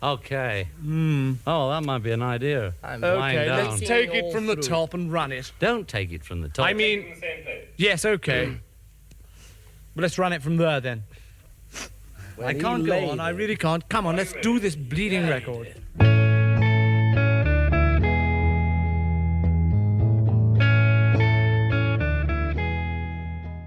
Okay. Oh, that might be an idea. I'm lying Okay, down. let's take it from the top and run it. Don't take it from the top. I mean, yes, okay. But let's run it from there then. I can't go on, I really can't. Come on, let's do this bleeding record.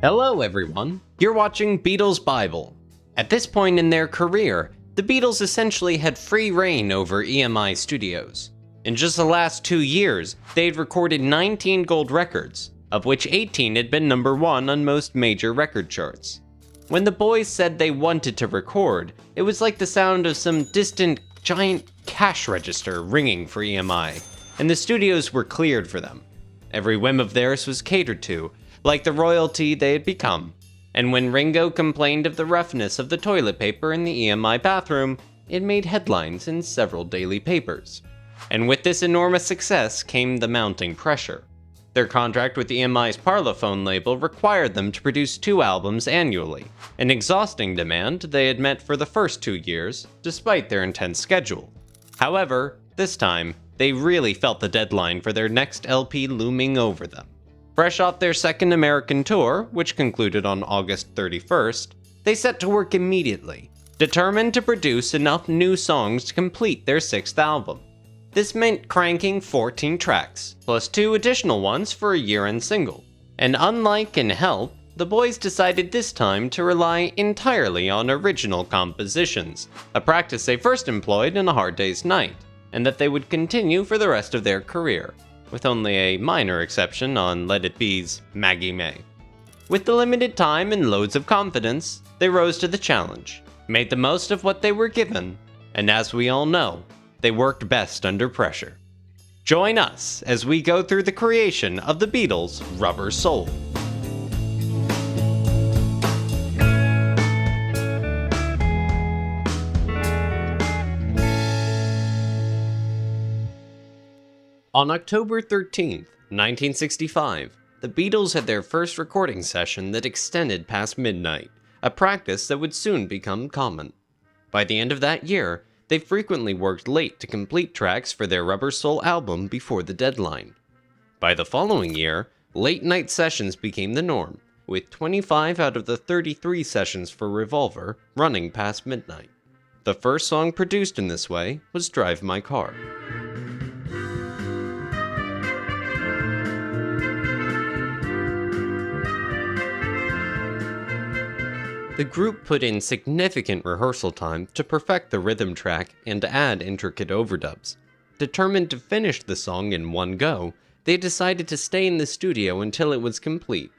Hello everyone, you're watching Beatles Bible. At this point in their career, the Beatles essentially had free reign over EMI Studios. In just the last 2 years, they had recorded 19 gold records, of which 18 had been number 1 on most major record charts. When the boys said they wanted to record, it was like the sound of some distant, giant cash register ringing for EMI, and the studios were cleared for them. Every whim of theirs was catered to, like the royalty they had become. And when Ringo complained of the roughness of the toilet paper in the EMI bathroom, it made headlines in several daily papers. And with this enormous success came the mounting pressure. Their contract with EMI's Parlophone label required them to produce 2 albums annually, an exhausting demand they had met for the first 2 years, despite their intense schedule. However, this time, they really felt the deadline for their next LP looming over them. Fresh off their second American tour, which concluded on August 31st, they set to work immediately, determined to produce enough new songs to complete their 6th album. This meant cranking 14 tracks, plus 2 additional ones for a year-end single. And unlike in Help, the boys decided this time to rely entirely on original compositions, a practice they first employed in A Hard Day's Night, and that they would continue for the rest of their career, with only a minor exception on Let It Be's Maggie May. With the limited time and loads of confidence, they rose to the challenge, made the most of what they were given, and as we all know, they worked best under pressure. Join us as we go through the creation of the Beatles' Rubber Soul. On October 13th, 1965, the Beatles had their first recording session that extended past midnight, a practice that would soon become common. By the end of that year, they frequently worked late to complete tracks for their Rubber Soul album before the deadline. By the following year, late-night sessions became the norm, with 25 out of the 33 sessions for Revolver running past midnight. The first song produced in this way was Drive My Car. The group put in significant rehearsal time to perfect the rhythm track and add intricate overdubs. Determined to finish the song in one go, they decided to stay in the studio until it was complete,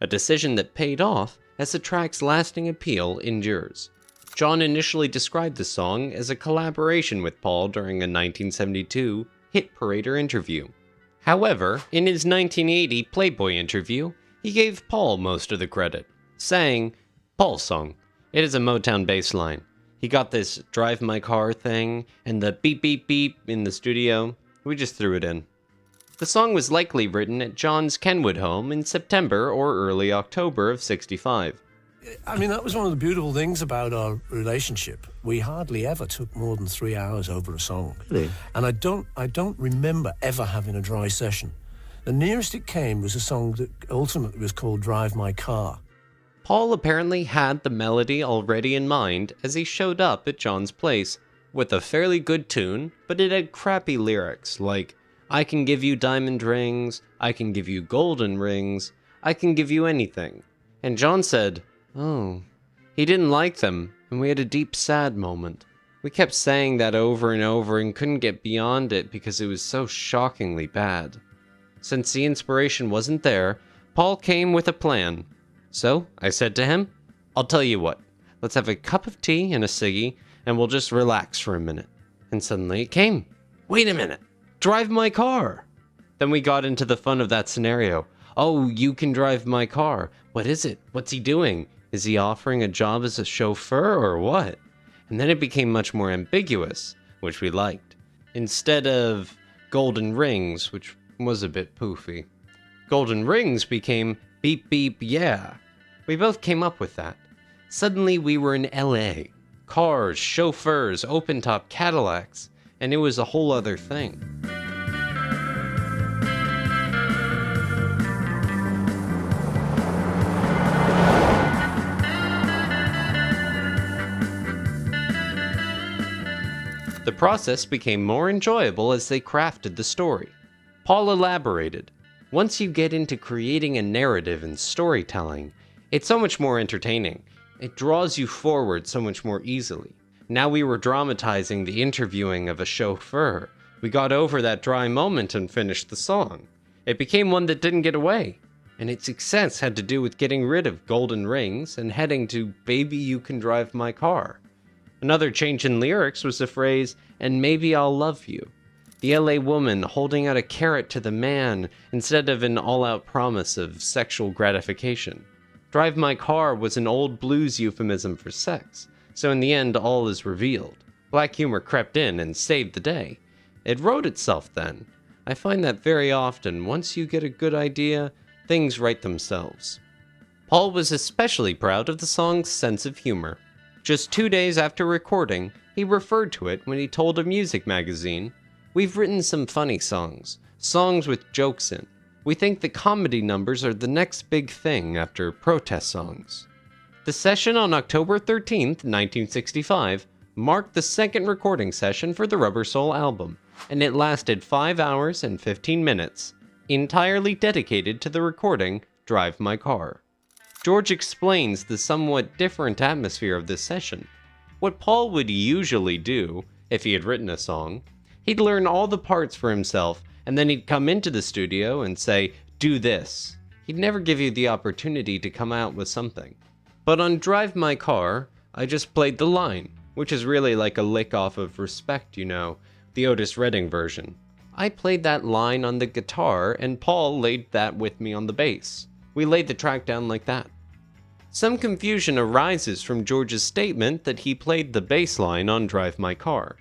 a decision that paid off as the track's lasting appeal endures. John initially described the song as a collaboration with Paul during a 1972 Hit Parader interview. However, in his 1980 Playboy interview, he gave Paul most of the credit, saying, "Paul's song. It is a Motown bass line. He got this Drive My Car thing and the beep beep beep in the studio. We just threw it in." The song was likely written at John's Kenwood home in September or early October of '65. I mean, that was one of the beautiful things about our relationship. We hardly ever took more than 3 hours over a song. Really? And I don't remember ever having a dry session. The nearest it came was a song that ultimately was called Drive My Car. Paul apparently had the melody already in mind as he showed up at John's place, with a fairly good tune, but it had crappy lyrics like, "I can give you diamond rings, I can give you golden rings, I can give you anything." And John said, oh, he didn't like them, and we had a deep sad moment. We kept saying that over and over and couldn't get beyond it because it was so shockingly bad. Since the inspiration wasn't there, Paul came with a plan. So I said to him, "I'll tell you what, let's have a cup of tea and a ciggy, and we'll just relax for a minute." And suddenly it came. Wait a minute, Drive My Car. Then we got into the fun of that scenario. Oh, you can drive my car. What is it? What's he doing? Is he offering a job as a chauffeur or what? And then it became much more ambiguous, which we liked. Instead of golden rings, which was a bit poofy, golden rings became beep beep yeah. We both came up with that. Suddenly we were in LA. cars, chauffeurs, open-top Cadillacs, and it was a whole other thing. The process became more enjoyable as they crafted the story. Paul elaborated, "Once you get into creating a narrative and storytelling, it's so much more entertaining. It draws you forward so much more easily. Now we were dramatizing the interviewing of a chauffeur. We got over that dry moment and finished the song. It became one that didn't get away, and its success had to do with getting rid of golden rings and heading to Baby You Can Drive My Car. Another change in lyrics was the phrase, and maybe I'll love you. The LA woman holding out a carrot to the man instead of an all-out promise of sexual gratification. Drive my car was an old blues euphemism for sex, so in the end all is revealed. Black humor crept in and saved the day. It wrote itself then. I find that very often, once you get a good idea, things write themselves. Paul was especially proud of the song's sense of humor. Just 2 days after recording, he referred to it when he told a music magazine, "We've written some funny songs with jokes in. We think the comedy numbers are the next big thing after protest songs." The session on October 13th, 1965, marked the second recording session for the Rubber Soul album, and it lasted 5 hours and 15 minutes, entirely dedicated to the recording Drive My Car. George explains the somewhat different atmosphere of this session. What Paul would usually do, if he had written a song, he'd learn all the parts for himself, and then he'd come into the studio and say, "Do this." He'd never give you the opportunity to come out with something. But on Drive My Car, I just played the line, which is really like a lick off of Respect, you know, the Otis Redding version. I played that line on the guitar, and Paul laid that with me on the bass. We laid the track down like that. Some confusion arises from George's statement that he played the bass line on Drive My Car.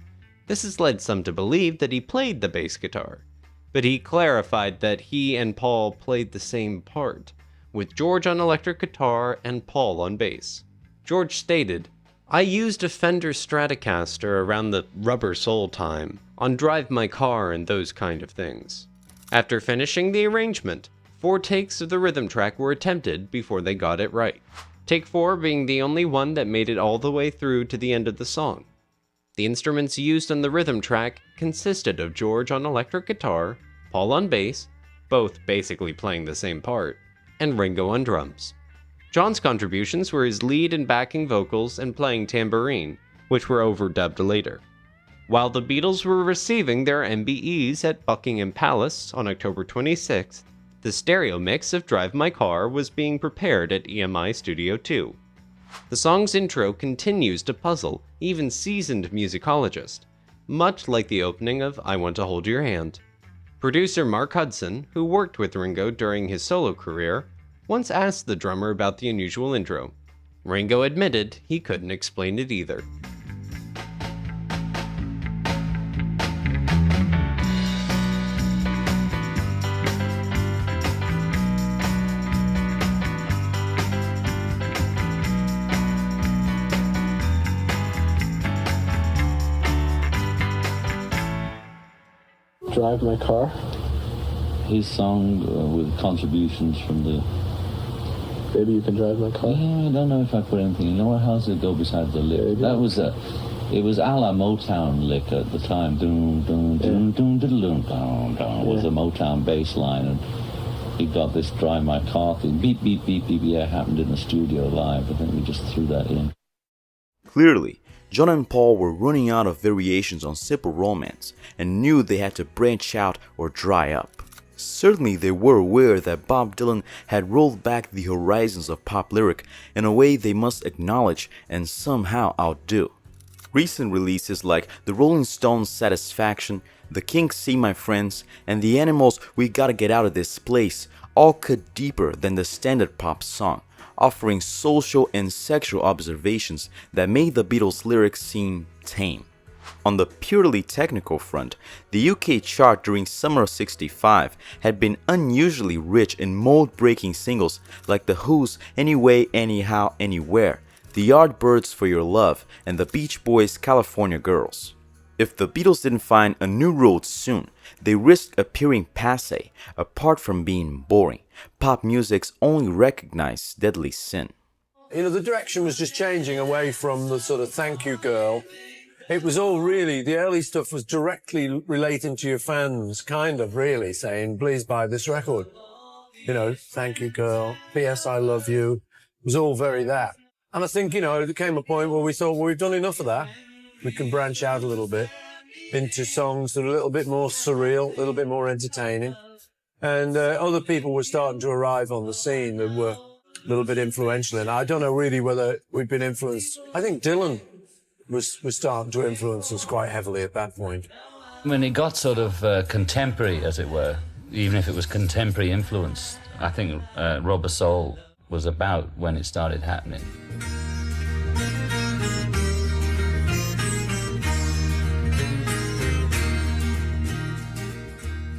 This has led some to believe that he played the bass guitar, but he clarified that he and Paul played the same part, with George on electric guitar and Paul on bass. George stated, "I used a Fender Stratocaster around the Rubber Soul time, on Drive My Car and those kind of things." After finishing the arrangement, 4 takes of the rhythm track were attempted before they got it right, take 4 being the only one that made it all the way through to the end of the song. The instruments used on the rhythm track consisted of George on electric guitar, Paul on bass, both basically playing the same part, and Ringo on drums. John's contributions were his lead and backing vocals and playing tambourine, which were overdubbed later. While the Beatles were receiving their MBEs at Buckingham Palace on October 26th, the stereo mix of Drive My Car was being prepared at EMI Studio 2. The song's intro continues to puzzle even seasoned musicologists, much like the opening of I Want to Hold Your Hand. Producer Mark Hudson, who worked with Ringo during his solo career, once asked the drummer about the unusual intro. Ringo admitted he couldn't explain it either. Drive My Car. His song with contributions from the... Baby You Can Drive My Car. Yeah, I don't know if I put anything. You know what? How does it go beside the lick? Baby. That was it was a la Motown lick at the time. Doom, doom, doom, doom, doom, doom, doom, doom, was a Motown bass line, and he got this Drive My Car thing. Beep, beep, beep, beep, yeah, happened in the studio live. I think we just threw that in. Clearly, John and Paul were running out of variations on Simple Romance and knew they had to branch out or dry up. Certainly they were aware that Bob Dylan had rolled back the horizons of pop lyric in a way they must acknowledge and somehow outdo. Recent releases like the Rolling Stones' Satisfaction, the Kinks' See My Friends, and the Animals' We Gotta Get Out of This Place all cut deeper than the standard pop song, offering social and sexual observations that made the Beatles' lyrics seem tame. On the purely technical front, the UK chart during summer of '65 had been unusually rich in mold-breaking singles like The Who's Anyway, Anyhow, Anywhere, the Yardbirds for Your Love, and the Beach Boys' California Girls. If the Beatles didn't find a new road soon, they risked appearing passé, apart from being boring, pop music's only recognized deadly sin. You know, the direction was just changing away from the sort of thank you girl. It was all really, the early stuff was directly relating to your fans, kind of really saying, please buy this record. You know, thank you girl, P.S. I love you. It was all very that. And I think, you know, there came a point where we thought, well, we've done enough of that. We can branch out a little bit into songs that are a little bit more surreal, a little bit more entertaining. And other people were starting to arrive on the scene that were a little bit influential. And I don't know really whether we've been influenced. I think Dylan was starting to influence us quite heavily at that point. When it got sort of contemporary, as it were, even if it was contemporary influence, I think Rubber Soul was about when it started happening.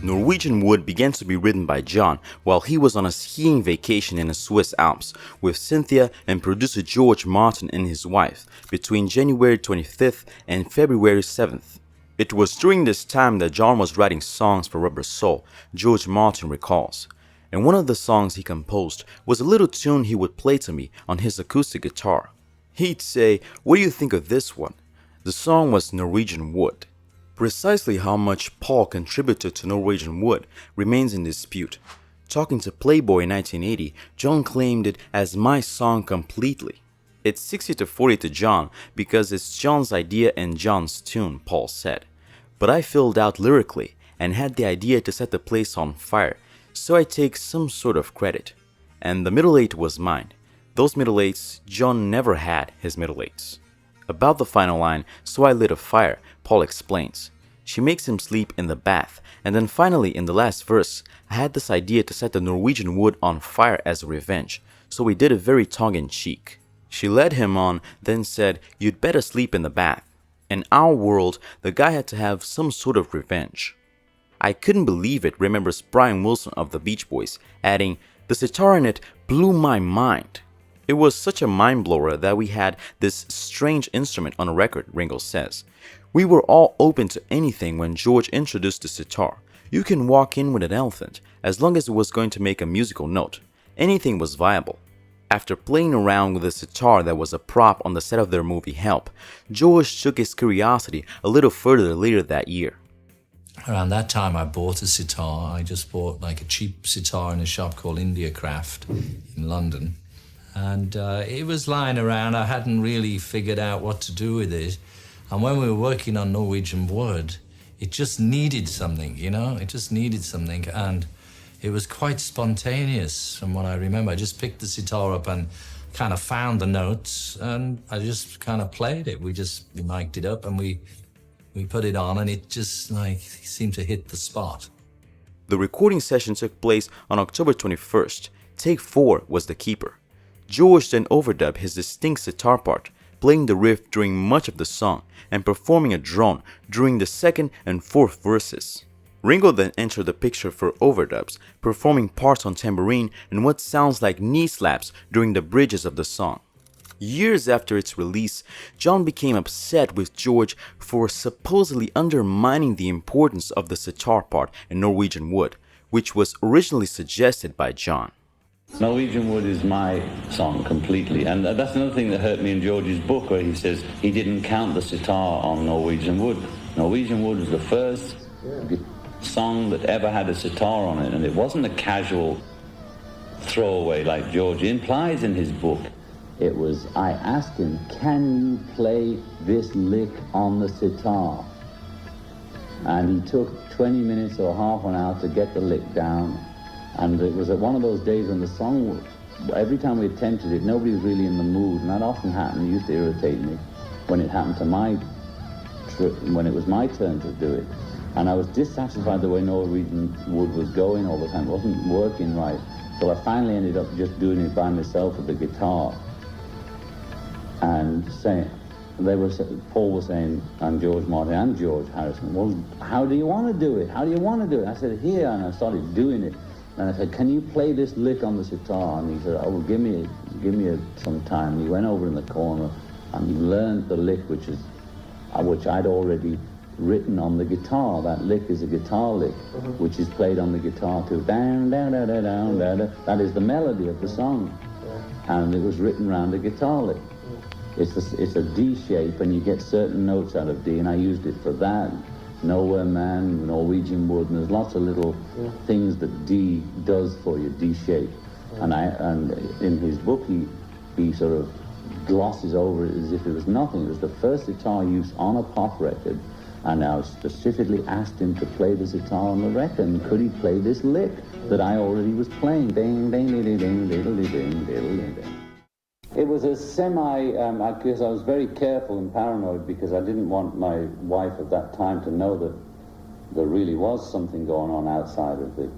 Norwegian Wood began to be written by John while he was on a skiing vacation in the Swiss Alps with Cynthia and producer George Martin and his wife between January 25th and February 7th. It was during this time that John was writing songs for Rubber Soul, George Martin recalls. And one of the songs he composed was a little tune he would play to me on his acoustic guitar. He'd say, "What do you think of this one?" The song was Norwegian Wood. Precisely how much Paul contributed to Norwegian Wood remains in dispute. Talking to Playboy in 1980, John claimed it as my song completely. It's 60-40 to John because it's John's idea and John's tune, Paul said. But I filled out lyrically and had the idea to set the place on fire, so I take some sort of credit. And the middle eight was mine. Those middle eights, John never had his middle eights. About the final line, "So I lit a fire," Paul explains. She makes him sleep in the bath, and then finally in the last verse, I had this idea to set the Norwegian Wood on fire as a revenge, so we did it very tongue-in-cheek. She led him on, then said, "You'd better sleep in the bath." In our world, the guy had to have some sort of revenge. I couldn't believe it, remembers Brian Wilson of the Beach Boys, adding, "The sitar in it blew my mind." It was such a mind-blower that we had this strange instrument on a record, Ringo says. We were all open to anything when George introduced the sitar. You can walk in with an elephant, as long as it was going to make a musical note. Anything was viable. After playing around with a sitar that was a prop on the set of their movie Help, George took his curiosity a little further later that year. Around that time I bought a sitar. I just bought like a cheap sitar in a shop called India Craft in London. And it was lying around. I hadn't really figured out what to do with it. And when we were working on Norwegian Wood, it just needed something, you know? It just needed something. And it was quite spontaneous from what I remember. I just picked the sitar up and kind of found the notes, and I just kind of played it. We mic'd it up and we put it on, and it just like seemed to hit the spot. The recording session took place on October 21st. Take 4 was the keeper. George then overdubbed his distinct sitar part, playing the riff during much of the song and performing a drone during the second and fourth verses. Ringo then entered the picture for overdubs, performing parts on tambourine and what sounds like knee slaps during the bridges of the song. Years after its release, John became upset with George for supposedly undermining the importance of the sitar part in Norwegian Wood, which was originally suggested by John. Norwegian Wood is my song completely, and that's another thing that hurt me in George's book, where he says he didn't count the sitar on Norwegian Wood. Norwegian Wood was the first song that ever had a sitar on it, and it wasn't a casual throwaway like George implies in his book. It was, I asked him, "Can you play this lick on the sitar?" And he took 20 minutes or half an hour to get the lick down. And it was at one of those days when the song, every time we attempted it, nobody was really in the mood, and that often happened. It used to irritate me when it happened to when it was my turn to do it. And I was dissatisfied the way Norwegian Wood was going all the time. It wasn't working right. So I finally ended up just doing it by myself with the guitar. And Paul was saying, and George Martin and George Harrison, "Well, how do you want to do it? How do you want to do it?" I said, "Here," and I started doing it. And I said, "Can you play this lick on the sitar?" And he said, "Oh, well, give me give me some time. He went over in the corner and he learned the lick, which I'd already written on the guitar. That lick is a guitar lick, which is played on the guitar too. Down, down, down, down, down, down, down. That is the melody of the song, and it was written around a guitar lick. It's a D shape, and you get certain notes out of D, and I used it for that. Nowhere Man, Norwegian Wood, and there's lots of little things that D does for you, D shape. And in his book, he sort of glosses over it as if it was nothing. It was the first guitar use on a pop record, and I specifically asked him to play the guitar on the record, and could he play this lick that I already was playing? Ding, ding, ding, ding, ding, ding, ding, ding, ding. It was a because I was very careful and paranoid because I didn't want my wife at that time to know that there really was something going on outside of the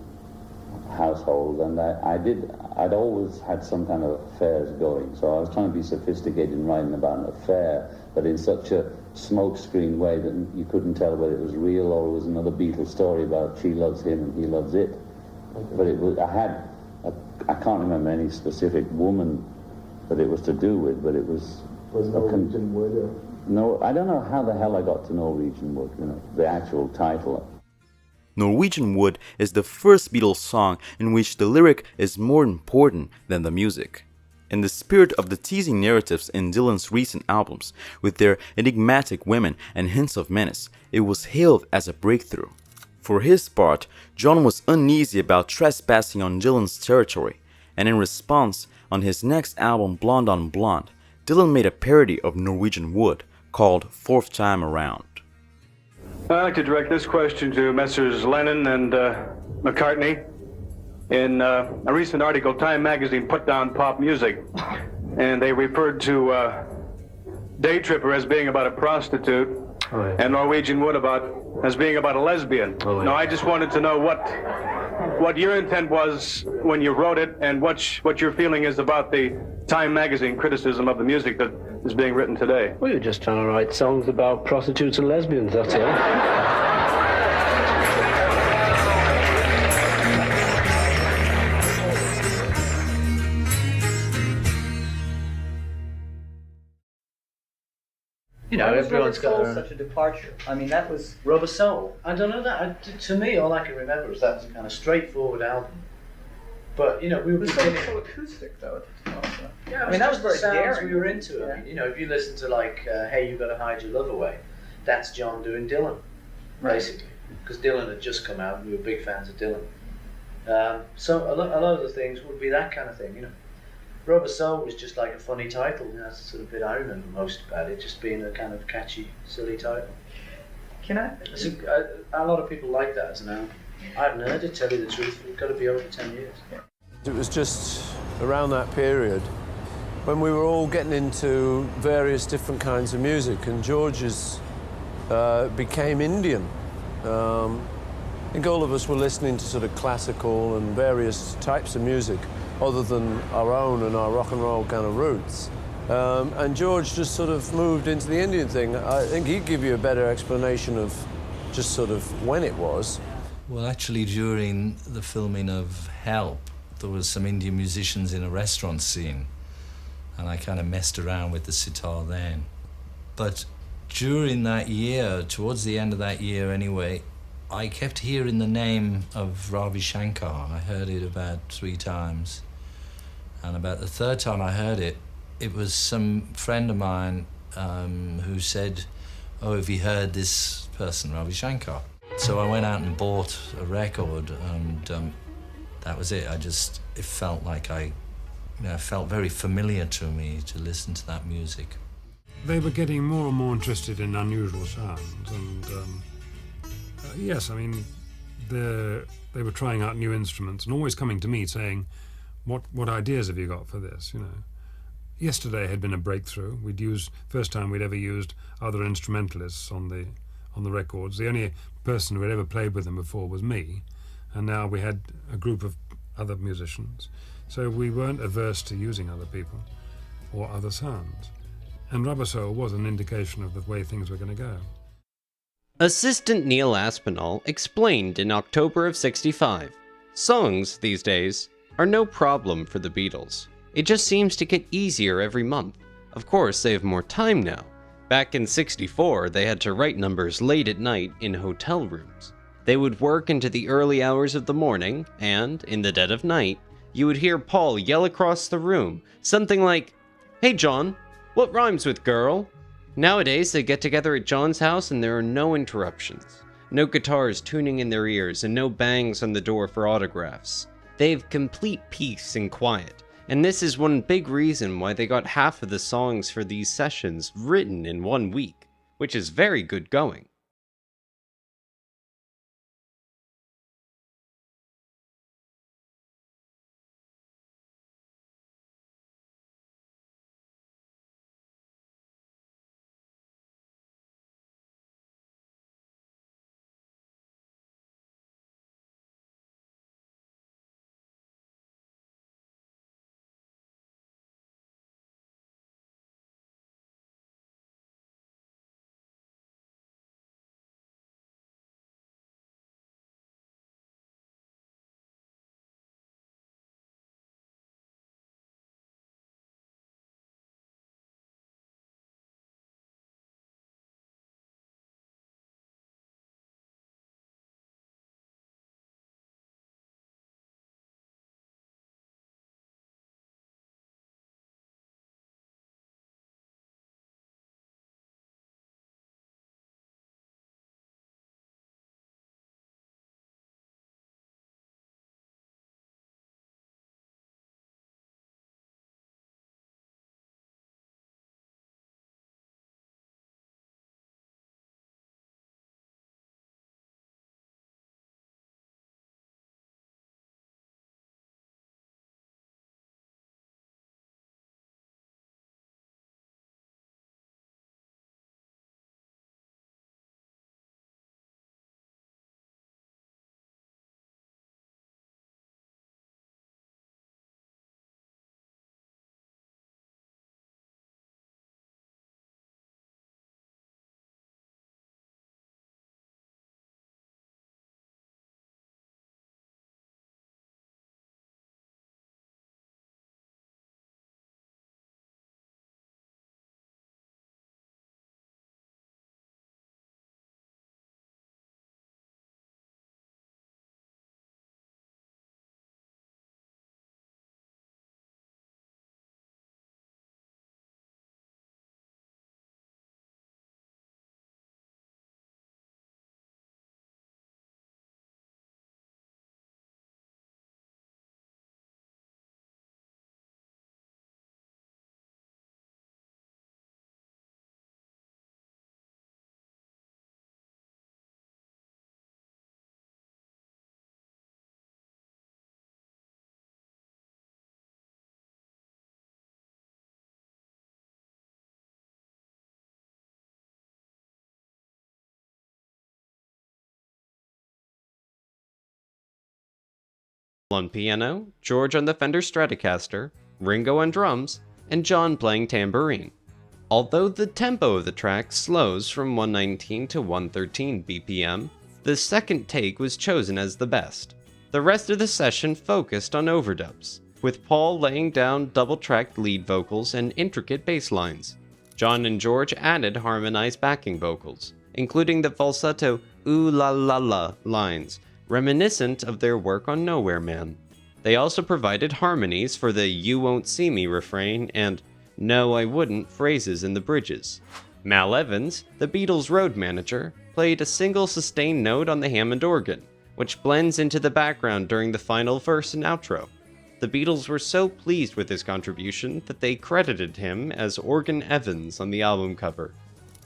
household, and I'd always had some kind of affairs going, so I was trying to be sophisticated in writing about an affair, but in such a smokescreen way that you couldn't tell whether it was real or it was another Beatles story about she loves him and he loves it. But I can't remember any specific woman that it was to do with, but it was... Was Norwegian Wood? No, I don't know how the hell I got to Norwegian Wood, the actual title. Norwegian Wood is the first Beatles song in which the lyric is more important than the music. In the spirit of the teasing narratives in Dylan's recent albums, with their enigmatic women and hints of menace, it was hailed as a breakthrough. For his part, John was uneasy about trespassing on Dylan's territory, and in response, on his next album Blonde on Blonde, Dylan made a parody of Norwegian Wood called Fourth Time Around. I'd like to direct this question to Messrs. Lennon and McCartney. In a recent article, Time magazine put down pop music, and they referred to Day Tripper as being about a prostitute, and Norwegian Wood as being about a lesbian. Now, I just wanted to know what your intent was when you wrote it, and what your feeling is about the Time magazine criticism of the music that is being written today. We were just trying to write songs about prostitutes and lesbians, that's all. You know, everyone's got their... such a departure. I mean, that was... Rubber Soul. I don't know that. To me, all I can remember is that was a kind of straightforward album. But, you know, we were beginning... so acoustic, though. Yeah, I mean, that was very sounds daring. we were into. Yeah. I mean, you know, if you listen to, like, Hey, You Gotta Hide Your Love Away, that's John doing Dylan, basically. Because Dylan had just come out, and we were big fans of Dylan. So a lot of the things would be that kind of thing, you know. Rubber Soul was just like a funny title. You know, that's the sort of bit I remember most about it, just being a kind of catchy, silly title. Can I? A lot of people like that as an album. I haven't heard it, tell you the truth. It's got to be over 10 years. It was just around that period when we were all getting into various different kinds of music, and George's became Indian. I think all of us were listening to sort of classical and various types of music other than our own and our rock and roll kind of roots. And George just sort of moved into the Indian thing. I think he'd give you a better explanation of just sort of when it was. Well, actually, during the filming of Help, there was some Indian musicians in a restaurant scene, and I kind of messed around with the sitar then. But during that year, towards the end of that year anyway, I kept hearing the name of Ravi Shankar. I heard it about 3 times. And about the 3rd time I heard it, it was some friend of mine who said, oh, have you heard this person, Ravi Shankar? So I went out and bought a record, and that was it. It felt like it felt very familiar to me to listen to that music. They were getting more and more interested in unusual sounds, and yes, I mean, they were trying out new instruments and always coming to me saying, what ideas have you got for this, you know? Yesterday had been a breakthrough. First time we'd ever used other instrumentalists on the records. The only person who had ever played with them before was me, and now we had a group of other musicians. So we weren't averse to using other people or other sounds. And Rubber Soul was an indication of the way things were going to go. Assistant Neil Aspinall explained in October of '65, songs these days are no problem for the Beatles. It just seems to get easier every month. Of course, they have more time now. Back in '64, they had to write numbers late at night in hotel rooms. They would work into the early hours of the morning, and, in the dead of night, you would hear Paul yell across the room, something like, "Hey John, what rhymes with girl?" Nowadays, they get together at John's house and there are no interruptions. No guitars tuning in their ears and no bangs on the door for autographs. They have complete peace and quiet, and this is one big reason why they got half of the songs for these sessions written in 1 week, which is very good going. On piano, George on the Fender Stratocaster, Ringo on drums, and John playing tambourine. Although the tempo of the track slows from 119 to 113 BPM, the second take was chosen as the best. The rest of the session focused on overdubs, with Paul laying down double-tracked lead vocals and intricate bass lines. John and George added harmonized backing vocals, including the falsetto "ooh la la la" lines, reminiscent of their work on Nowhere Man. They also provided harmonies for the "You Won't See Me" refrain and "No, I Wouldn't" phrases in the bridges. Mal Evans, the Beatles' road manager, played a single sustained note on the Hammond organ, which blends into the background during the final verse and outro. The Beatles were so pleased with his contribution that they credited him as Organ Evans on the album cover.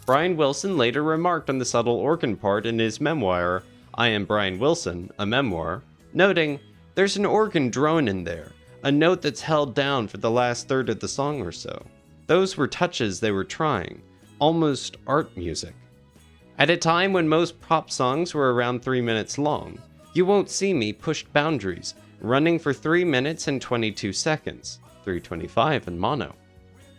Brian Wilson later remarked on the subtle organ part in his memoir, I Am Brian Wilson, a memoir, noting, "There's an organ drone in there, a note that's held down for the last third of the song or so. Those were touches they were trying, almost art music." At a time when most pop songs were around 3 minutes long, You Won't See Me pushed boundaries, running for 3 minutes and 22 seconds, 3:25 in mono.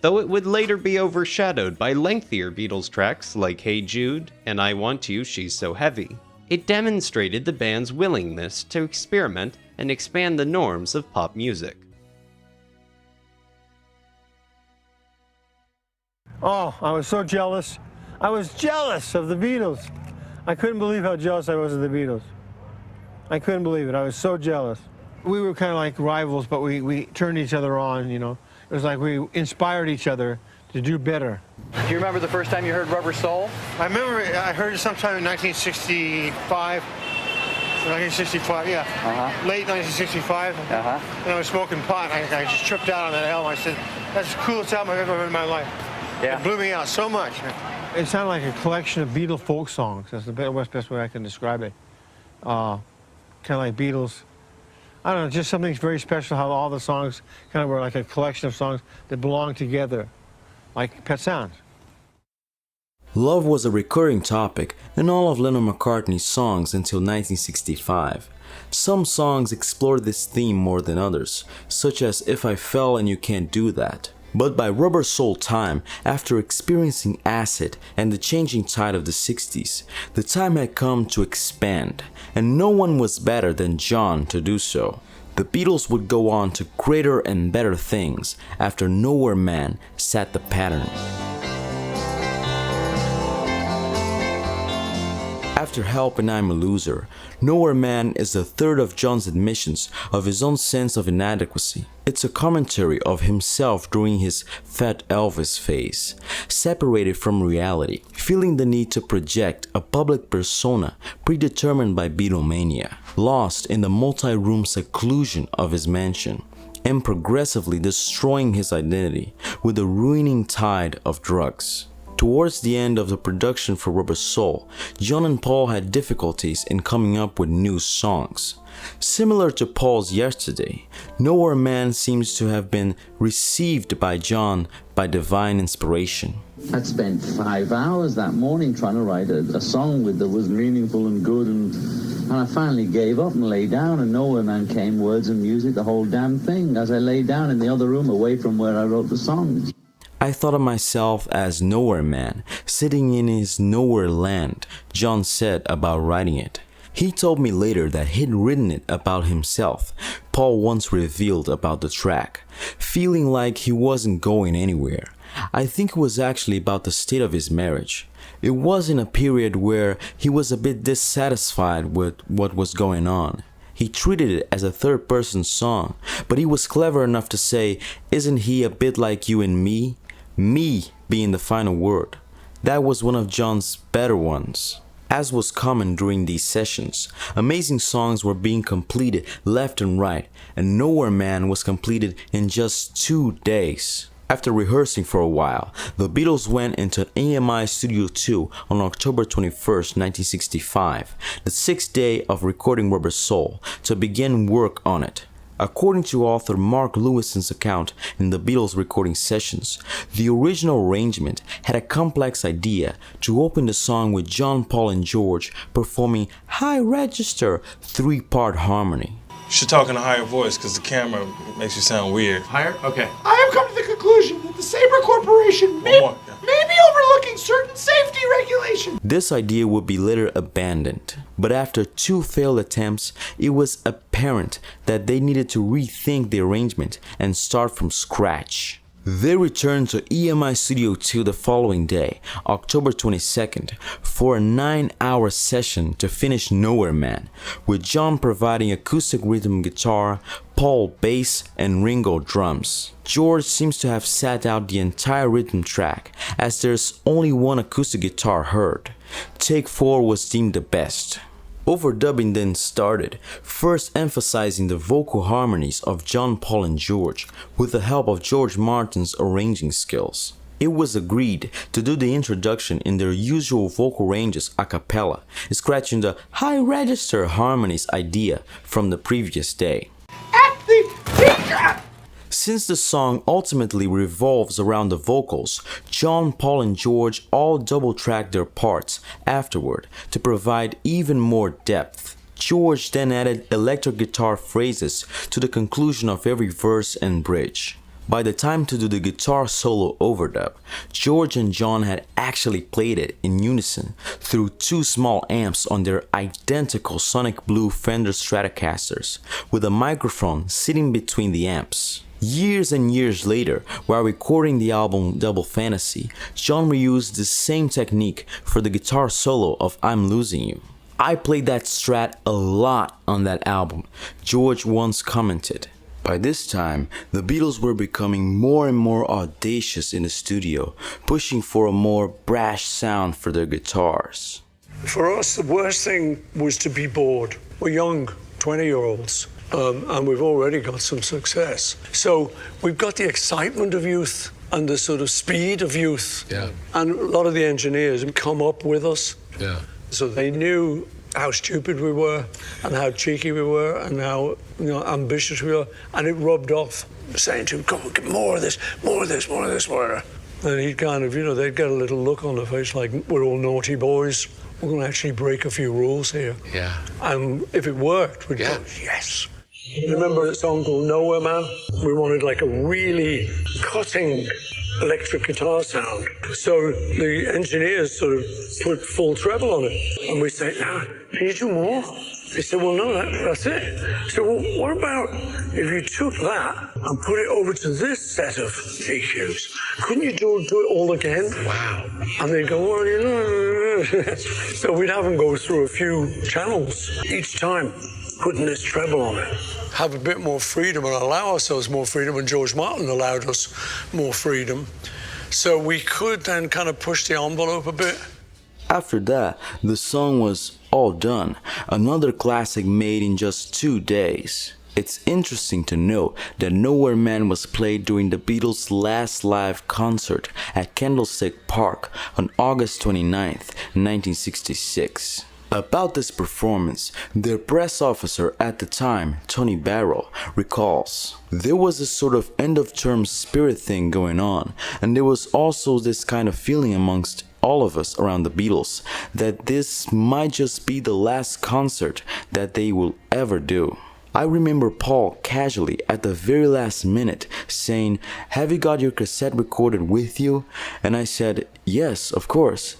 Though it would later be overshadowed by lengthier Beatles tracks like Hey Jude and I Want You, She's So Heavy, it demonstrated the band's willingness to experiment and expand the norms of pop music. Oh, I was so jealous. I was jealous of the Beatles. I couldn't believe how jealous I was of the Beatles. I couldn't believe it. I was so jealous. We were kind of like rivals, but we turned each other on, you know. It was like we inspired each other to do better. Do you remember the first time you heard Rubber Soul? I remember I heard it sometime in 1965. 1965, yeah. Late 1965. And I was smoking pot. I just tripped out on that album. I said, that's the coolest album I've ever heard in my life. Yeah. It blew me out so much. It sounded like a collection of Beatles folk songs. That's the best way I can describe it. Kind of like Beatles. I don't know, just something very special how all the songs kind of were like a collection of songs that belong together, like Pet Sounds. Love was a recurring topic in all of Lennon McCartney's songs until 1965. Some songs explored this theme more than others, such as If I Fell and You Can't Do That. But by Rubber Soul time, after experiencing acid and the changing tide of the 60s, the time had come to expand, and no one was better than John to do so. The Beatles would go on to greater and better things after Nowhere Man set the pattern. After Help and I'm a Loser, Nowhere Man is the third of John's admissions of his own sense of inadequacy. It's a commentary of himself during his Fat Elvis phase, separated from reality, feeling the need to project a public persona predetermined by Beatlemania, lost in the multi-room seclusion of his mansion, and progressively destroying his identity with the ruining tide of drugs. Towards the end of the production for Rubber Soul, John and Paul had difficulties in coming up with new songs. Similar to Paul's Yesterday, Nowhere Man seems to have been received by John by divine inspiration. I'd spent 5 hours that morning trying to write a song that was meaningful and good, and I finally gave up and lay down, and Nowhere Man came, words and music, the whole damn thing, as I lay down in the other room away from where I wrote the songs. I thought of myself as Nowhere Man, sitting in his nowhere land, John said about writing it. He told me later that he'd written it about himself. Paul once revealed about the track, feeling like he wasn't going anywhere. I think it was actually about the state of his marriage. It was in a period where he was a bit dissatisfied with what was going on. He treated it as a third-person song, but he was clever enough to say, "Isn't he a bit like you and me?" Me being the final word. That was one of John's better ones. As was common during these sessions, amazing songs were being completed left and right, and Nowhere Man was completed in just 2 days. After rehearsing for a while, the Beatles went into EMI Studio 2 on October 21st, 1965, the 6th day of recording Rubber Soul, to begin work on it. According to author Mark Lewison's account in the Beatles recording sessions, the original arrangement had a complex idea to open the song with John, Paul, and George performing high register 3-part harmony. You should talk in a higher voice because the camera makes you sound weird. Higher? Okay. I have come to the conclusion that the Sabre Corporation may be overlooking certain safety regulations. This idea would be later abandoned, but after 2 failed attempts, it was apparent that they needed to rethink the arrangement and start from scratch. They returned to EMI Studio 2 the following day, October 22nd, for a 9-hour session to finish Nowhere Man, with John providing acoustic rhythm guitar, Paul bass, and Ringo drums. George seems to have sat out the entire rhythm track, as there's only one acoustic guitar heard. Take 4 was deemed the best. Overdubbing then started, first emphasizing the vocal harmonies of John, Paul, and George, with the help of George Martin's arranging skills. It was agreed to do the introduction in their usual vocal ranges a cappella, scratching the high register harmonies idea from the previous day. Since the song ultimately revolves around the vocals, John, Paul, and George all double-tracked their parts afterward to provide even more depth. George then added electric guitar phrases to the conclusion of every verse and bridge. By the time to do the guitar solo overdub, George and John had actually played it in unison through 2 small amps on their identical Sonic Blue Fender Stratocasters, with a microphone sitting between the amps. Years and years later, while recording the album Double Fantasy, John reused the same technique for the guitar solo of I'm Losing You. I played that strat a lot on that album, George once commented. By this time, the Beatles were becoming more and more audacious in the studio, pushing for a more brash sound for their guitars. For us, the worst thing was to be bored. We're young, 20-year-olds. And we've already got some success. So we've got the excitement of youth and the sort of speed of youth. Yeah. And a lot of the engineers come up with us. Yeah. So they knew how stupid we were and how cheeky we were and how ambitious we were. And it rubbed off, saying to him, come on, get more of this, more of this, more of this, more of that. And he'd kind of, they'd get a little look on their face like, we're all naughty boys. We're going to actually break a few rules here. Yeah. And if it worked, we'd go, yes. Remember a song called Nowhere Man? We wanted like a really cutting electric guitar sound. So the engineers sort of put full treble on it. And we said, can you do more? They said, well, no, that's it. So well, what about if you took that and put it over to this set of EQs? Couldn't you do it all again? Wow. And they'd go, well, So we'd have them go through a few channels each time, putting this treble on it. Have a bit more freedom and allow ourselves more freedom, and George Martin allowed us more freedom. So we could then kind of push the envelope a bit. After that, the song was all done, another classic made in just 2 days. It's interesting to note that Nowhere Man was played during the Beatles' last live concert at Candlestick Park on August 29th, 1966. About this performance, their press officer at the time, Tony Barrow, recalls, there was a sort of end-of-term spirit thing going on, and there was also this kind of feeling amongst all of us around the Beatles that this might just be the last concert that they will ever do. I remember Paul casually at the very last minute saying, have you got your cassette recorded with you? And I said, yes, of course.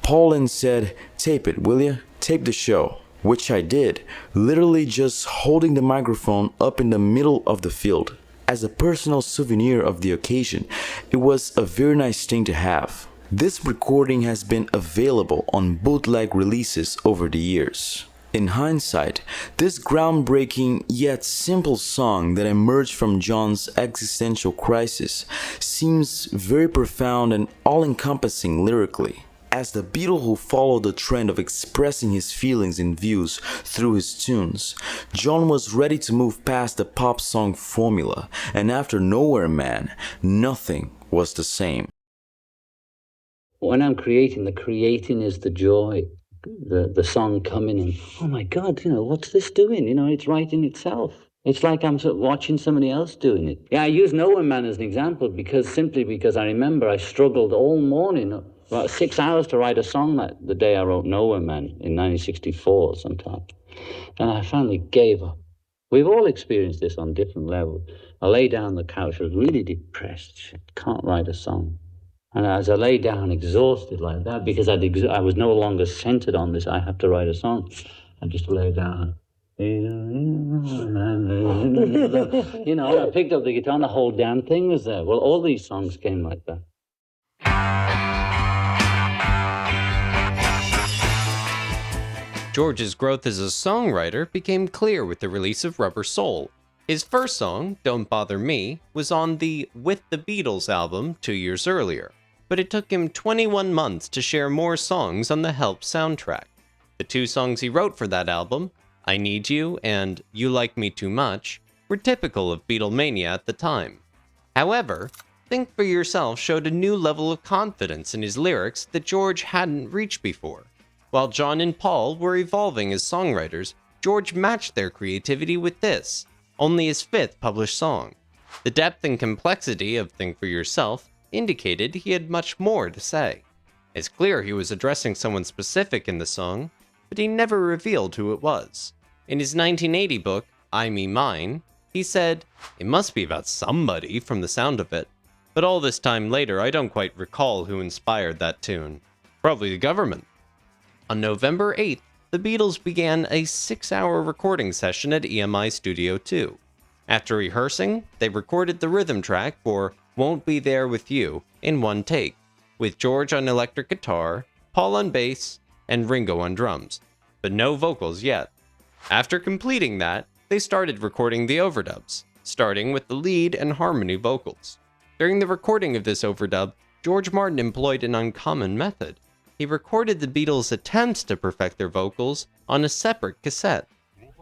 Paul then said, tape it, will you? Tape the show. Which I did, literally just holding the microphone up in the middle of the field. As a personal souvenir of the occasion, it was a very nice thing to have. This recording has been available on bootleg releases over the years. In hindsight, this groundbreaking yet simple song that emerged from John's existential crisis seems very profound and all-encompassing lyrically. As the Beatle who followed the trend of expressing his feelings and views through his tunes, John was ready to move past the pop song formula, and after Nowhere Man, nothing was the same. When I'm creating, the creating is the joy. The song coming in, oh my God, what's this doing? It's writing itself. It's like I'm watching somebody else doing it. Yeah, I use Nowhere Man as an example simply because I remember I struggled all morning, about 6 hours to write a song the day I wrote Nowhere Man in 1964 sometime. And I finally gave up. We've all experienced this on different levels. I lay down on the couch, I was really depressed. Can't write a song. And as I lay down exhausted like that, because I was no longer centered on this, I have to write a song. I just lay down. I picked up the guitar and the whole damn thing was there. Well, all these songs came like that. George's growth as a songwriter became clear with the release of Rubber Soul. His first song, Don't Bother Me, was on the With the Beatles album 2 years earlier, but it took him 21 months to share more songs on the Help soundtrack. The 2 songs he wrote for that album, I Need You and You Like Me Too Much, were typical of Beatlemania at the time. However, Think for Yourself showed a new level of confidence in his lyrics that George hadn't reached before. While John and Paul were evolving as songwriters, George matched their creativity with this, only his 5th published song. The depth and complexity of Think for Yourself indicated he had much more to say. It's clear he was addressing someone specific in the song, but he never revealed who it was. In his 1980 book, I Me Mine, he said, it must be about somebody from the sound of it, but all this time later I don't quite recall who inspired that tune. Probably the government. On November 8th, the Beatles began a 6-hour recording session at EMI Studio 2. After rehearsing, they recorded the rhythm track for Won't Be There With You in one take, with George on electric guitar, Paul on bass, and Ringo on drums, but no vocals yet. After completing that, they started recording the overdubs, starting with the lead and harmony vocals. During the recording of this overdub, George Martin employed an uncommon method. He recorded the Beatles' attempts to perfect their vocals on a separate cassette.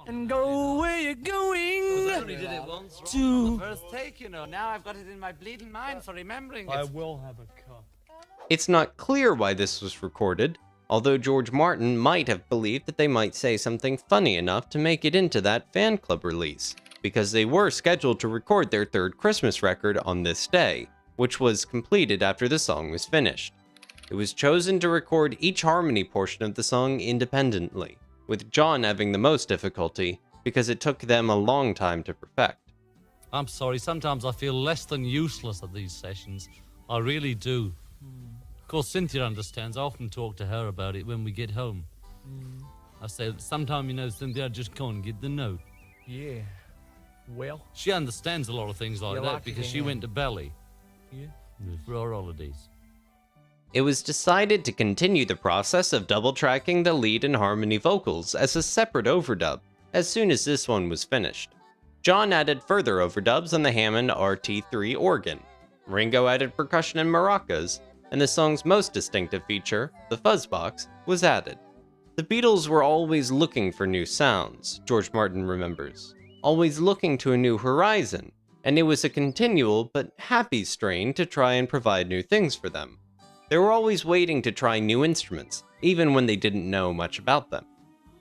And go where you're going. I only did it once. To... First take, you know. Now I've got it in my bleeding mind for remembering it. I will have a cup. It's not clear why this was recorded, although George Martin might have believed that they might say something funny enough to make it into that fan club release, because they were scheduled to record their third Christmas record on this day, which was completed after the song was finished. It was chosen to record each harmony portion of the song independently, with John having the most difficulty because it took them a long time to perfect. I'm sorry, sometimes I feel less than useless at these sessions. I really do. Of course, Cynthia understands. I often talk to her about it when we get home. I say, sometime, you know, Cynthia, I just can't get the note. Yeah. Well. She understands a lot of things like You that like because it, she yeah. went to Bali. Yeah. For our holidays. It was decided to continue the process of double-tracking the lead and harmony vocals as a separate overdub, as soon as this one was finished. John added further overdubs on the Hammond RT3 organ. Ringo added percussion and maracas, and the song's most distinctive feature, the fuzzbox, was added. The Beatles were always looking for new sounds, George Martin remembers, always looking to a new horizon, and it was a continual but happy strain to try and provide new things for them. They were always waiting to try new instruments, even when they didn't know much about them.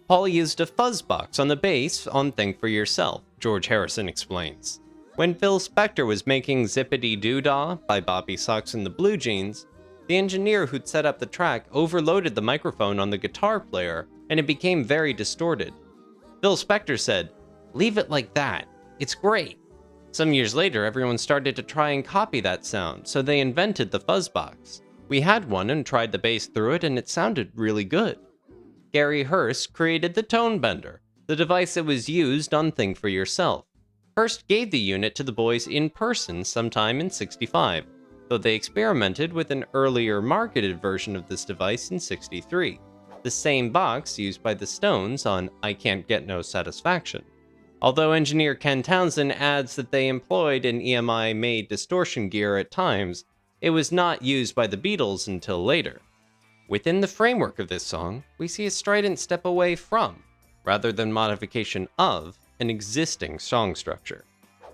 Paul used a fuzzbox on the bass on Think For Yourself, George Harrison explains. When Phil Spector was making Zippity Doo Dah by Bobby Sox and the Blue Jeans, the engineer who'd set up the track overloaded the microphone on the guitar player, and it became very distorted. Phil Spector said, "Leave it like that. It's great." Some years later, everyone started to try and copy that sound, so they invented the fuzzbox. We had one and tried the bass through it, and it sounded really good. Gary Hurst created the Tone Bender, the device that was used on Think For Yourself. Hurst gave the unit to the boys in person sometime in '65, though they experimented with an earlier marketed version of this device in '63, the same box used by the Stones on I Can't Get No Satisfaction. Although engineer Ken Townsend adds that they employed an EMI-made distortion gear at times, it was not used by the Beatles until later. Within the framework of this song, we see a strident step away from, rather than modification of, an existing song structure.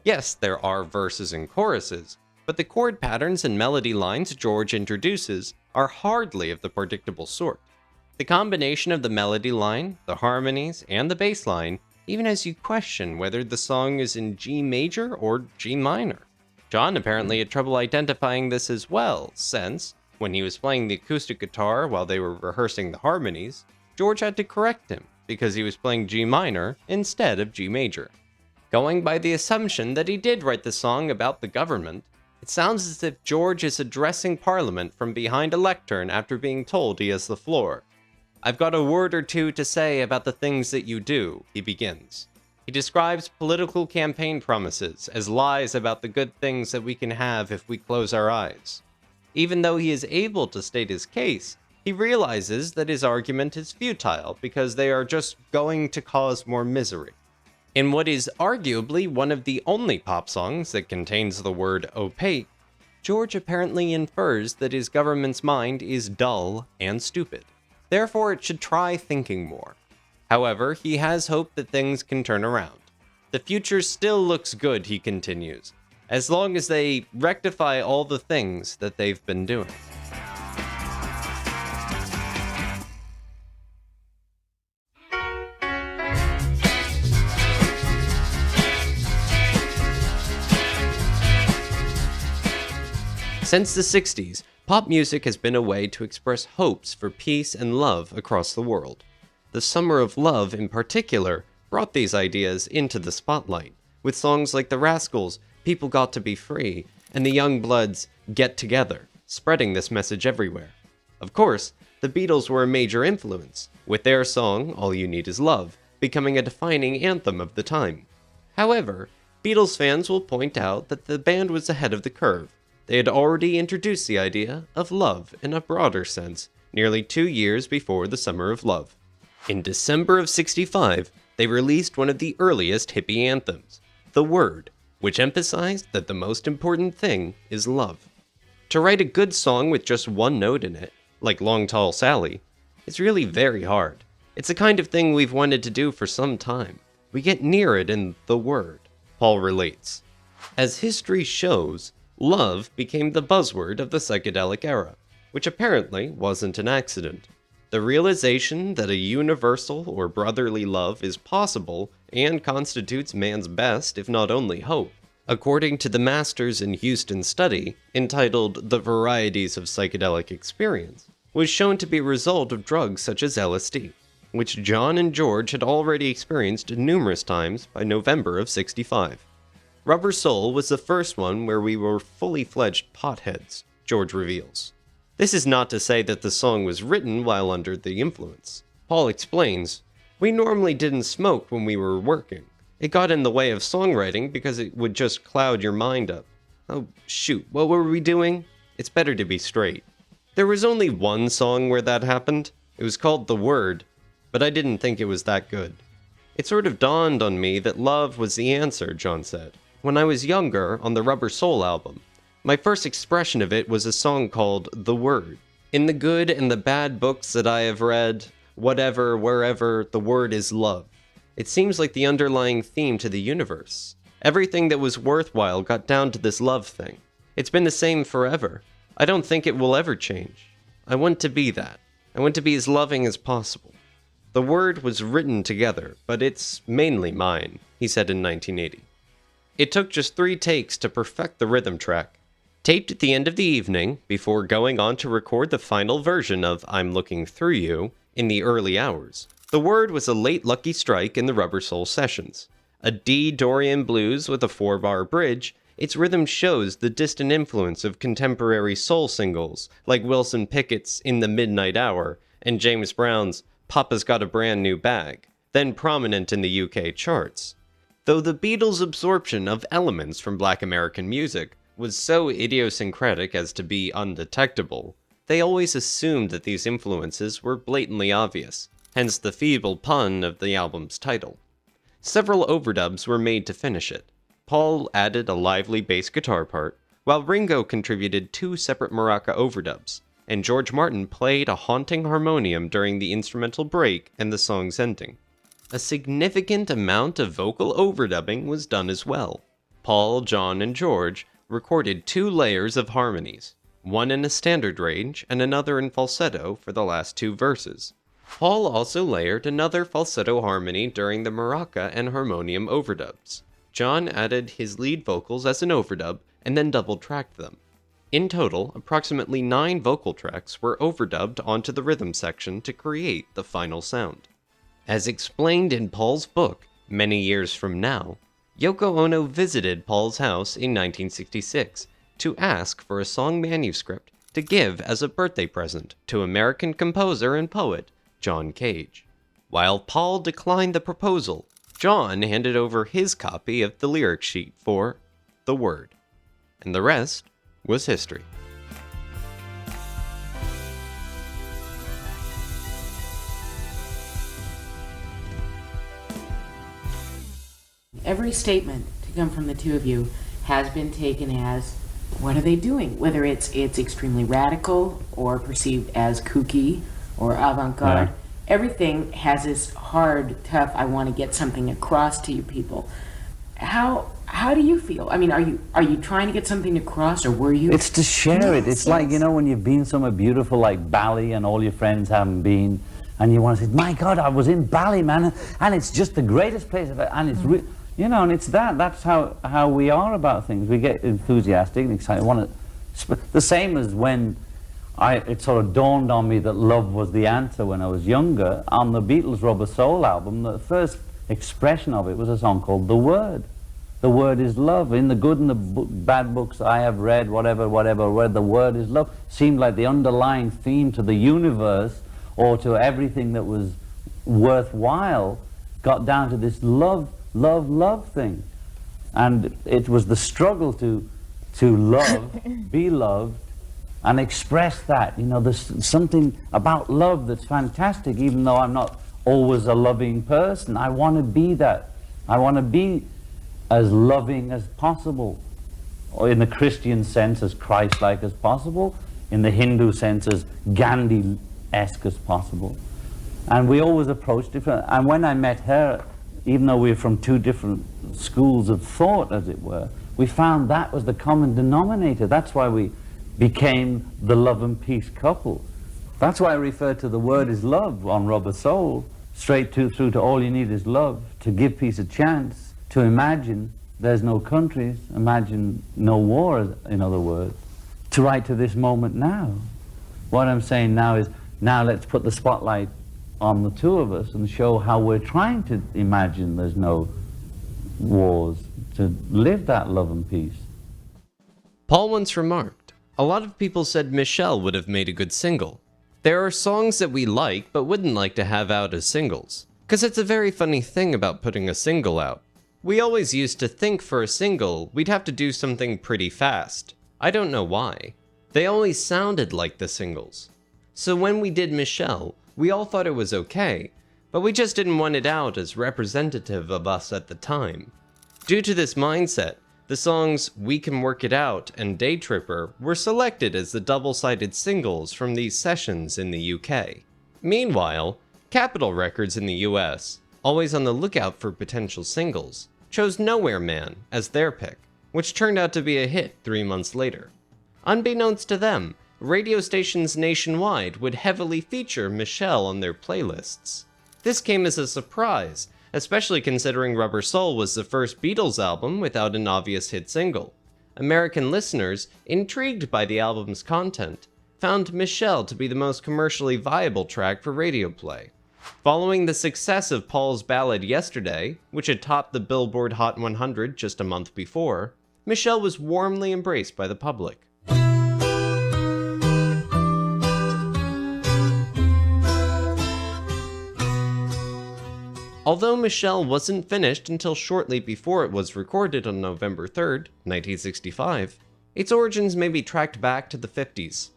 Yes, there are verses and choruses, but the chord patterns and melody lines George introduces are hardly of the predictable sort. The combination of the melody line, the harmonies, and the bass line even has you question whether the song is in G major or G minor. John apparently had trouble identifying this as well, since, when he was playing the acoustic guitar while they were rehearsing the harmonies, George had to correct him because he was playing G minor instead of G major. Going by the assumption that he did write the song about the government, it sounds as if George is addressing Parliament from behind a lectern after being told he has the floor. "I've got a word or two to say about the things that you do," he begins. He describes political campaign promises as lies about the good things that we can have if we close our eyes. Even though he is able to state his case, he realizes that his argument is futile because they are just going to cause more misery. In what is arguably one of the only pop songs that contains the word opaque, George apparently infers that his government's mind is dull and stupid. Therefore, it should try thinking more. However, he has hope that things can turn around. The future still looks good, he continues, as long as they rectify all the things that they've been doing. Since the 60s, pop music has been a way to express hopes for peace and love across the world. The Summer of Love, in particular, brought these ideas into the spotlight, with songs like The Rascals' People Got to Be Free, and the Youngbloods' Get Together, spreading this message everywhere. Of course, the Beatles were a major influence, with their song, All You Need Is Love, becoming a defining anthem of the time. However, Beatles fans will point out that the band was ahead of the curve. They had already introduced the idea of love in a broader sense, nearly 2 years before the Summer of Love. In December of '65, they released one of the earliest hippie anthems, The Word, which emphasized that the most important thing is love. To write a good song with just one note in it, like Long Tall Sally, is really very hard. It's the kind of thing we've wanted to do for some time. We get near it in The Word, Paul relates. As history shows, love became the buzzword of the psychedelic era, which apparently wasn't an accident. The realization that a universal or brotherly love is possible and constitutes man's best, if not only hope, according to the Masters in Houston study, entitled The Varieties of Psychedelic Experience, was shown to be a result of drugs such as LSD, which John and George had already experienced numerous times by November of '65. Rubber Soul was the first one where we were fully fledged potheads, George reveals. This is not to say that the song was written while under the influence. Paul explains, "We normally didn't smoke when we were working. It got in the way of songwriting because it would just cloud your mind up. Oh, shoot, what were we doing? It's better to be straight." There was only one song where that happened. It was called The Word, but I didn't think it was that good. It sort of dawned on me that love was the answer, John said. When I was younger, on the Rubber Soul album, my first expression of it was a song called The Word. In the good and the bad books that I have read, whatever, wherever, the word is love. It seems like the underlying theme to the universe. Everything that was worthwhile got down to this love thing. It's been the same forever. I don't think it will ever change. I want to be that. I want to be as loving as possible. The Word was written together, but it's mainly mine, he said in 1980. It took just 3 takes to perfect the rhythm track. Taped at the end of the evening, before going on to record the final version of I'm Looking Through You in the early hours. The Word was a late lucky strike in the Rubber Soul sessions. A D Dorian blues with a 4-bar bridge, its rhythm shows the distant influence of contemporary soul singles like Wilson Pickett's In the Midnight Hour and James Brown's Papa's Got a Brand New Bag, then prominent in the UK charts. Though the Beatles' absorption of elements from Black American music was so idiosyncratic as to be undetectable, they always assumed that these influences were blatantly obvious, hence the feeble pun of the album's title. Several overdubs were made to finish it. Paul added a lively bass guitar part, while Ringo contributed 2 separate maraca overdubs, and George Martin played a haunting harmonium during the instrumental break and the song's ending. A significant amount of vocal overdubbing was done as well. Paul, John, and George recorded 2 layers of harmonies, one in a standard range and another in falsetto for the last 2 verses. Paul also layered another falsetto harmony during the maraca and harmonium overdubs. John added his lead vocals as an overdub and then double-tracked them. In total, approximately 9 vocal tracks were overdubbed onto the rhythm section to create the final sound. As explained in Paul's book, Many Years From Now, Yoko Ono visited Paul's house in 1966 to ask for a song manuscript to give as a birthday present to American composer and poet John Cage. While Paul declined the proposal, John handed over his copy of the lyric sheet for The Word, and the rest was history. Every statement to come from the two of you has been taken as, what are they doing? Whether it's extremely radical or perceived as kooky or avant-garde, everything has this hard, tough, I want to get something across to you people. How do you feel? I mean, are you trying to get something across, or were you? It's to share it. It's like, you know, when you've been somewhere beautiful like Bali and all your friends haven't been, and you want to say, my God, I was in Bali, man, and it's just the greatest place ever, and it's you know, and it's that's how we are about things. We get enthusiastic and excited. The same as when it sort of dawned on me that love was the answer when I was younger. On the Beatles' Rubber Soul album, the first expression of it was a song called The Word. The word is love. In the good and the bad books I have read, whatever, where the word is love, seemed like the underlying theme to the universe or to everything that was worthwhile got down to this love thing. And it was the struggle to love, be loved, and express that. You know, there's something about love that's fantastic, even though I'm not always a loving person. I want to be that. I want to be as loving as possible, or in the Christian sense, as Christ-like as possible, in the Hindu sense, as Gandhi-esque as possible. And we always approach different. And when I met her, even though we were from two different schools of thought, as it were, we found that was the common denominator. That's why we became the love and peace couple. That's why I refer to the word is love on Rubber Soul, straight through to all you need is love, to give peace a chance, to imagine there's no countries, imagine no war, in other words, to write to this moment now. What I'm saying now is, now let's put the spotlight on the two of us and show how we're trying to imagine there's no wars, to live that love and peace. Paul once remarked, "A lot of people said Michelle would have made a good single. There are songs that we like but wouldn't like to have out as singles. Because it's a very funny thing about putting a single out. We always used to think for a single we'd have to do something pretty fast. I don't know why. They always sounded like the singles. So when we did Michelle, we all thought it was okay, but we just didn't want it out as representative of us at the time. Due to this mindset, the songs We Can Work It Out and Day Tripper were selected as the double-sided singles from these sessions in the UK. Meanwhile, Capitol Records in the US, always on the lookout for potential singles, chose Nowhere Man as their pick, which turned out to be a hit 3 months later. Unbeknownst to them, radio stations nationwide would heavily feature Michelle on their playlists. This came as a surprise, especially considering Rubber Soul was the first Beatles album without an obvious hit single. American listeners, intrigued by the album's content, found Michelle to be the most commercially viable track for radio play. Following the success of Paul's ballad Yesterday, which had topped the Billboard Hot 100 just a month before, Michelle was warmly embraced by the public. Although Michelle wasn't finished until shortly before it was recorded on November 3rd, 1965, its origins may be tracked back to the 50s.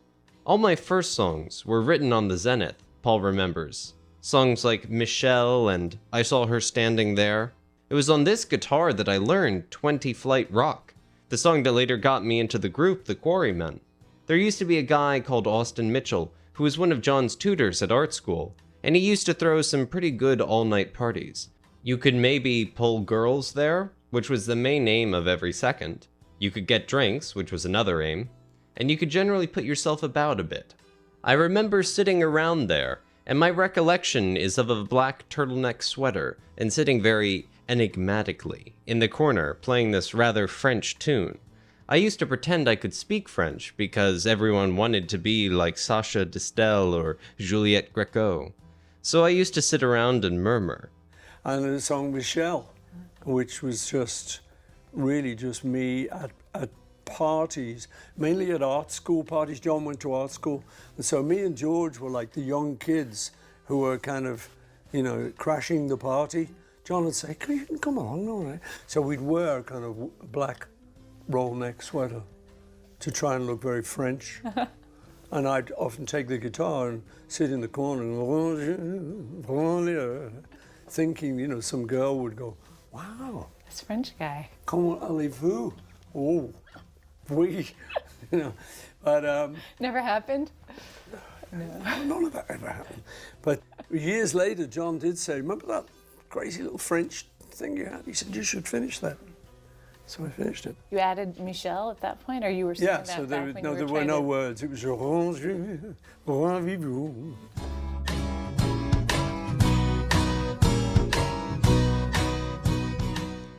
All my first songs were written on the Zenith, Paul remembers. Songs like Michelle and I Saw Her Standing There. It was on this guitar that I learned 20 Flight Rock, the song that later got me into the group The Quarrymen. There used to be a guy called Austin Mitchell who was one of John's tutors at art school, and he used to throw some pretty good all-night parties. You could maybe pull girls there, which was the main aim of every second. You could get drinks, which was another aim, and you could generally put yourself about a bit. I remember sitting around there, and my recollection is of a black turtleneck sweater and sitting very enigmatically in the corner playing this rather French tune. I used to pretend I could speak French because everyone wanted to be like Sacha Distel or Juliette Gréco. So I used to sit around and murmur. And the song Michelle, which was just really just me at parties, mainly at art school parties. John went to art school. And so me and George were like the young kids who were kind of, you know, crashing the party. John would say, "You can come along, all right?" So we'd wear kind of a black roll neck sweater to try and look very French. And I'd often take the guitar and sit in the corner and thinking, you know, some girl would go, "Wow, this French guy. Comment allez-vous?" Oh, oui, you know. But never happened. No. None of that ever happened. But years later, John did say, "Remember that crazy little French thing you had?" He said, "You should finish that." So I finished it. You added Michelle at that point, or you were singing that so back when you were there were no trying to... words. It was rendezvous.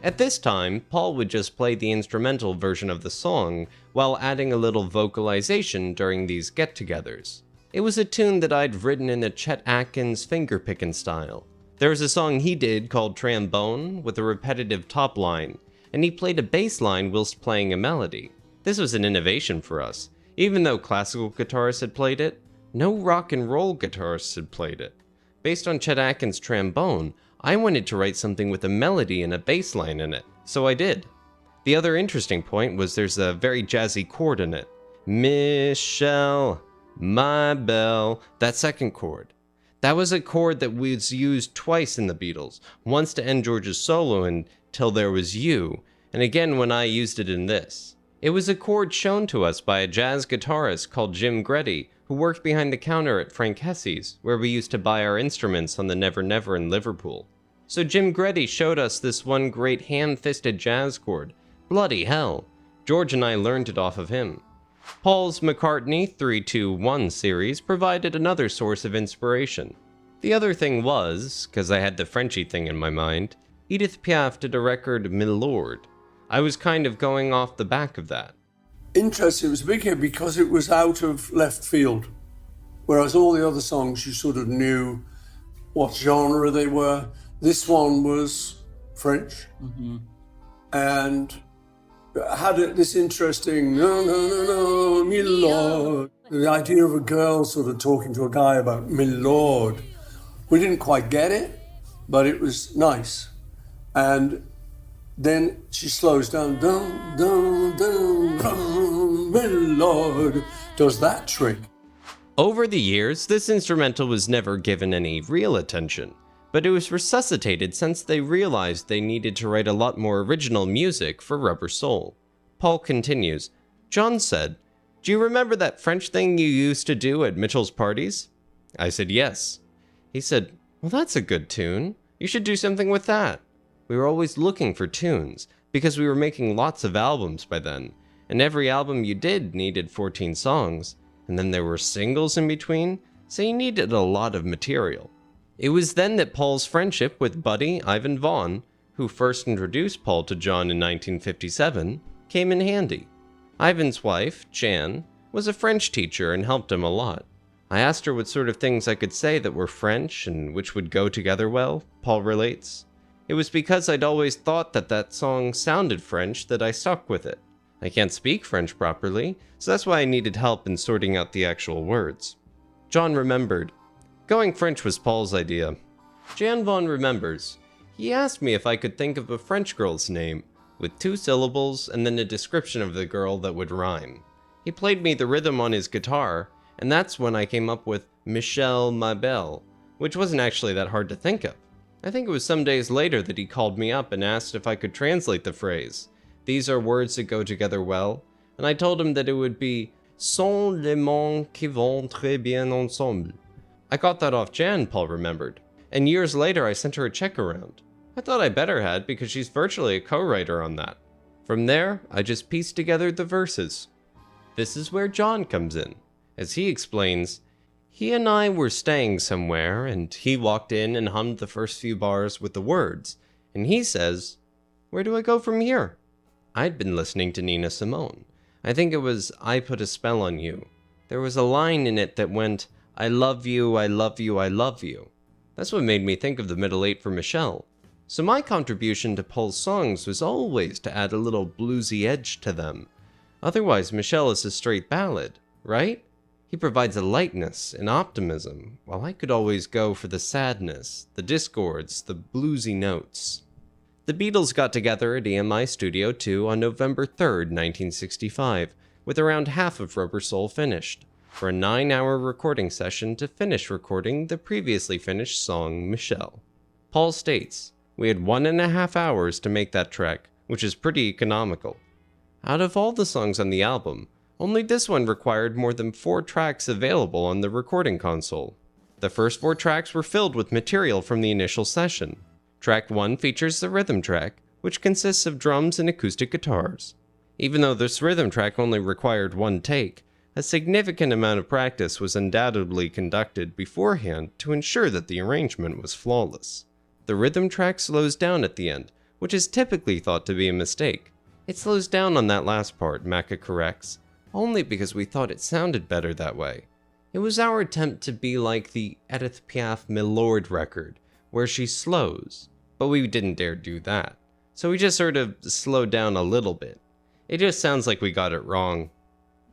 At this time, Paul would just play the instrumental version of the song while adding a little vocalization during these get-togethers. It was a tune that I'd written in a Chet Atkins finger-pickin' style. There was a song he did called Trombone with a repetitive top line, and he played a bass line whilst playing a melody. This was an innovation for us. Even though classical guitarists had played it, no rock and roll guitarists had played it. Based on Chet Atkins' Trombone, I wanted to write something with a melody and a bass line in it, so I did. The other interesting point was there's a very jazzy chord in it. Michelle, my belle, that second chord. That was a chord that was used twice in the Beatles, once to end George's solo in Till There Was You, and again when I used it in this. It was a chord shown to us by a jazz guitarist called Jim Greddy, who worked behind the counter at Frank Hesse's, where we used to buy our instruments on the Never Never in Liverpool. So Jim Greddy showed us this one great hand-fisted jazz chord. Bloody hell. George and I learned it off of him. Paul's McCartney 3-2-1 series provided another source of inspiration. The other thing was, because I had the Frenchy thing in my mind, Edith Piaf did a record, Milord. I was kind of going off the back of that. Interesting, it was a big hit because it was out of left field. Whereas all the other songs you sort of knew what genre they were. This one was French. And had this interesting, no, no, no, no, milord. The idea of a girl sort of talking to a guy about milord. We didn't quite get it, but it was nice. And then she slows down, dun, dun, dun, dun, milord, does that trick. Over the years, this instrumental was never given any real attention, but it was resuscitated since they realized they needed to write a lot more original music for Rubber Soul. Paul continues, John said, "Do you remember that French thing you used to do at Mitchell's parties?" I said, "Yes." He said, "Well, that's a good tune. You should do something with that." We were always looking for tunes, because we were making lots of albums by then, and every album you did needed 14 songs, and then there were singles in between, so you needed a lot of material. It was then that Paul's friendship with buddy Ivan Vaughan, who first introduced Paul to John in 1957, came in handy. Ivan's wife, Jan, was a French teacher and helped him a lot. I asked her what sort of things I could say that were French and which would go together well, Paul relates. It was because I'd always thought that song sounded French that I stuck with it. I can't speak French properly, so that's why I needed help in sorting out the actual words. John remembered. Going French was Paul's idea. Jan Vaughan remembers. He asked me if I could think of a French girl's name, with 2 syllables and then a description of the girl that would rhyme. He played me the rhythm on his guitar, and that's when I came up with Michelle, ma belle, which wasn't actually that hard to think of. I think it was some days later that he called me up and asked if I could translate the phrase. These are words that go together well, and I told him that it would be sont les mots qui vont très bien ensemble. I got that off Jan, Paul remembered, and years later I sent her a check around. I thought I better had because she's virtually a co-writer on that. From there, I just pieced together the verses. This is where John comes in. As he explains, he and I were staying somewhere, and he walked in and hummed the first few bars with the words, and he says, "Where do I go from here?" I'd been listening to Nina Simone. I think it was I Put a Spell on You. There was a line in it that went, I love you, I love you, I love you. That's what made me think of the middle 8 for Michelle. So my contribution to Paul's songs was always to add a little bluesy edge to them. Otherwise, Michelle is a straight ballad, right? He provides a lightness and optimism, while I could always go for the sadness, the discords, the bluesy notes. The Beatles got together at EMI Studio 2 on November 3rd, 1965, with around half of Rubber Soul finished, for a 9-hour recording session to finish recording the previously finished song Michelle. Paul states, "We had 1.5 hours to make that track, which is pretty economical. Out of all the songs on the album, only this one required more than 4 tracks available on the recording console. The first 4 tracks were filled with material from the initial session. Track 1 features the rhythm track, which consists of drums and acoustic guitars. Even though this rhythm track only required 1 take, a significant amount of practice was undoubtedly conducted beforehand to ensure that the arrangement was flawless. The rhythm track slows down at the end, which is typically thought to be a mistake. It slows down on that last part, Macca corrects, only because we thought it sounded better that way. It was our attempt to be like the Edith Piaf Milord record, where she slows, but we didn't dare do that. So we just sort of slowed down a little bit. It just sounds like we got it wrong.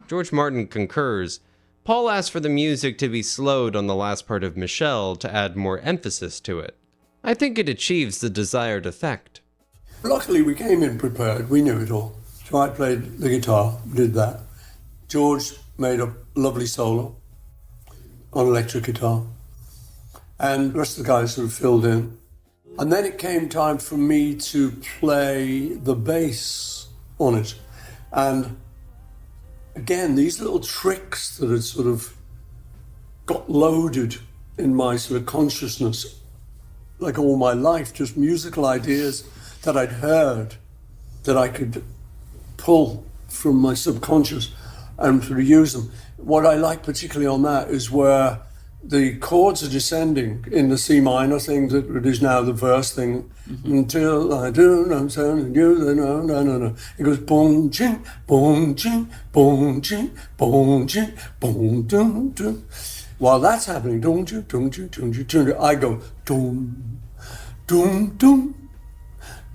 George Martin concurs. Paul asked for the music to be slowed on the last part of Michelle to add more emphasis to it. I think it achieves the desired effect. Luckily, we came in prepared. We knew it all. So I played the guitar, did that. George made a lovely solo on electric guitar. And the rest of the guys sort of filled in. And then it came time for me to play the bass on it. And again, these little tricks that had sort of got loaded in my sort of consciousness, like all my life, just musical ideas that I'd heard that I could pull from my subconscious and sort of use them. What I like particularly on that is where the chords are descending in the C minor thing that it is now the verse thing. Until I do, I'm telling you, no. It goes boom, ching, boom, ching, boom, ching, boom, ching, boom, dum, dum. While that's happening, don't you, I go dum, dum, dum,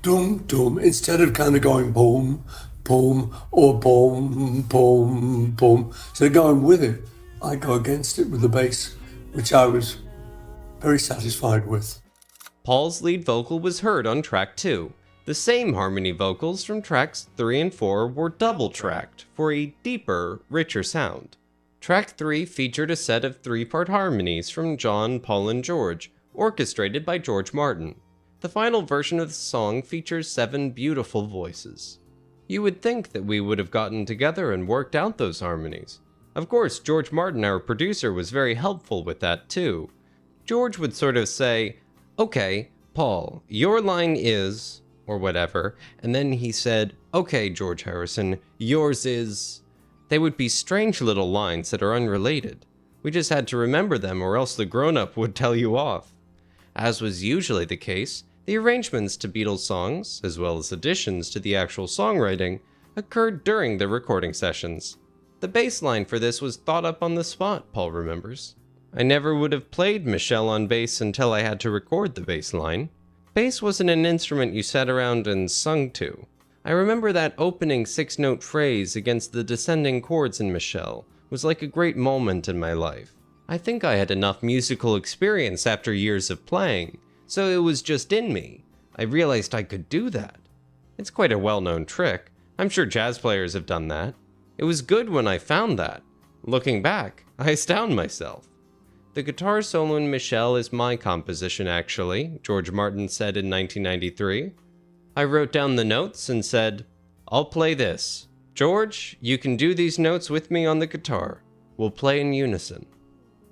dum, dum, instead of kind of going boom, boom, or boom, boom, boom. So going with it, I go against it with the bass, which I was very satisfied with. Paul's lead vocal was heard on track 2. The same harmony vocals from tracks 3 and 4 were double-tracked for a deeper, richer sound. Track 3 featured a set of 3-part harmonies from John, Paul, and George, orchestrated by George Martin. The final version of the song features 7 beautiful voices. You would think that we would have gotten together and worked out those harmonies. Of course, George Martin, our producer, was very helpful with that too. George would sort of say, okay, Paul, your line is, or whatever, and then he said, okay, George Harrison, yours is... They would be strange little lines that are unrelated. We just had to remember them or else the grown-up would tell you off. As was usually the case, the arrangements to Beatles songs, as well as additions to the actual songwriting, occurred during the recording sessions. The bass line for this was thought up on the spot, Paul remembers. I never would have played Michelle on bass until I had to record the bass line. Bass wasn't an instrument you sat around and sung to. I remember that opening 6-note phrase against the descending chords in Michelle was like a great moment in my life. I think I had enough musical experience after years of playing, so it was just in me. I realized I could do that. It's quite a well-known trick. I'm sure jazz players have done that. It was good when I found that. Looking back, I astound myself. The guitar solo in Michelle is my composition actually, George Martin said in 1993. I wrote down the notes and said, I'll play this. George, you can do these notes with me on the guitar. We'll play in unison.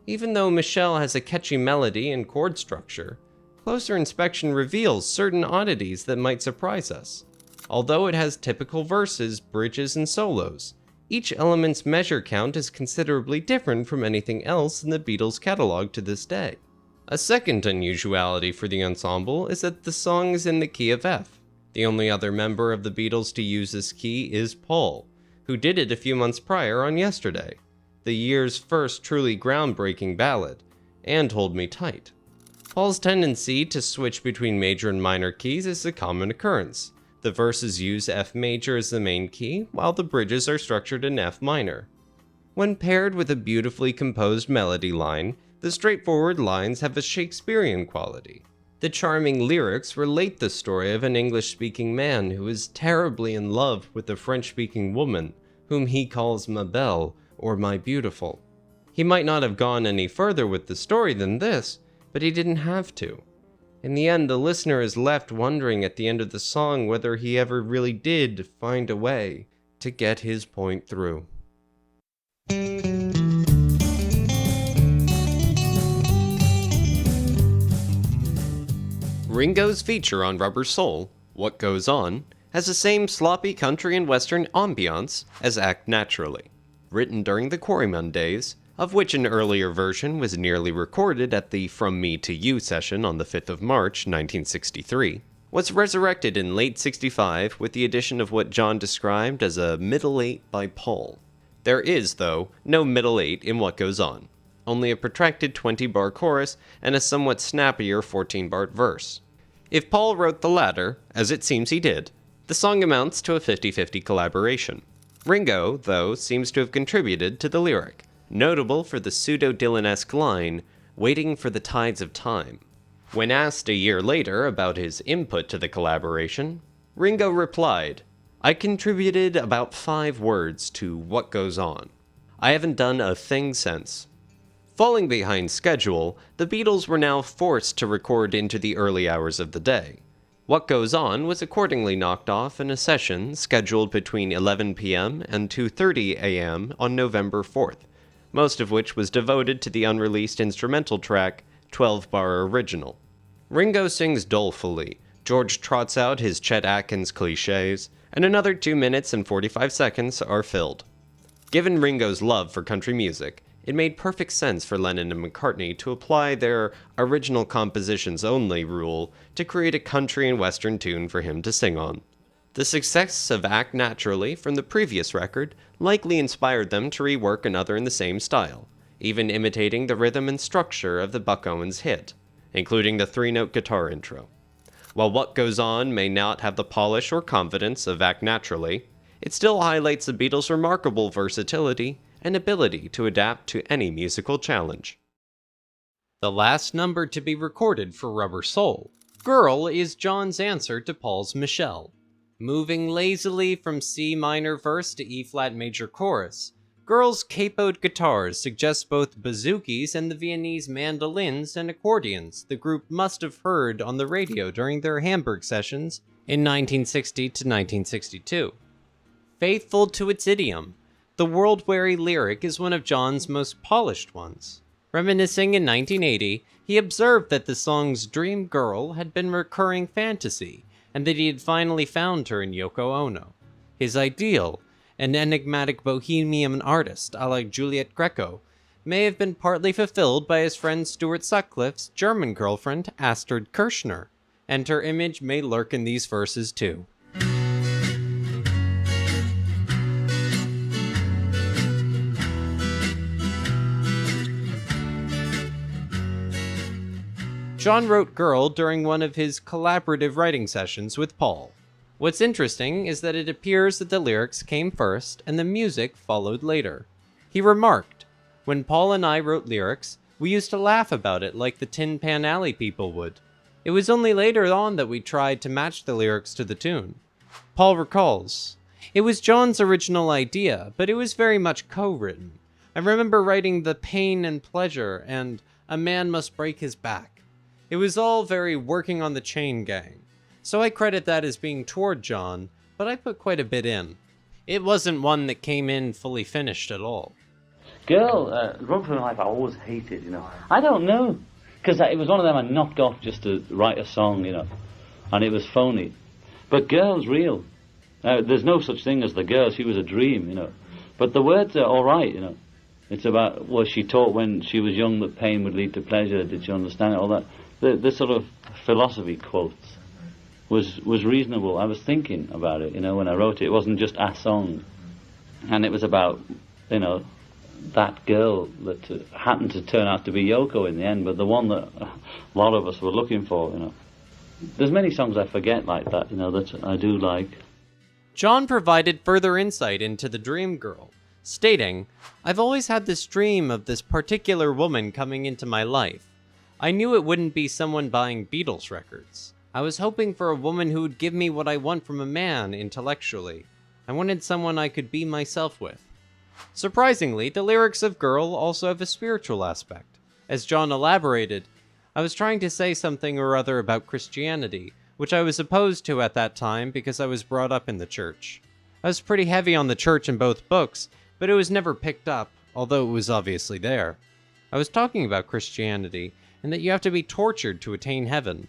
Even though Michelle has a catchy melody and chord structure, closer inspection reveals certain oddities that might surprise us. Although it has typical verses, bridges, and solos, each element's measure count is considerably different from anything else in the Beatles' catalog to this day. A second unusuality for the ensemble is that the song is in the key of F. The only other member of the Beatles to use this key is Paul, who did it a few months prior on Yesterday, the year's first truly groundbreaking ballad, and Hold Me Tight. Paul's tendency to switch between major and minor keys is a common occurrence. The verses use F major as the main key, while the bridges are structured in F minor. When paired with a beautifully composed melody line, the straightforward lines have a Shakespearean quality. The charming lyrics relate the story of an English-speaking man who is terribly in love with a French-speaking woman, whom he calls Ma Belle, or My Beautiful. He might not have gone any further with the story than this, but he didn't have to. In the end, the listener is left wondering at the end of the song whether he ever really did find a way to get his point through. Ringo's feature on Rubber Soul, What Goes On, has the same sloppy country and western ambiance as Act Naturally. Written during the Quarrymen days, of which an earlier version was nearly recorded at the From Me to You session on the 5th of March, 1963, was resurrected in late 65 with the addition of what John described as a middle eight by Paul. There is, though, no middle eight in What Goes On, only a protracted 20-bar chorus and a somewhat snappier 14-bar verse. If Paul wrote the latter, as it seems he did, the song amounts to a 50-50 collaboration. Ringo, though, seems to have contributed to the lyric, notable for the pseudo-Dylan-esque line, waiting for the tides of time. When asked a year later about his input to the collaboration, Ringo replied, "I contributed about 5 words to What Goes On. I haven't done a thing since." Falling behind schedule, the Beatles were now forced to record into the early hours of the day. What Goes On was accordingly knocked off in a session scheduled between 11 p.m. and 2:30 a.m. on November 4th, most of which was devoted to the unreleased instrumental track 12-bar Original. Ringo sings dolefully, George trots out his Chet Atkins cliches, and another 2 minutes and 45 seconds are filled. Given Ringo's love for country music, it made perfect sense for Lennon and McCartney to apply their original compositions only rule to create a country and western tune for him to sing on. The success of Act Naturally from the previous record likely inspired them to rework another in the same style, even imitating the rhythm and structure of the Buck Owens hit, including the 3-note guitar intro. While What Goes On may not have the polish or confidence of Act Naturally, it still highlights the Beatles' remarkable versatility and ability to adapt to any musical challenge. The last number to be recorded for Rubber Soul, Girl, is John's answer to Paul's Michelle. Moving lazily from C minor verse to E flat major chorus, Girl's capoed guitars suggest both bouzoukis and the Viennese mandolins and accordions the group must have heard on the radio during their Hamburg sessions in 1960 to 1962. Faithful to its idiom, the world-weary lyric is one of John's most polished ones. Reminiscing in 1980, he observed that the song's dream girl had been a recurring fantasy, and that he had finally found her in Yoko Ono. His ideal, an enigmatic bohemian artist a la Juliet Greco, may have been partly fulfilled by his friend Stuart Sutcliffe's German girlfriend Astrid Kirchner, and her image may lurk in these verses too. John wrote Girl during one of his collaborative writing sessions with Paul. What's interesting is that it appears that the lyrics came first and the music followed later. He remarked, "When Paul and I wrote lyrics, we used to laugh about it like the Tin Pan Alley people would. It was only later on that we tried to match the lyrics to the tune." Paul recalls, "It was John's original idea, but it was very much co-written. I remember writing The Pain and Pleasure and A Man Must Break His Back. It was all very working on the chain gang. So I credit that as being toward John, but I put quite a bit in. It wasn't one that came in fully finished at all." Girl, Run for My Life I always hated, I don't know, because it was one of them I knocked off just to write a song, and it was phony. But Girl's real. There's no such thing as the girl, she was a dream, But the words are all right, It's about, was she taught when she was young that pain would lead to pleasure? Did she understand it? All that. The sort of philosophy quotes was reasonable. I was thinking about it, when I wrote it. It wasn't just a song. And it was about, that girl that happened to turn out to be Yoko in the end, but the one that a lot of us were looking for, There's many songs I forget like that, that I do like. John provided further insight into the dream girl, stating, "I've always had this dream of this particular woman coming into my life. I knew it wouldn't be someone buying Beatles records. I was hoping for a woman who would give me what I want from a man intellectually. I wanted someone I could be myself with." Surprisingly, the lyrics of Girl also have a spiritual aspect. As John elaborated, "I was trying to say something or other about Christianity, which I was opposed to at that time because I was brought up in the church. I was pretty heavy on the church in both books, but it was never picked up, although it was obviously there. I was talking about Christianity, and that you have to be tortured to attain heaven.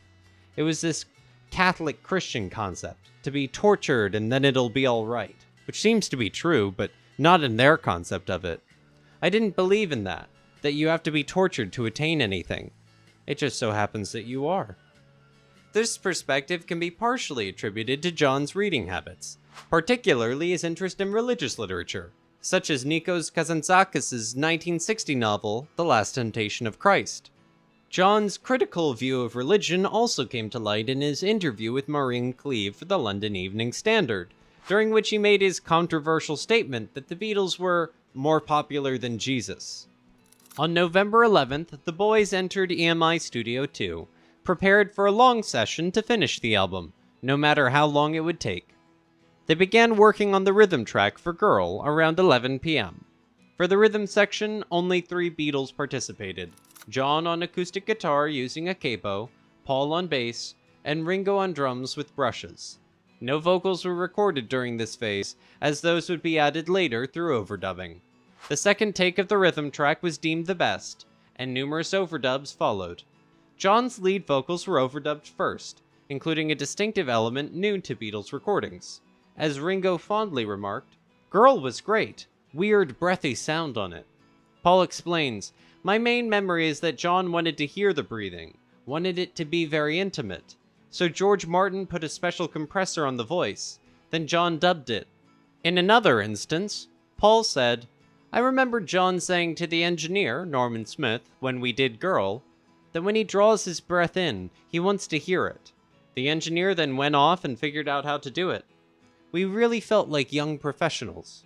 It was this Catholic Christian concept, to be tortured and then it'll be all right, which seems to be true, but not in their concept of it. I didn't believe in that you have to be tortured to attain anything. It just so happens that you are." This perspective can be partially attributed to John's reading habits, particularly his interest in religious literature, such as Nikos Kazantzakis' 1960 novel, The Last Temptation of Christ. John's critical view of religion also came to light in his interview with Maureen Cleave for the London Evening Standard, during which he made his controversial statement that the Beatles were more popular than Jesus. On November 11th, the boys entered EMI Studio 2, prepared for a long session to finish the album, no matter how long it would take. They began working on the rhythm track for Girl around 11 p.m. For the rhythm section, only 3 Beatles participated: John on acoustic guitar using a capo, Paul on bass, and Ringo on drums with brushes. No vocals were recorded during this phase, as those would be added later through overdubbing. The second take of the rhythm track was deemed the best, and numerous overdubs followed. John's lead vocals were overdubbed first, including a distinctive element new to Beatles recordings. As Ringo fondly remarked, "Girl was great, weird breathy sound on it." Paul explains, "My main memory is that John wanted to hear the breathing, wanted it to be very intimate. So George Martin put a special compressor on the voice, then John dubbed it." In another instance, Paul said, "I remember John saying to the engineer, Norman Smith, when we did Girl, that when he draws his breath in, he wants to hear it. The engineer then went off and figured out how to do it. We really felt like young professionals."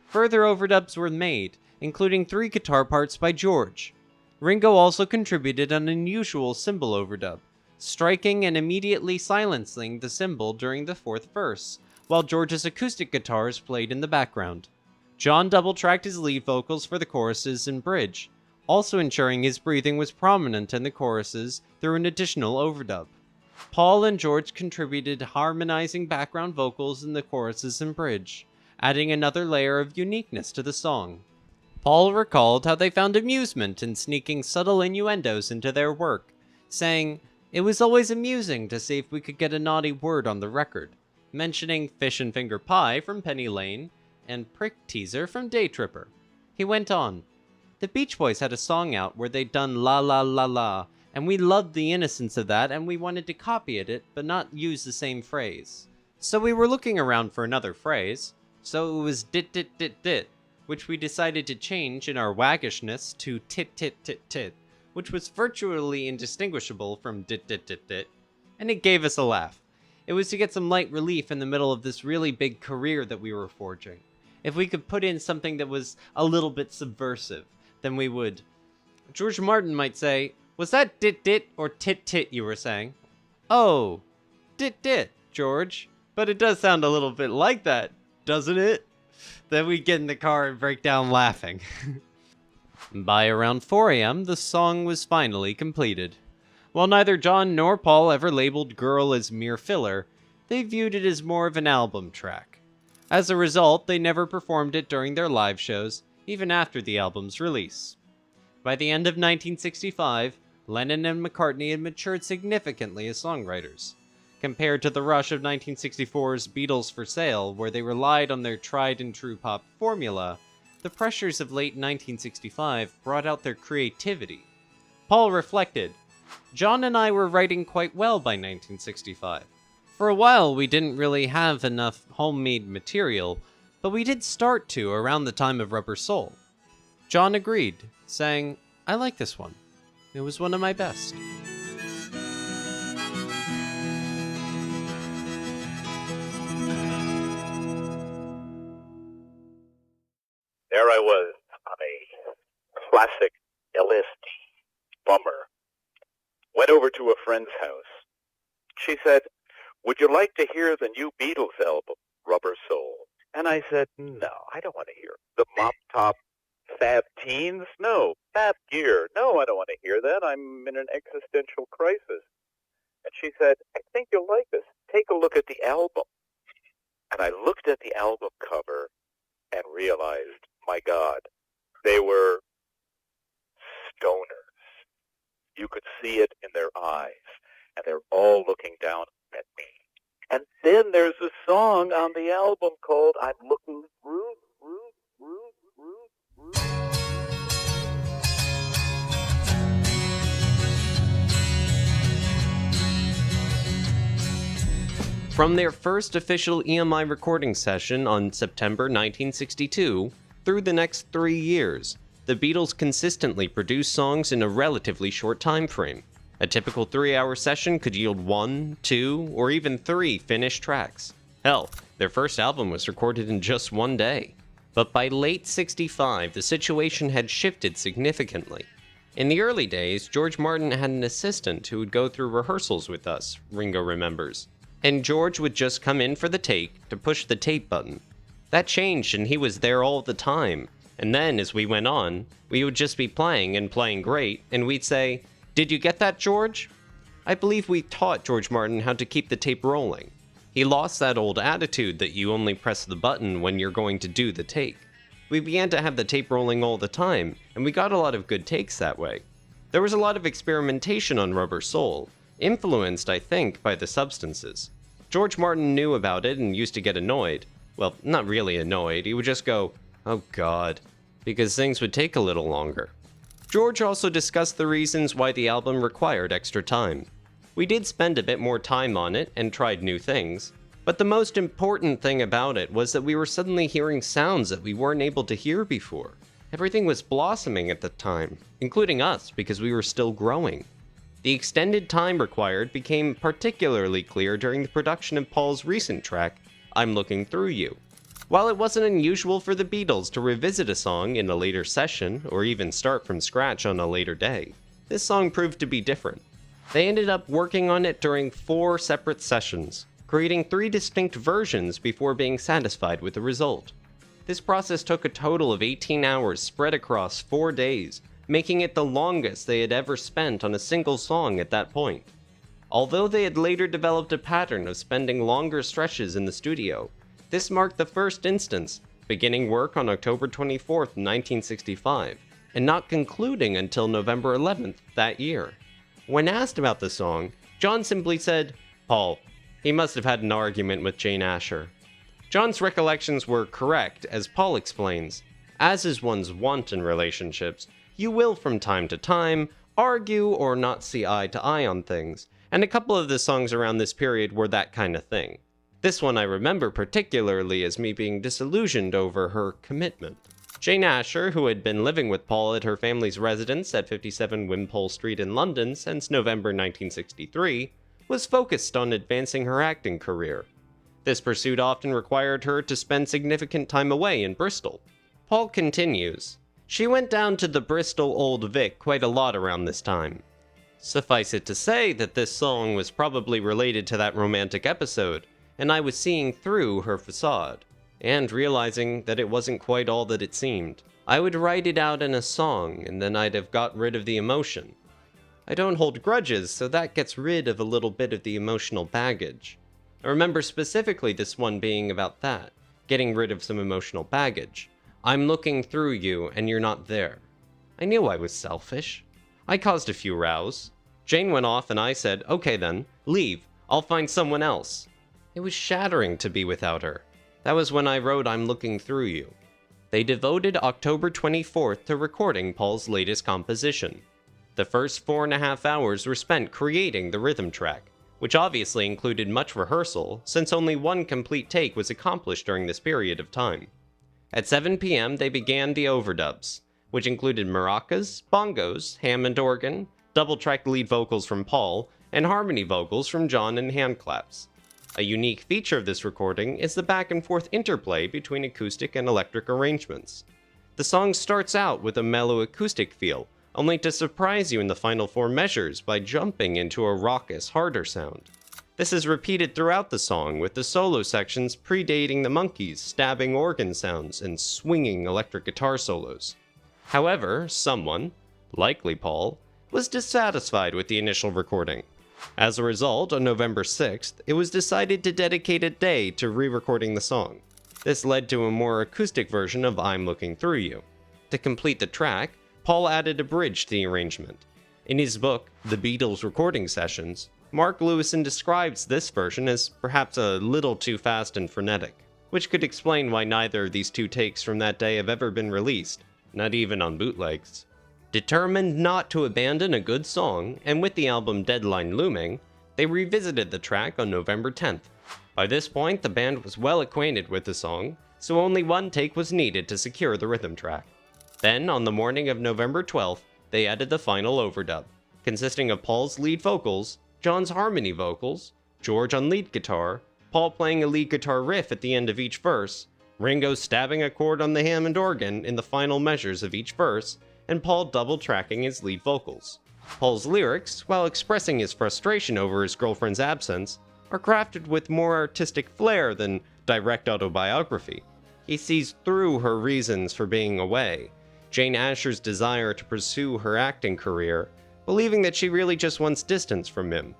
Further overdubs were made, including 3 guitar parts by George. Ringo also contributed an unusual cymbal overdub, striking and immediately silencing the cymbal during the 4th verse, while George's acoustic guitars played in the background. John double-tracked his lead vocals for the choruses and bridge, also ensuring his breathing was prominent in the choruses through an additional overdub. Paul and George contributed harmonizing background vocals in the choruses and bridge, adding another layer of uniqueness to the song. Paul recalled how they found amusement in sneaking subtle innuendos into their work, saying, "It was always amusing to see if we could get a naughty word on the record," mentioning Fish and Finger Pie from Penny Lane and Prick Teaser from Day Tripper. He went on, "The Beach Boys had a song out where they'd done La La La La, and we loved the innocence of that and we wanted to copy it but not use the same phrase. So we were looking around for another phrase, so it was dit dit dit dit, which we decided to change in our waggishness to tit tit tit tit, which was virtually indistinguishable from dit dit dit dit, and it gave us a laugh. It was to get some light relief in the middle of this really big career that we were forging. If we could put in something that was a little bit subversive, then we would." George Martin might say, "Was that dit dit or tit tit you were saying?" "Oh, dit dit, George, but it does sound a little bit like that, doesn't it?" Then we'd get in the car and break down laughing. By around 4 a.m., the song was finally completed. While neither John nor Paul ever labeled Girl as mere filler, they viewed it as more of an album track. As a result, they never performed it during their live shows, even after the album's release. By the end of 1965, Lennon and McCartney had matured significantly as songwriters. Compared to the rush of 1964's Beatles for Sale, where they relied on their tried-and-true pop formula, the pressures of late 1965 brought out their creativity. Paul reflected, "John and I were writing quite well by 1965. For a while, we didn't really have enough homemade material, but we did start to around the time of Rubber Soul." John agreed, saying, "I like this one. It was one of my best." There I was on a classic LSD bummer. Went over to a friend's house. She said, "Would you like to hear the new Beatles album, Rubber Soul?" And I said, "No, I don't want to hear the Mop Top Fab Teens. No, Fab Gear. No, I don't want to hear that. I'm in an existential crisis." And she said, "I think you'll like this. Take a look at the album." And I looked at the album cover and realized, my God, they were stoners. You could see it in their eyes, and they're all looking down at me. And then there's a song on the album called "I'm Looking Through." From their first official EMI recording session on September 1962, through the next 3 years, the Beatles consistently produced songs in a relatively short time frame. A typical 3-hour session could yield 1, 2, or even 3 finished tracks. Hell, their first album was recorded in just 1 day. But by late '65, the situation had shifted significantly. In the early days, George Martin had an assistant who would go through rehearsals with us, Ringo remembers. and George would just come in for the take to push the tape button. That changed and he was there all the time. And then, as we went on, we would just be playing and playing great, and we'd say, "Did you get that, George?" I believe we taught George Martin how to keep the tape rolling. He lost that old attitude that you only press the button when you're going to do the take. We began to have the tape rolling all the time, and we got a lot of good takes that way. There was a lot of experimentation on Rubber Soul, influenced, I think, by the substances. George Martin knew about it and used to get annoyed. Well, not really annoyed, he would just go, "Oh God," because things would take a little longer. George also discussed the reasons why the album required extra time. We did spend a bit more time on it and tried new things, but the most important thing about it was that we were suddenly hearing sounds that we weren't able to hear before. Everything was blossoming at the time, including us because we were still growing. The extended time required became particularly clear during the production of Paul's recent track, "I'm Looking Through You." While it wasn't unusual for the Beatles to revisit a song in a later session, or even start from scratch on a later day, this song proved to be different. They ended up working on it during 4 separate sessions, creating 3 distinct versions before being satisfied with the result. This process took a total of 18 hours spread across 4 days, making it the longest they had ever spent on a single song at that point. Although they had later developed a pattern of spending longer stretches in the studio, this marked the first instance, beginning work on October 24, 1965, and not concluding until November 11th that year. When asked about the song, John simply said, "Paul, he must have had an argument with Jane Asher." John's recollections were correct, as Paul explains. As is one's wont in relationships, you will from time to time argue or not see eye to eye on things, and a couple of the songs around this period were that kind of thing. This one I remember particularly as me being disillusioned over her commitment. Jane Asher, who had been living with Paul at her family's residence at 57 Wimpole Street in London since November 1963, was focused on advancing her acting career. This pursuit often required her to spend significant time away in Bristol. Paul continues, "She went down to the Bristol Old Vic quite a lot around this time." Suffice it to say that this song was probably related to that romantic episode, and I was seeing through her facade, and realizing that it wasn't quite all that it seemed. I would write it out in a song, and then I'd have got rid of the emotion. I don't hold grudges, so that gets rid of a little bit of the emotional baggage. I remember specifically this one being about that, getting rid of some emotional baggage. "I'm looking through you, and you're not there." I knew I was selfish. I caused a few rows. Jane went off and I said, "Okay then, leave, I'll find someone else." It was shattering to be without her. That was when I wrote "I'm Looking Through You." They devoted October 24th to recording Paul's latest composition. The first 4.5 hours were spent creating the rhythm track, which obviously included much rehearsal, since only one complete take was accomplished during this period of time. At 7 p.m. they began the overdubs, which included maracas, bongos, Hammond organ, double-tracked lead vocals from Paul, and harmony vocals from John and hand claps. A unique feature of this recording is the back-and-forth interplay between acoustic and electric arrangements. The song starts out with a mellow acoustic feel, only to surprise you in the final 4 measures by jumping into a raucous, harder sound. This is repeated throughout the song, with the solo sections predating the Monkees' stabbing organ sounds and swinging electric guitar solos. However, someone, likely Paul, was dissatisfied with the initial recording. As a result, on November 6th, it was decided to dedicate a day to re-recording the song. This led to a more acoustic version of "I'm Looking Through You." To complete the track, Paul added a bridge to the arrangement. In his book, The Beatles Recording Sessions, Mark Lewison describes this version as perhaps a little too fast and frenetic, which could explain why neither of these 2 takes from that day have ever been released, not even on bootlegs. Determined not to abandon a good song, and with the album deadline looming, they revisited the track on November 10th. By this point, the band was well acquainted with the song, so only 1 take was needed to secure the rhythm track. Then, on the morning of November 12th, they added the final overdub, consisting of Paul's lead vocals, John's harmony vocals, George on lead guitar, Paul playing a lead guitar riff at the end of each verse, Ringo stabbing a chord on the Hammond organ in the final measures of each verse, and Paul double-tracking his lead vocals. Paul's lyrics, while expressing his frustration over his girlfriend's absence, are crafted with more artistic flair than direct autobiography. He sees through her reasons for being away, Jane Asher's desire to pursue her acting career, believing that she really just wants distance from him.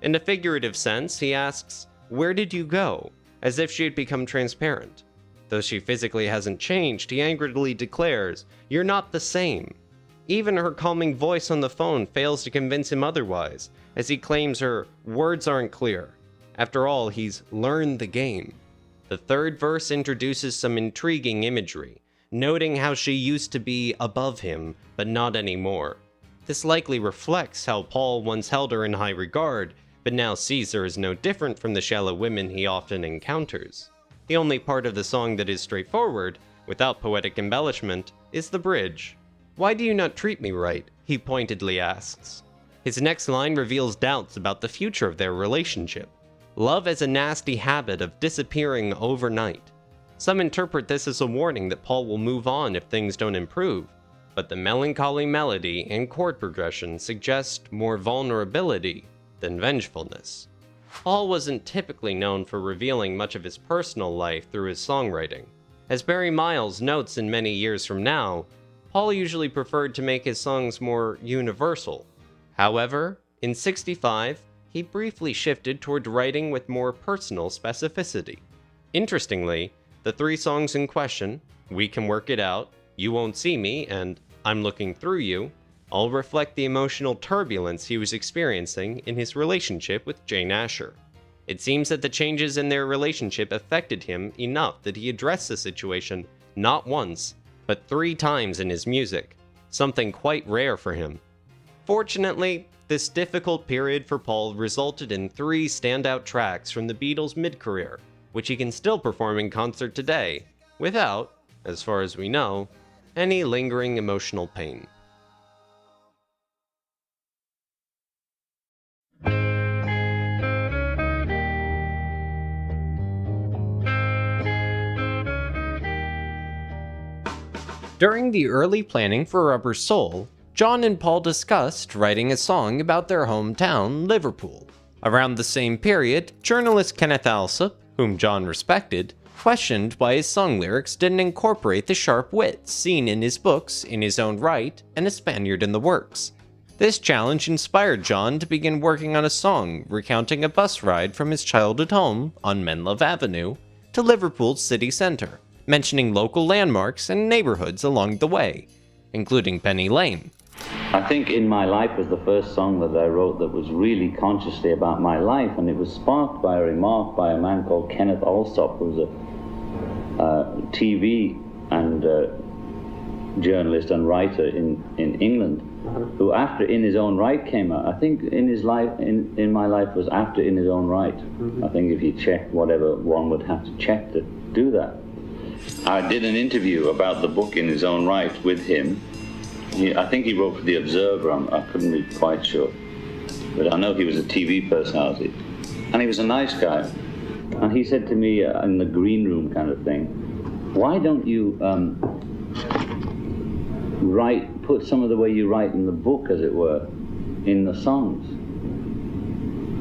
In a figurative sense, he asks, "Where did you go?" as if she had become transparent. Though she physically hasn't changed, he angrily declares, "You're not the same." Even her calming voice on the phone fails to convince him otherwise, as he claims her words aren't clear. After all, he's learned the game. The third verse introduces some intriguing imagery, noting how she used to be above him, but not anymore. This likely reflects how Paul once held her in high regard, but now sees her as no different from the shallow women he often encounters. The only part of the song that is straightforward, without poetic embellishment, is the bridge. "Why do you not treat me right?" he pointedly asks. His next line reveals doubts about the future of their relationship. Love has a nasty habit of disappearing overnight. Some interpret this as a warning that Paul will move on if things don't improve, but the melancholy melody and chord progression suggest more vulnerability than vengefulness. Paul wasn't typically known for revealing much of his personal life through his songwriting. As Barry Miles notes in Many Years From Now, Paul usually preferred to make his songs more universal. However, in '65, he briefly shifted toward writing with more personal specificity. Interestingly, the three songs in question, We Can Work It Out, You Won't See Me, and I'm Looking Through You, all reflect the emotional turbulence he was experiencing in his relationship with Jane Asher. It seems that the changes in their relationship affected him enough that he addressed the situation not once, but 3 times in his music, something quite rare for him. Fortunately, this difficult period for Paul resulted in 3 standout tracks from the Beatles' mid-career, which he can still perform in concert today, without, as far as we know, any lingering emotional pain. During the early planning for Rubber Soul, John and Paul discussed writing a song about their hometown, Liverpool. Around the same period, journalist Kenneth Alsop, whom John respected, questioned why his song lyrics didn't incorporate the sharp wit seen in his books In His Own Right and A Spaniard in the Works. This challenge inspired John to begin working on a song recounting a bus ride from his childhood home on Menlove Avenue to Liverpool's city centre, mentioning local landmarks and neighborhoods along the way, including Penny Lane. I think In My Life was the first song that I wrote that was really consciously about my life, and it was sparked by a remark by a man called Kenneth Alsop, who was a TV and journalist and writer in England, who after In His Own Right came out, I think In My Life was after In His Own Right. I think if you check whatever one would have to check to do that. I did an interview about the book In His Own Right with him. I think he wrote for The Observer, I couldn't be quite sure. But I know he was a TV personality. And he was a nice guy. And he said to me in the green room kind of thing, why don't you put some of the way you write in the book, as it were, in the songs?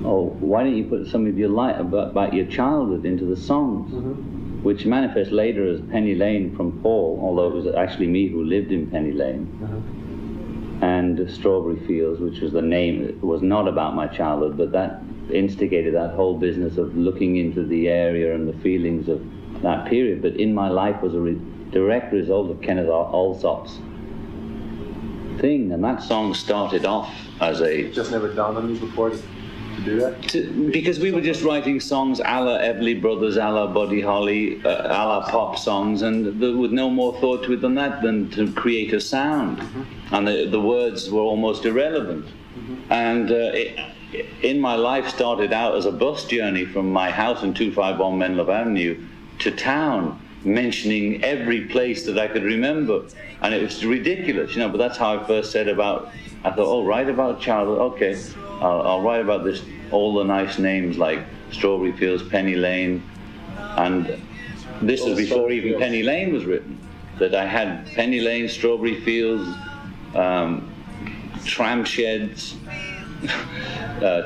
Or why don't you put some of your life about your childhood into the songs? Which manifests later as Penny Lane from Paul, although it was actually me who lived in Penny Lane, and Strawberry Fields, which was the name. It was not about my childhood, but that instigated that whole business of looking into the area and the feelings of that period. But In My Life was a direct result of Kenneth Alsop's thing, and that song started off as a... Just never dawned on you before to do that? Because we were just writing songs a la Everly Brothers, a la Buddy Holly, a la pop songs, and there was no more thought to it than that, than to create a sound. And the words were almost irrelevant. And In My Life started out as a bus journey from my house in 251 Menlove Avenue to town, mentioning every place that I could remember. And it was ridiculous, but that's how I first said about, I thought, oh, write about childhood, okay. I'll write about this, all the nice names like Strawberry Fields, Penny Lane, and this was before even Penny Lane was written, that I had Penny Lane, Strawberry Fields, tram sheds,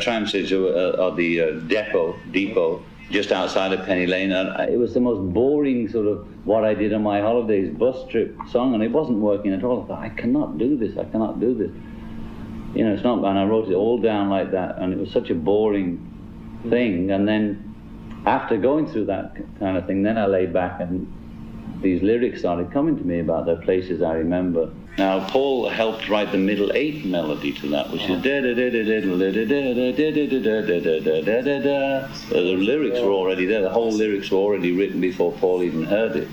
tram station or the depot just outside of Penny Lane, and it was the most boring sort of what I did on my holidays bus trip song, and it wasn't working at all. I thought, I cannot do this. You know, it's not, and I wrote it all down like that, and it was such a boring thing. And then after going through that kind of thing, then I lay back and these lyrics started coming to me about the places I remember. Now, Paul helped write the middle 8 melody to that, which is the lyrics were already there. The whole lyrics were already written before Paul even heard it.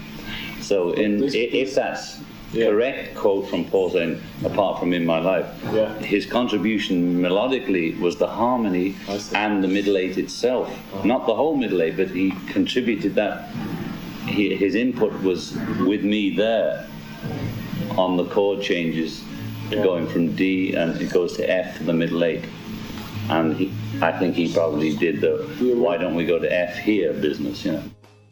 So if that's correct quote from Paul saying, apart from In My Life, his contribution melodically was the harmony and the middle 8 itself. Not the whole middle 8, but he contributed that. His input was with me there on the chord changes, going from D and it goes to F to the middle 8. And I think he probably did the why don't we go to F here business, you know.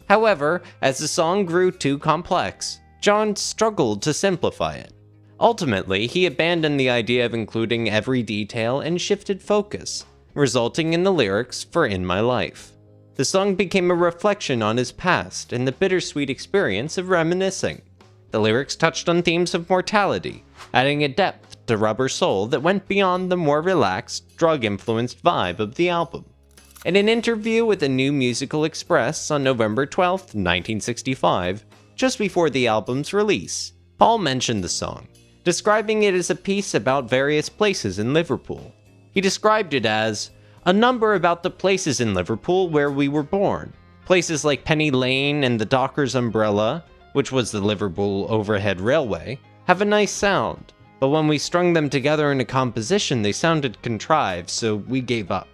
However, as the song grew too complex, John struggled to simplify it. Ultimately, he abandoned the idea of including every detail and shifted focus, resulting in the lyrics for In My Life. The song became a reflection on his past and the bittersweet experience of reminiscing. The lyrics touched on themes of mortality, adding a depth to Rubber Soul that went beyond the more relaxed, drug-influenced vibe of the album. In an interview with the New Musical Express on November 12, 1965, just before the album's release, Paul mentioned the song, describing it as a piece about various places in Liverpool. He described it as a number about the places in Liverpool where we were born. Places like Penny Lane and the Dockers Umbrella, which was the Liverpool Overhead Railway, have a nice sound, but when we strung them together in a composition they sounded contrived, so we gave up.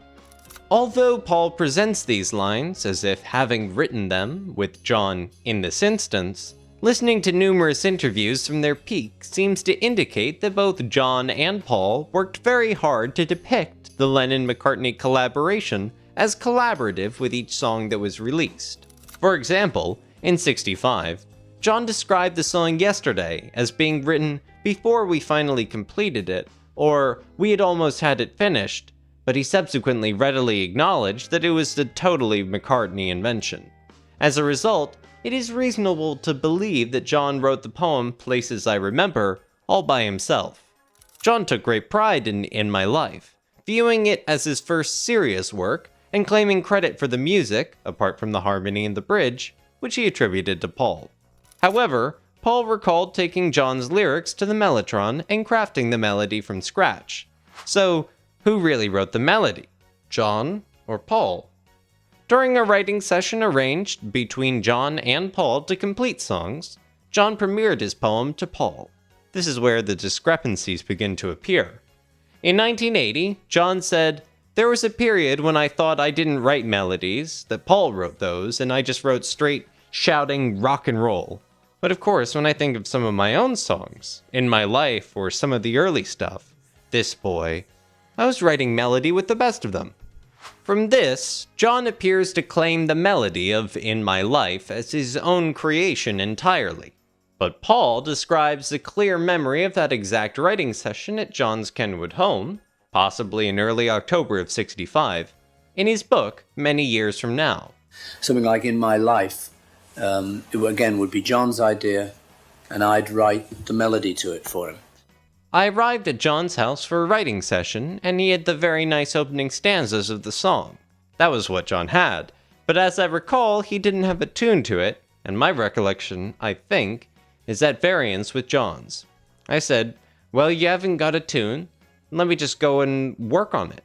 Although Paul presents these lines as if having written them, with John in this instance, listening to numerous interviews from their peak seems to indicate that both John and Paul worked very hard to depict the Lennon-McCartney collaboration as collaborative with each song that was released. For example, in '65, John described the song Yesterday as being written before we finally completed it, or we had almost had it finished, but he subsequently readily acknowledged that it was a totally McCartney invention. As a result, it is reasonable to believe that John wrote the poem Places I Remember all by himself. John took great pride in My Life, viewing it as his first serious work and claiming credit for the music, apart from the harmony and the bridge, which he attributed to Paul. However, Paul recalled taking John's lyrics to the Mellotron and crafting the melody from scratch. So, who really wrote the melody? John or Paul? During a writing session arranged between John and Paul to complete songs, John premiered his poem to Paul. This is where the discrepancies begin to appear. In 1980, John said, "There was a period when I thought I didn't write melodies, that Paul wrote those, and I just wrote straight, shouting rock and roll. But of course, when I think of some of my own songs, In My Life or some of the early stuff, This Boy, I was writing melody with the best of them." From this, John appears to claim the melody of In My Life as his own creation entirely. But Paul describes a clear memory of that exact writing session at John's Kenwood home, possibly in early October of '65, in his book, Many Years From Now. Something like In My Life, again, would be John's idea, and I'd write the melody to it for him. I arrived at John's house for a writing session, and he had the very nice opening stanzas of the song. That was what John had, but as I recall, he didn't have a tune to it, and my recollection, I think, is at variance with John's. I said, "Well, you haven't got a tune, let me just go and work on it."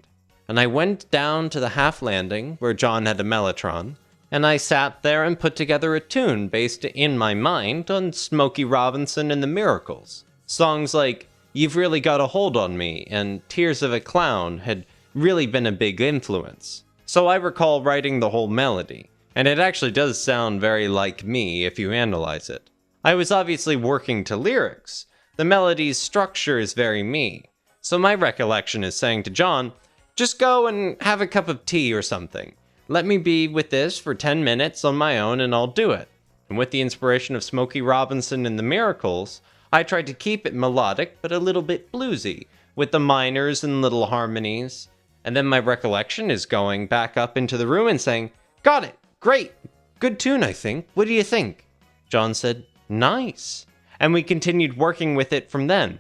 And I went down to the half landing, where John had a mellotron, and I sat there and put together a tune based in my mind on Smokey Robinson and the Miracles. Songs like You've Really Got a Hold on Me and Tears of a Clown had really been a big influence. So I recall writing the whole melody, and it actually does sound very like me if you analyze it. I was obviously working to lyrics. The melody's structure is very me. So my recollection is saying to John, just go and have a cup of tea or something. Let me be with this for 10 minutes on my own and I'll do it. And with the inspiration of Smokey Robinson and the Miracles, I tried to keep it melodic but a little bit bluesy, with the minors and little harmonies. And then my recollection is going back up into the room and saying, "Got it! Great! Good tune, I think. What do you think?" John said, "Nice." And we continued working with it from then,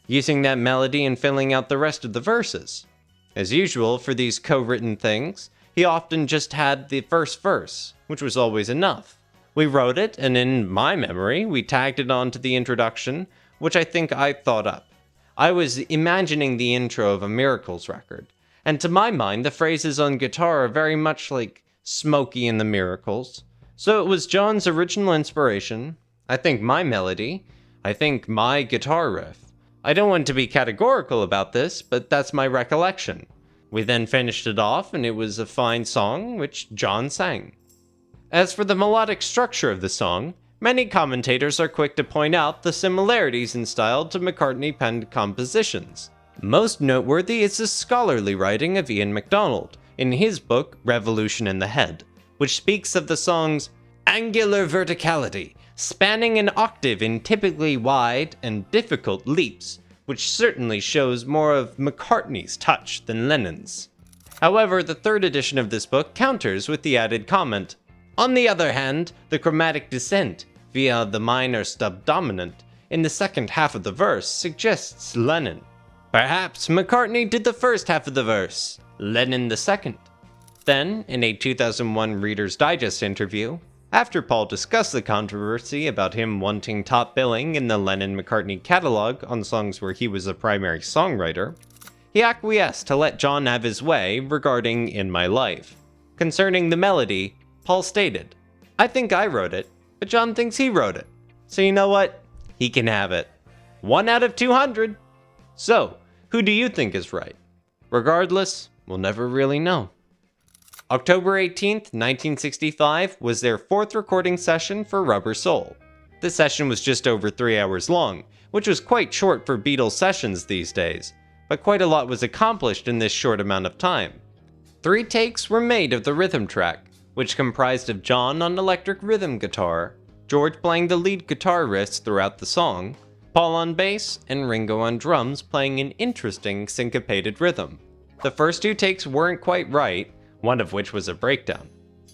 using that melody and filling out the rest of the verses. As usual for these co-written things, he often just had the first verse, which was always enough. We wrote it, and in my memory, we tagged it onto the introduction, which I think I thought up. I was imagining the intro of a Miracles record, and to my mind, the phrases on guitar are very much like Smokey and the Miracles. So it was John's original inspiration, I think my melody, I think my guitar riff. I don't want to be categorical about this, but that's my recollection. We then finished it off, and it was a fine song, which John sang. As for the melodic structure of the song, many commentators are quick to point out the similarities in style to McCartney-penned compositions. Most noteworthy is the scholarly writing of Ian MacDonald in his book Revolution in the Head, which speaks of the song's angular verticality, spanning an octave in typically wide and difficult leaps, which certainly shows more of McCartney's touch than Lennon's. However, the third edition of this book counters with the added comment, "On the other hand, the chromatic descent, via the minor stub dominant, in the second half of the verse suggests Lennon. Perhaps McCartney did the first half of the verse, Lennon the second." Then, in a 2001 Reader's Digest interview, after Paul discussed the controversy about him wanting top billing in the Lennon-McCartney catalog on songs where he was a primary songwriter, he acquiesced to let John have his way regarding In My Life. Concerning the melody, Paul stated, "I think I wrote it, but John thinks he wrote it. So you know what? He can have it. 1 out of 200. So, who do you think is right? Regardless, we'll never really know. October 18th, 1965 was their 4th recording session for Rubber Soul. This session was just over 3 hours long, which was quite short for Beatles sessions these days, but quite a lot was accomplished in this short amount of time. 3 takes were made of the rhythm track, which comprised of John on electric rhythm guitar, George playing the lead guitar riffs throughout the song, Paul on bass, and Ringo on drums playing an interesting syncopated rhythm. The first 2 takes weren't quite right, one of which was a breakdown.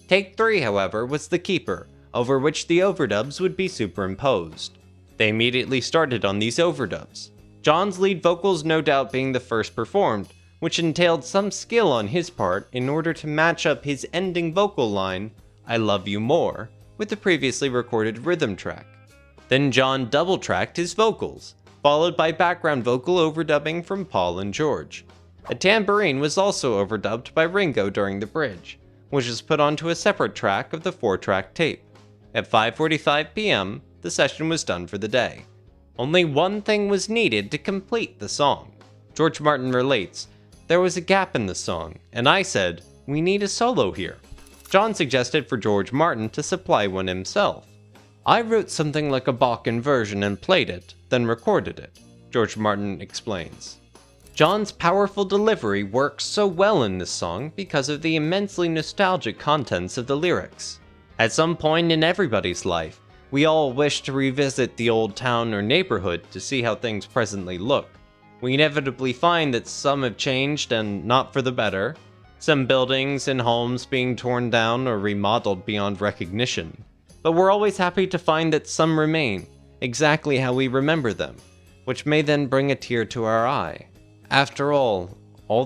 Take 3, however, was the keeper, over which the overdubs would be superimposed. They immediately started on these overdubs, John's lead vocals no doubt being the first performed, which entailed some skill on his part in order to match up his ending vocal line, "I love you more," with the previously recorded rhythm track. Then John double-tracked his vocals, followed by background vocal overdubbing from Paul and George. A tambourine was also overdubbed by Ringo during the bridge, which was put onto a separate track of the 4-track tape. At 5:45 p.m., the session was done for the day. Only one thing was needed to complete the song. George Martin relates, "There was a gap in the song, and I said, we need a solo here." John suggested for George Martin to supply one himself. "I wrote something like a Bakken version and played it, then recorded it," George Martin explains. John's powerful delivery works so well in this song because of the immensely nostalgic contents of the lyrics. At some point in everybody's life, we all wish to revisit the old town or neighborhood to see how things presently look. We inevitably find that some have changed and not for the better, some buildings and homes being torn down or remodeled beyond recognition. But we're always happy to find that some remain, exactly how we remember them, which may then bring a tear to our eye. After all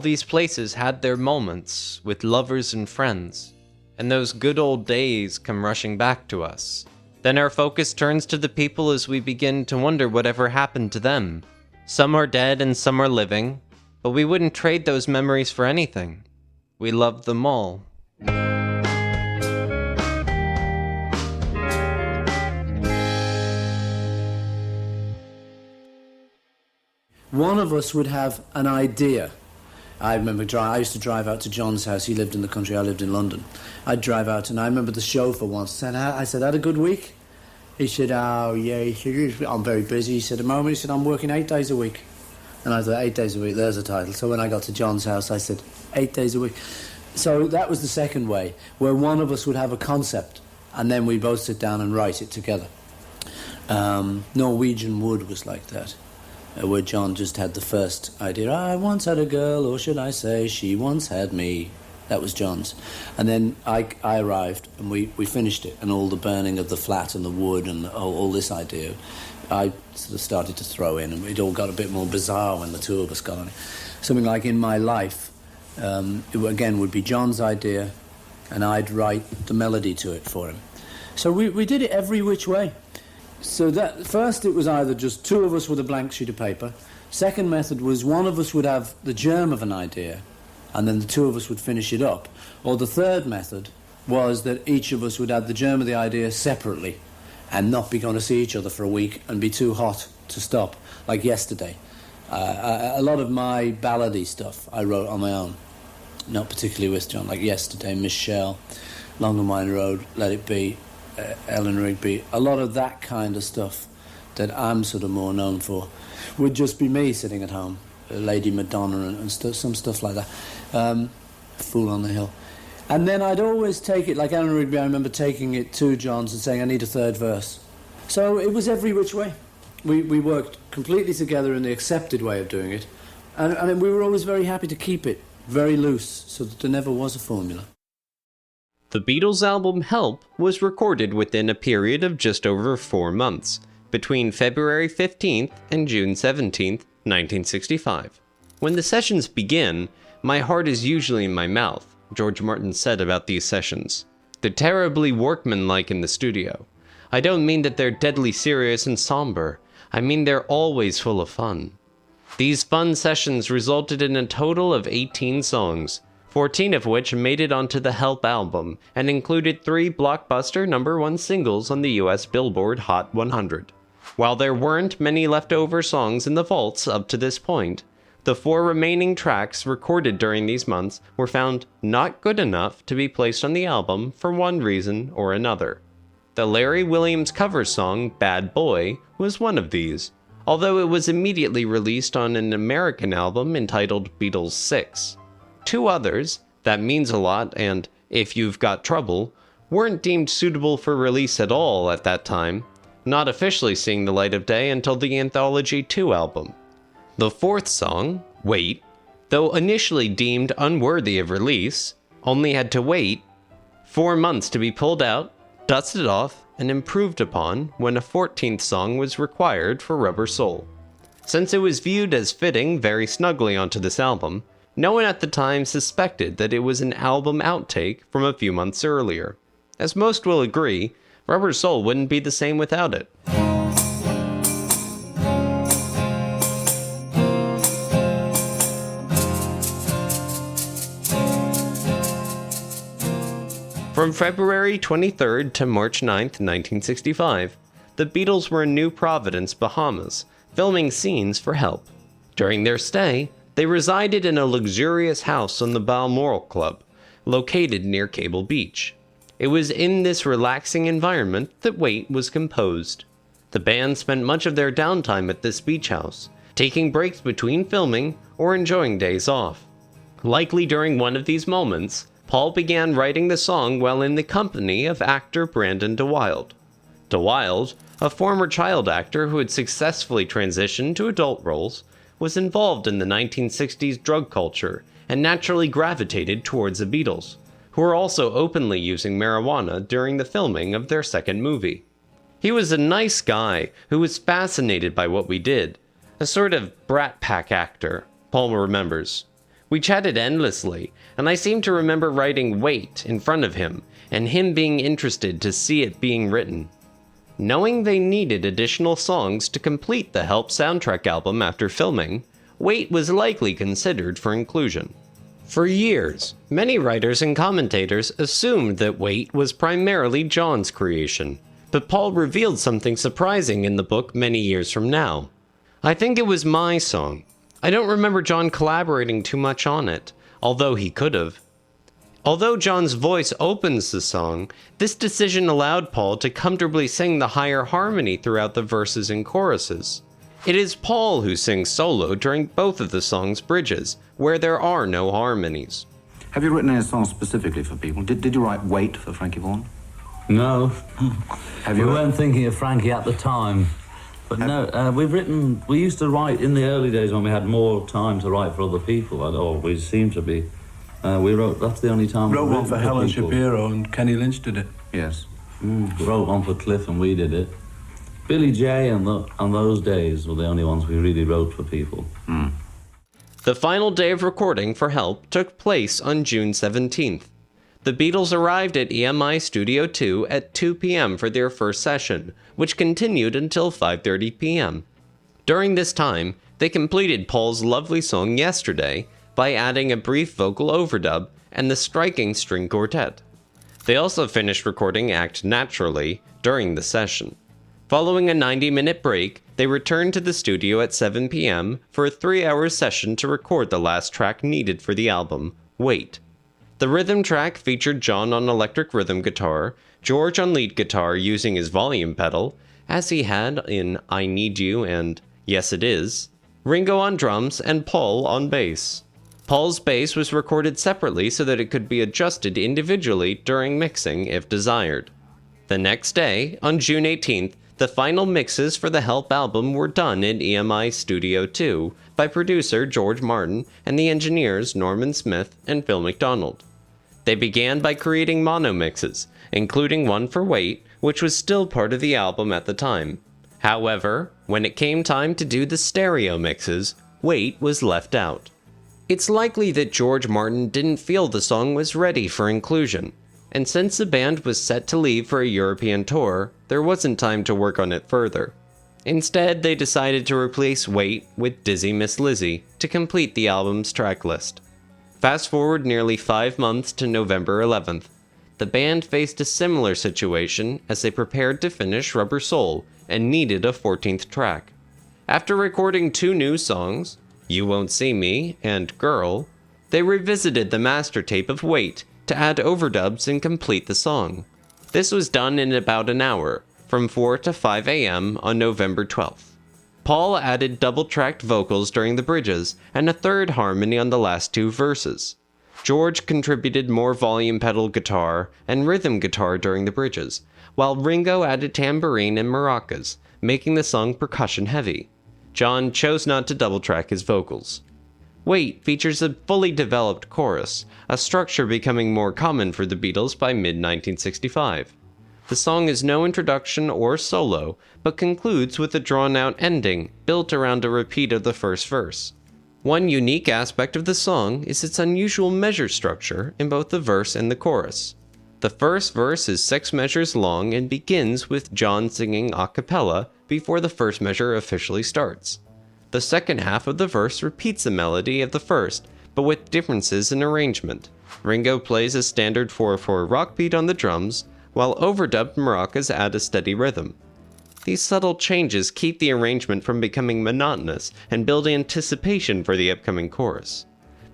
these places had their moments with lovers and friends, and those good old days come rushing back to us. Then our focus turns to the people as we begin to wonder whatever happened to them. Some are dead and some are living, but we wouldn't trade those memories for anything. We loved them all. One of us would have an idea. I remember I used to drive out to John's house. He lived in the country, I lived in London. I'd drive out, and I remember the chauffeur once said, I said, "Had a good week?" He said, "Oh, yeah." He said, "I'm very busy." He said, "At the moment," he said, "I'm working 8 days a week." And I thought, 8 days a week, there's a title. So when I got to John's house, I said, 8 days a week. So that was the second way, where one of us would have a concept, and then we both sit down and write it together. Norwegian Wood was like that. where John just had the first idea. I once had a girl, or should I say, she once had me. That was John's. And then I arrived, and we finished it, and all the burning of the flat and the wood and all this idea, I sort of started to throw in, and it all got a bit more bizarre when the two of us got on it. Something like In My Life, it again would be John's idea, and I'd write the melody to it for him. So we did it every which way. So that first it was either just two of us with a blank sheet of paper. Second method was one of us would have the germ of an idea, and then the two of us would finish it up. Or the third method was that each of us would have the germ of the idea separately and not be going to see each other for a week and be too hot to stop, like Yesterday. A lot of my ballady stuff I wrote on my own, not particularly with John, like Yesterday, Miss Shell, Long and Wide Road, Let It Be, Ellen Rigby. A lot of that kind of stuff that I'm sort of more known for would just be me sitting at home, Lady Madonna and some stuff like that, Fool on the Hill. And then I'd always take it, like Ellen Rigby, I remember taking it to John's and saying, I need a third verse. So it was every which way. We worked completely together in the accepted way of doing it, and we were always very happy to keep it very loose, so that there never was a formula. The Beatles album Help was recorded within a period of just over 4 months, between February 15th and June 17th, 1965. When the sessions begin, my heart is usually in my mouth, George Martin said about these sessions. They're terribly workmanlike in the studio. I don't mean that they're deadly serious and somber. I mean they're always full of fun. These fun sessions resulted in a total of 18 songs, 14 of which made it onto the Help album and included 3 blockbuster #1 singles on the US Billboard Hot 100. While there weren't many leftover songs in the vaults up to this point, the 4 remaining tracks recorded during these months were found not good enough to be placed on the album for one reason or another. The Larry Williams cover song Bad Boy was one of these, although it was immediately released on an American album entitled Beatles 6. 2 others, That Means a Lot and If You've Got Trouble, weren't deemed suitable for release at all at that time, not officially seeing the light of day until the Anthology 2 album. The 4th song, Wait, though initially deemed unworthy of release, only had to wait 4 months to be pulled out, dusted off, and improved upon when a 14th song was required for Rubber Soul. Since it was viewed as fitting very snugly onto this album, no one at the time suspected that it was an album outtake from a few months earlier. As most will agree, Rubber Soul wouldn't be the same without it. From February 23rd to March 9th, 1965, the Beatles were in New Providence, Bahamas, filming scenes for Help. During their stay, they resided in a luxurious house on the Balmoral Club, located near Cable Beach. It was in this relaxing environment that Wait was composed. The band spent much of their downtime at this beach house, taking breaks between filming or enjoying days off. Likely during one of these moments, Paul began writing the song while in the company of actor Brandon DeWilde. DeWilde, a former child actor who had successfully transitioned to adult roles, was involved in the 1960s drug culture and naturally gravitated towards the Beatles, who were also openly using marijuana during the filming of their second movie. He was a nice guy who was fascinated by what we did, a sort of Brat Pack actor, Paul remembers. We chatted endlessly, and I seem to remember writing Wait in front of him, and him being interested to see it being written. Knowing they needed additional songs to complete the Help soundtrack album after filming, Wait was likely considered for inclusion. For years, many writers and commentators assumed that Wait was primarily John's creation, but Paul revealed something surprising in the book many years from now. I think it was my song. I don't remember John collaborating too much on it, although he could have. Although John's voice opens the song, this decision allowed Paul to comfortably sing the higher harmony throughout the verses and choruses. It is Paul who sings solo during both of the song's bridges, where there are no harmonies. Have you written any songs specifically for people? Did you write Wait for Frankie Vaughan? No. Have you? We weren't thinking of Frankie at the time. But no, we used to write in the early days when we had more time to write for other people. It always seemed to be. We wrote, that's the only time Wrote we one for Helen people. Shapiro and Kenny Lynch did it. Yes. Wrote one for Cliff and we did it. Billy J and those days were the only ones we really wrote for people. The final day of recording for Help took place on June 17th. The Beatles arrived at EMI Studio 2 at 2 p.m. for their first session, which continued until 5:30 p.m. During this time, they completed Paul's lovely song Yesterday by adding a brief vocal overdub and the striking string quartet. They also finished recording Act Naturally during the session. Following a 90-minute break, they returned to the studio at 7 p.m. for a 3-hour session to record the last track needed for the album, Wait. The rhythm track featured John on electric rhythm guitar, George on lead guitar using his volume pedal, as he had in I Need You and Yes It Is, Ringo on drums, and Paul on bass. Paul's bass was recorded separately so that it could be adjusted individually during mixing if desired. The next day, on June 18th, the final mixes for the Help album were done in EMI Studio 2 by producer George Martin and the engineers Norman Smith and Phil McDonald. They began by creating mono mixes, including one for Wait, which was still part of the album at the time. However, when it came time to do the stereo mixes, Wait was left out. It's likely that George Martin didn't feel the song was ready for inclusion, and since the band was set to leave for a European tour, there wasn't time to work on it further. Instead, they decided to replace Wait with Dizzy Miss Lizzy to complete the album's track list. Fast forward nearly 5 months to November 11th. The band faced a similar situation as they prepared to finish Rubber Soul and needed a 14th track. After recording 2 new songs, You Won't See Me and Girl, they revisited the master tape of Wait to add overdubs and complete the song. This was done in about an hour, from 4 to 5 a.m. on November 12th. Paul added double-tracked vocals during the bridges and a third harmony on the last 2 verses. George contributed more volume pedal guitar and rhythm guitar during the bridges, while Ringo added tambourine and maracas, making the song percussion-heavy. John chose not to double-track his vocals. Wait features a fully developed chorus, a structure becoming more common for the Beatles by mid-1965. The song is no introduction or solo, but concludes with a drawn-out ending built around a repeat of the first verse. One unique aspect of the song is its unusual measure structure in both the verse and the chorus. The first verse is 6 measures long and begins with John singing a cappella before the first measure officially starts. The second half of the verse repeats the melody of the first, but with differences in arrangement. Ringo plays a standard 4/4 rock beat on the drums, while overdubbed maracas add a steady rhythm. These subtle changes keep the arrangement from becoming monotonous and build anticipation for the upcoming chorus.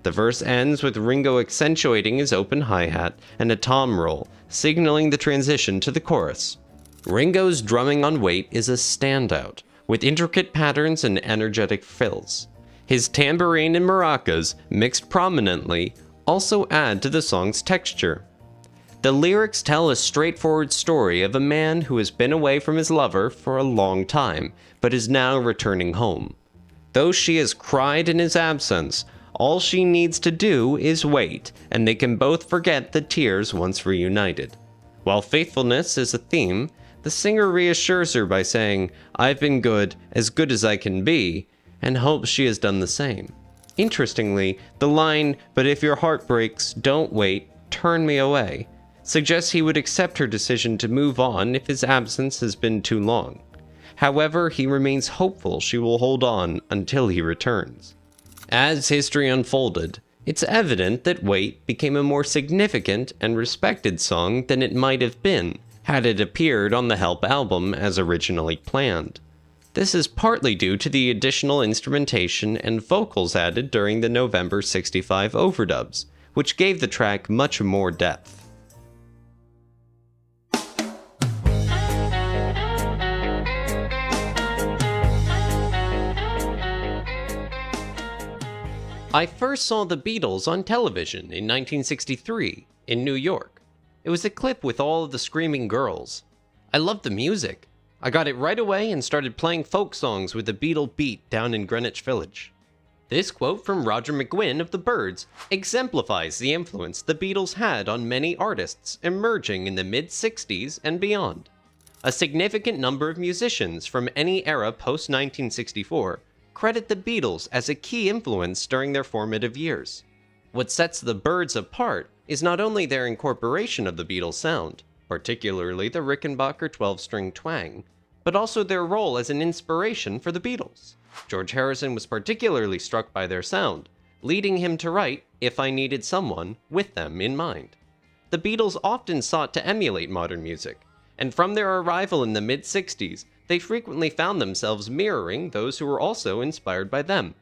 The verse ends with Ringo accentuating his open hi-hat and a tom roll, signaling the transition to the chorus. Ringo's drumming on Wait is a standout, with intricate patterns and energetic fills. His tambourine and maracas, mixed prominently, also add to the song's texture. The lyrics tell a straightforward story of a man who has been away from his lover for a long time, but is now returning home. Though she has cried in his absence, all she needs to do is wait, and they can both forget the tears once reunited. While faithfulness is a theme, the singer reassures her by saying, "I've been good as I can be," and hopes she has done the same. Interestingly, the line, "But if your heart breaks, don't wait, turn me away," suggests he would accept her decision to move on if his absence has been too long. However, he remains hopeful she will hold on until he returns. As history unfolded, it's evident that Wait became a more significant and respected song than it might have been had it appeared on the Help album as originally planned. This is partly due to the additional instrumentation and vocals added during the November '65 overdubs, which gave the track much more depth. I first saw the Beatles on television in 1963 in New York. It was a clip with all of the screaming girls. I loved the music. I got it right away and started playing folk songs with the Beatle beat down in Greenwich Village. This quote from Roger McGuinn of the Byrds exemplifies the influence the Beatles had on many artists emerging in the mid-60s and beyond. A significant number of musicians from any era post-1964 credit the Beatles as a key influence during their formative years. What sets the Byrds apart is not only their incorporation of the Beatles sound, particularly the Rickenbacker 12-string twang, but also their role as an inspiration for the Beatles. George Harrison was particularly struck by their sound, leading him to write If I Needed Someone with them in mind. The Beatles often sought to emulate modern music, and from their arrival in the mid-60s, they frequently found themselves mirroring those who were also inspired by them.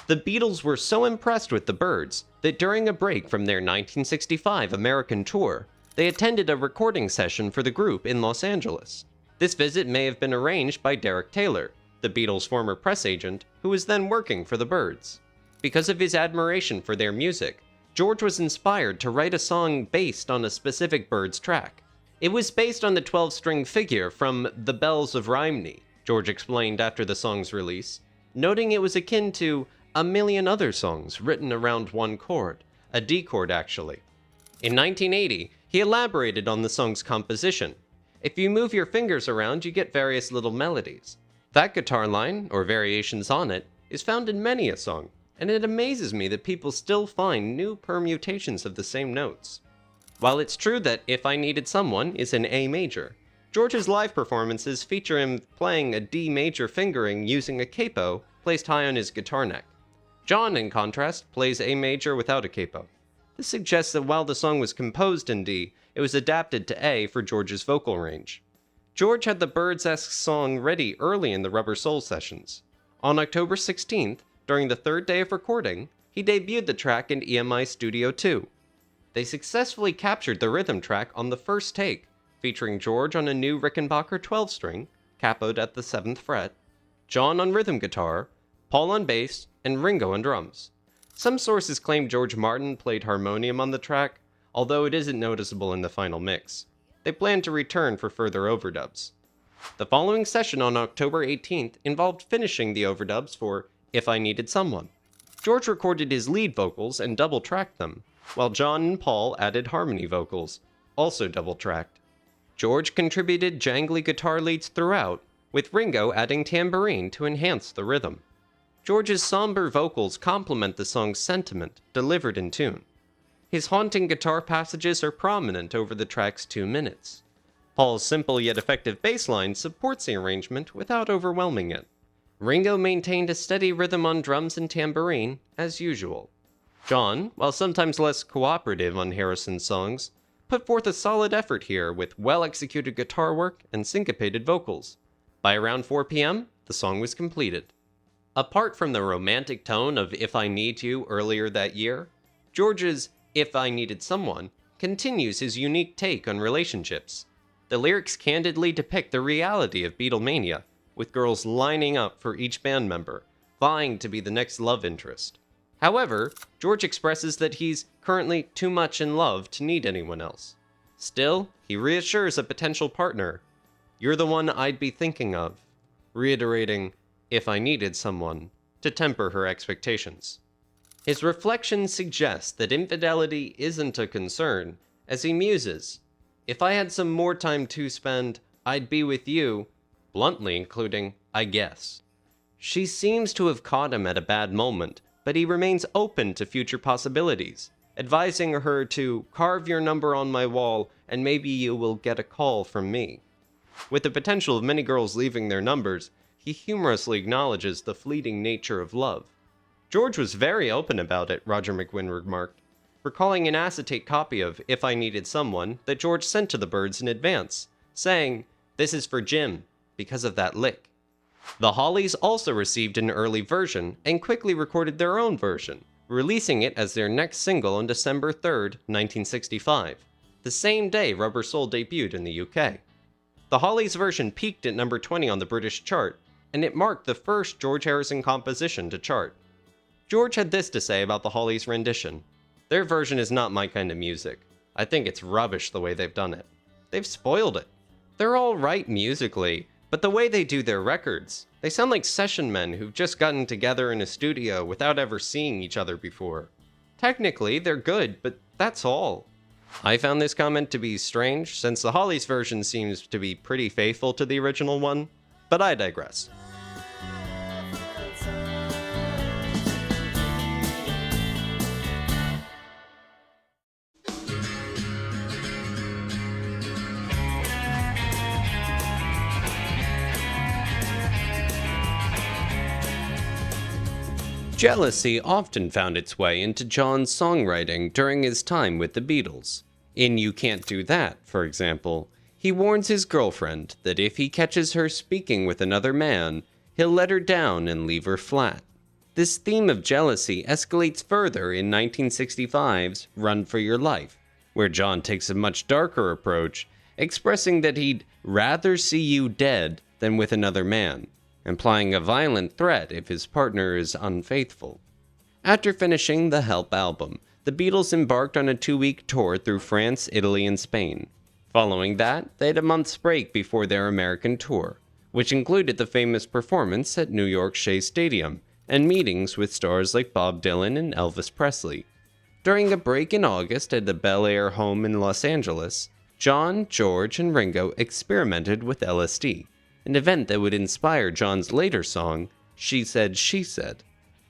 The Beatles were so impressed with the Byrds that during a break from their 1965 American tour, they attended a recording session for the group in Los Angeles. This visit may have been arranged by Derek Taylor, the Beatles' former press agent, who was then working for the Byrds. Because of his admiration for their music, George was inspired to write a song based on a specific Byrds track. It was based on the 12-string figure from The Bells of Rhymney, George explained after the song's release, noting it was akin to a million other songs written around one chord, a D chord actually. In 1980, he elaborated on the song's composition. If you move your fingers around, you get various little melodies. That guitar line, or variations on it, is found in many a song, and it amazes me that people still find new permutations of the same notes. While it's true that If I Needed Someone is in A major, George's live performances feature him playing a D major fingering using a capo placed high on his guitar neck. John, in contrast, plays A major without a capo. This suggests that while the song was composed in D, it was adapted to A for George's vocal range. George had the Byrds-esque song ready early in the Rubber Soul sessions. On October 16th, during the third day of recording, he debuted the track in EMI Studio 2. They successfully captured the rhythm track on the first take, featuring George on a new Rickenbacker 12-string, capoed at the 7th fret, John on rhythm guitar, Paul on bass, and Ringo on drums. Some sources claim George Martin played harmonium on the track, although it isn't noticeable in the final mix. They plan to return for further overdubs. The following session on October 18th involved finishing the overdubs for If I Needed Someone. George recorded his lead vocals and double-tracked them, while John and Paul added harmony vocals, also double-tracked. George contributed jangly guitar leads throughout, with Ringo adding tambourine to enhance the rhythm. George's somber vocals complement the song's sentiment, delivered in tune. His haunting guitar passages are prominent over the track's 2 minutes. Paul's simple yet effective bass line supports the arrangement without overwhelming it. Ringo maintained a steady rhythm on drums and tambourine, as usual. John, while sometimes less cooperative on Harrison's songs, put forth a solid effort here with well-executed guitar work and syncopated vocals. By around 4 p.m., the song was completed. Apart from the romantic tone of If I Need You earlier that year, George's If I Needed Someone continues his unique take on relationships. The lyrics candidly depict the reality of Beatlemania, with girls lining up for each band member, vying to be the next love interest. However, George expresses that he's currently too much in love to need anyone else. Still, he reassures a potential partner, "You're the one I'd be thinking of," reiterating, "If I needed someone," to temper her expectations. His reflections suggest that infidelity isn't a concern, as he muses, "If I had some more time to spend, I'd be with you," bluntly including, "I guess." She seems to have caught him at a bad moment, but he remains open to future possibilities, advising her to carve your number on my wall and maybe you will get a call from me. With the potential of many girls leaving their numbers, he humorously acknowledges the fleeting nature of love. George was very open about it, Roger McGuinn remarked, recalling an acetate copy of If I Needed Someone that George sent to the Byrds in advance, saying, "This is for Jim, because of that lick." The Hollies also received an early version and quickly recorded their own version, releasing it as their next single on December 3rd, 1965, the same day Rubber Soul debuted in the UK. The Hollies version peaked at number 20 on the British chart, and it marked the first George Harrison composition to chart. George had this to say about the Hollies' rendition: "Their version is not my kind of music. I think it's rubbish the way they've done it. They've spoiled it. They're all right musically, but the way they do their records, they sound like session men who've just gotten together in a studio without ever seeing each other before. Technically, they're good, but that's all. I found this comment to be strange, since the Hollies version seems to be pretty faithful to the original one, but I digress. Jealousy often found its way into John's songwriting during his time with the Beatles. In You Can't Do That, for example, he warns his girlfriend that if he catches her speaking with another man, he'll let her down and leave her flat. This theme of jealousy escalates further in 1965's Run for Your Life, where John takes a much darker approach, expressing that he'd rather see you dead than with another man, implying a violent threat if his partner is unfaithful. After finishing the Help album, the Beatles embarked on a 2-week tour through France, Italy, and Spain. Following that, they had a month's break before their American tour, which included the famous performance at New York's Shea Stadium and meetings with stars like Bob Dylan and Elvis Presley. During a break in August at the Bel Air home in Los Angeles, John, George, and Ringo experimented with LSD, an event that would inspire John's later song, She Said, She Said.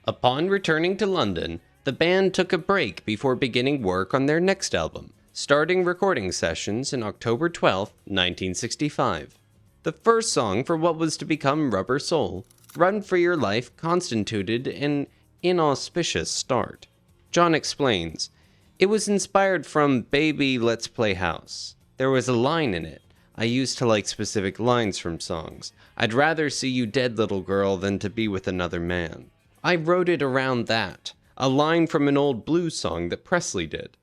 Upon returning to London, the band took a break before beginning work on their next album, starting recording sessions in October 12, 1965. The first song for what was to become Rubber Soul, Run for Your Life, constituted an inauspicious start. John explains, "It was inspired from Baby Let's Play House. There was a line in it. I used to like specific lines from songs. I'd rather see you dead, little girl, than to be with another man. I wrote it around that, a line from an old blues song that Presley did."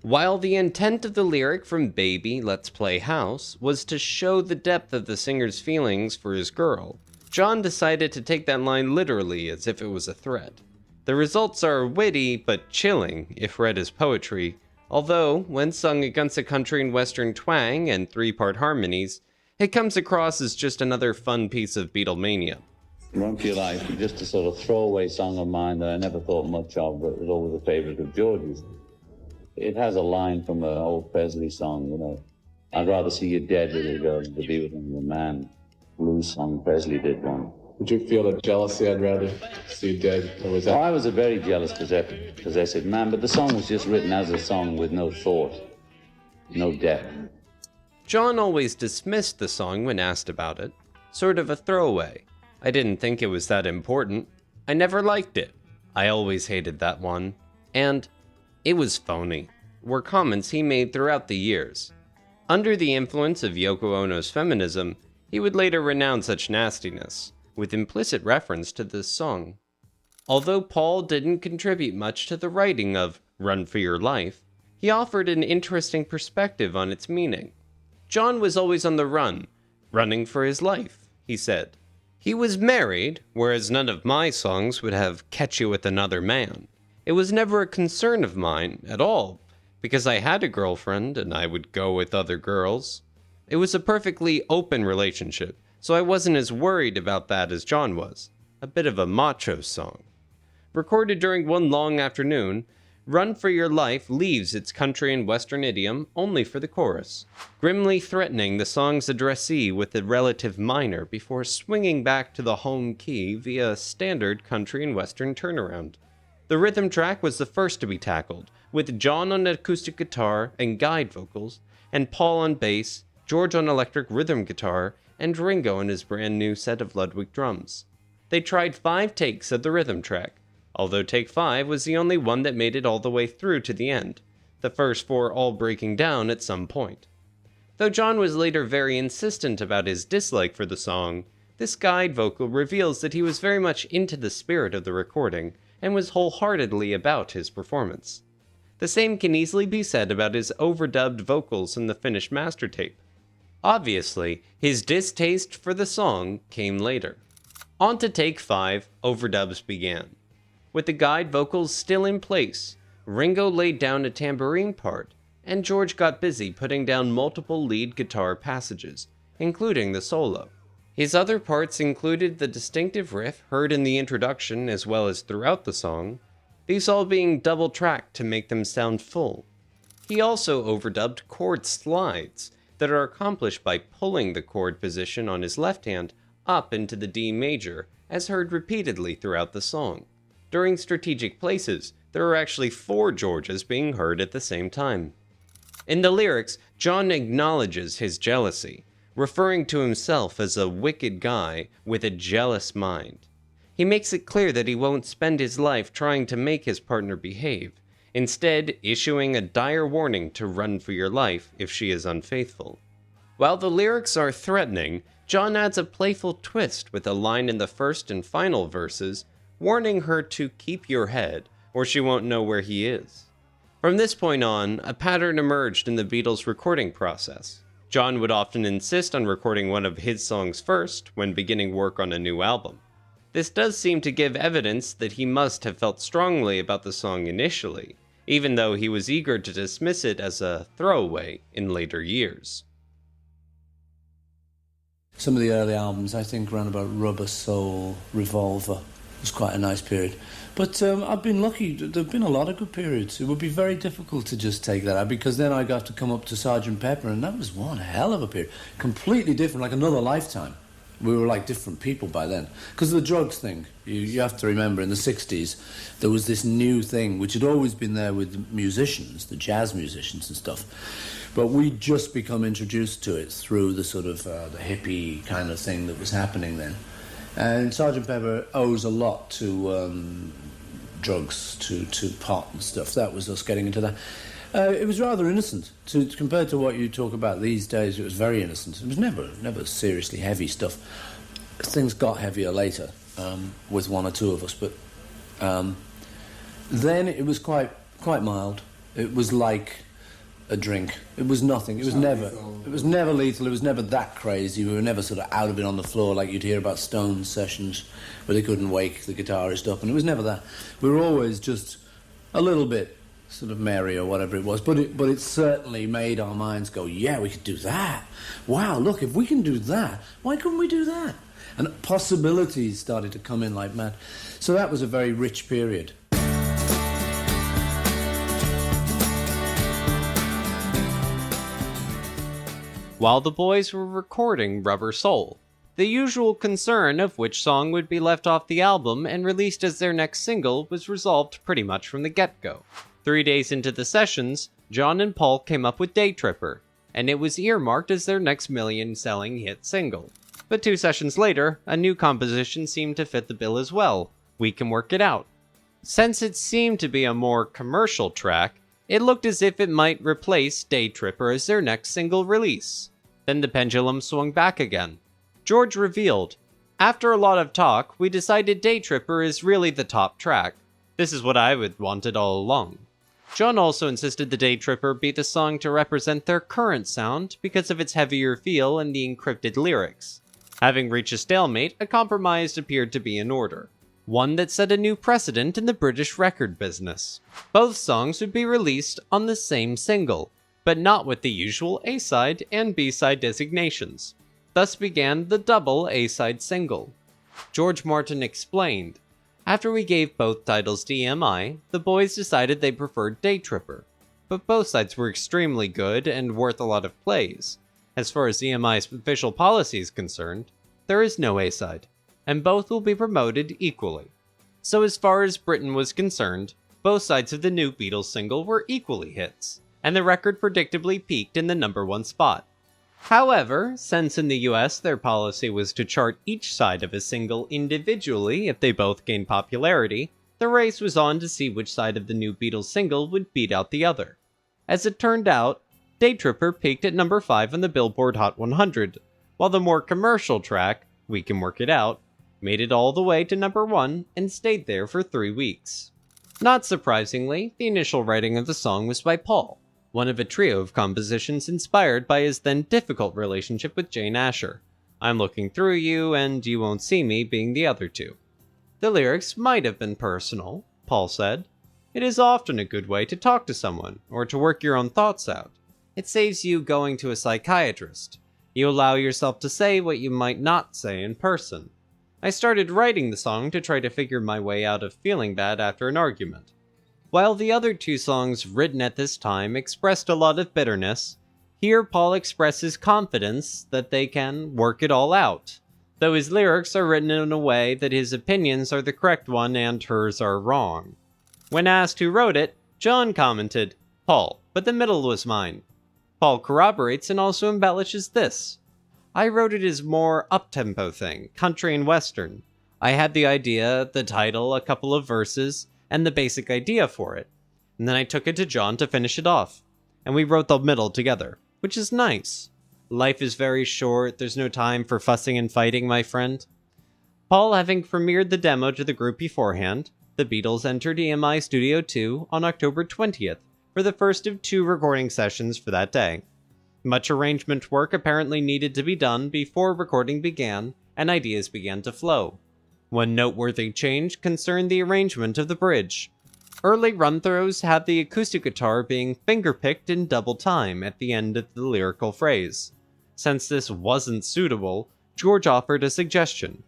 While the intent of the lyric from Baby Let's Play House was to show the depth of the singer's feelings for his girl, John decided to take that line literally as if it was a threat. The results are witty but chilling if read as poetry, although, when sung against a country and western twang and 3-part harmonies, it comes across as just another fun piece of Beatlemania. Run for Your Life is just a sort of throwaway song of mine that I never thought much of, but it was always a favorite of George's. It has a line from an old Presley song, you know, I'd rather see you dead, little girl, than to be with another man. Blues song, Presley did one. Would you feel a jealousy? I'd rather see you dead. Or was that? Oh, I was a very jealous, possessive man, but the song was just written as a song with no thought, no depth. John always dismissed the song when asked about it, sort of a throwaway. I didn't think it was that important. I never liked it. I always hated that one. And it was phony, were comments he made throughout the years. Under the influence of Yoko Ono's feminism, he would later renounce such nastiness, with implicit reference to this song. Although Paul didn't contribute much to the writing of Run for Your Life, he offered an interesting perspective on its meaning. John was always on the run, running for his life, he said. He was married, whereas none of my songs would have Catch You With Another Man. It was never a concern of mine at all, because I had a girlfriend and I would go with other girls. It was a perfectly open relationship, so I wasn't as worried about that as John was. A bit of a macho song. Recorded during one long afternoon, Run for Your Life leaves its country and western idiom only for the chorus, grimly threatening the song's addressee with a relative minor before swinging back to the home key via a standard country and western turnaround. The rhythm track was the first to be tackled, with John on acoustic guitar and guide vocals, and Paul on bass, George on electric rhythm guitar, and Ringo on his brand new set of Ludwig drums. They tried 5 takes of the rhythm track, although take 5 was the only one that made it all the way through to the end, the first 4 all breaking down at some point. Though John was later very insistent about his dislike for the song, this guide vocal reveals that he was very much into the spirit of the recording and was wholeheartedly about his performance. The same can easily be said about his overdubbed vocals in the finished master tape. Obviously, his distaste for the song came later. On to take 5, overdubs began. With the guide vocals still in place, Ringo laid down a tambourine part, and George got busy putting down multiple lead guitar passages, including the solo. His other parts included the distinctive riff heard in the introduction as well as throughout the song, these all being double-tracked to make them sound full. He also overdubbed chord slides that are accomplished by pulling the chord position on his left hand up into the D major, as heard repeatedly throughout the song. During strategic places, there are actually 4 Georges being heard at the same time. In the lyrics, John acknowledges his jealousy, referring to himself as a wicked guy with a jealous mind. He makes it clear that he won't spend his life trying to make his partner behave, instead issuing a dire warning to run for your life if she is unfaithful. While the lyrics are threatening, John adds a playful twist with a line in the first and final verses, warning her to keep your head, or she won't know where he is. From this point on, a pattern emerged in the Beatles' recording process. John would often insist on recording one of his songs first when beginning work on a new album. This does seem to give evidence that he must have felt strongly about the song initially, even though he was eager to dismiss it as a throwaway in later years. Some of the early albums, I think around about Rubber Soul, Revolver, was quite a nice period. But I've been lucky. There have been a lot of good periods. It would be very difficult to just take that out, because then I got to come up to Sgt. Pepper, and that was one hell of a period. Completely different, like another lifetime. We were like different people by then. Because of the drugs thing, you have to remember, in the 60s, there was this new thing, which had always been there with the musicians, the jazz musicians and stuff. But we'd just become introduced to it through the sort of the hippie kind of thing that was happening then. And Sgt. Pepper owes a lot to drugs, to pot and stuff. That was us getting into that. It was rather innocent. Compared to what you talk about these days, it was very innocent. It was never seriously heavy stuff. Things got heavier later, with one or two of us, but then it was quite mild. It was like a drink. It was nothing. It was never lethal. It was never that crazy. We were never sort of out of it on the floor like you'd hear about Stones sessions where they couldn't wake the guitarist up, and it was never that. We were always just a little bit sort of merry or whatever it was, but it certainly made our minds go, yeah, we could do that. Wow, look, if we can do that, why couldn't we do that? And possibilities started to come in like mad. So that was a very rich period. While the boys were recording Rubber Soul, the usual concern of which song would be left off the album and released as their next single was resolved pretty much from the get-go. 3 days into the sessions, John and Paul came up with Day Tripper, and it was earmarked as their next million-selling hit single. But 2 sessions later, a new composition seemed to fit the bill as well, We Can Work It Out. Since it seemed to be a more commercial track, it looked as if it might replace Day Tripper as their next single release. Then the pendulum swung back again. George revealed, "After a lot of talk, we decided Day Tripper is really the top track. This is what I had wanted all along." John also insisted the Day Tripper be the song to represent their current sound because of its heavier feel and the encrypted lyrics. Having reached a stalemate, a compromise appeared to be in order. One that set a new precedent in the British record business. Both songs would be released on the same single, but not with the usual A-side and B-side designations. Thus began the double A-side single. George Martin explained, "After we gave both titles to EMI, the boys decided they preferred Day Tripper, but both sides were extremely good and worth a lot of plays. As far as EMI's official policy is concerned, there is no A-side, and both will be promoted equally." So as far as Britain was concerned, both sides of the new Beatles single were equally hits, and the record predictably peaked in the #1 spot. However, since in the US their policy was to chart each side of a single individually if they both gained popularity, the race was on to see which side of the new Beatles single would beat out the other. As it turned out, Day Tripper peaked at number 5 on the Billboard Hot 100, while the more commercial track, We Can Work It Out, made it all the way to number 1 and stayed there for 3 weeks. Not surprisingly, the initial writing of the song was by Paul, one of a trio of compositions inspired by his then difficult relationship with Jane Asher, I'm Looking Through You and You Won't See Me being the other two. The lyrics might have been personal, Paul said. It is often a good way to talk to someone, or to work your own thoughts out. It saves you going to a psychiatrist. You allow yourself to say what you might not say in person. I started writing the song to try to figure my way out of feeling bad after an argument. While the other two songs written at this time expressed a lot of bitterness, here Paul expresses confidence that they can work it all out, though his lyrics are written in a way that his opinions are the correct one and hers are wrong. When asked who wrote it, John commented, "Paul, but the middle was mine." Paul corroborates and also embellishes this. "I wrote it as more up-tempo thing, country and western. I had the idea, the title, a couple of verses, and the basic idea for it. And then I took it to John to finish it off. And we wrote the middle together, which is nice. Life is very short, there's no time for fussing and fighting, my friend." Paul having premiered the demo to the group beforehand, the Beatles entered EMI Studio 2 on October 20th for the first of 2 recording sessions for that day. Much arrangement work apparently needed to be done before recording began, and ideas began to flow. One noteworthy change concerned the arrangement of the bridge. Early run-throughs had the acoustic guitar being finger-picked in double time at the end of the lyrical phrase. Since this wasn't suitable, George offered a suggestion.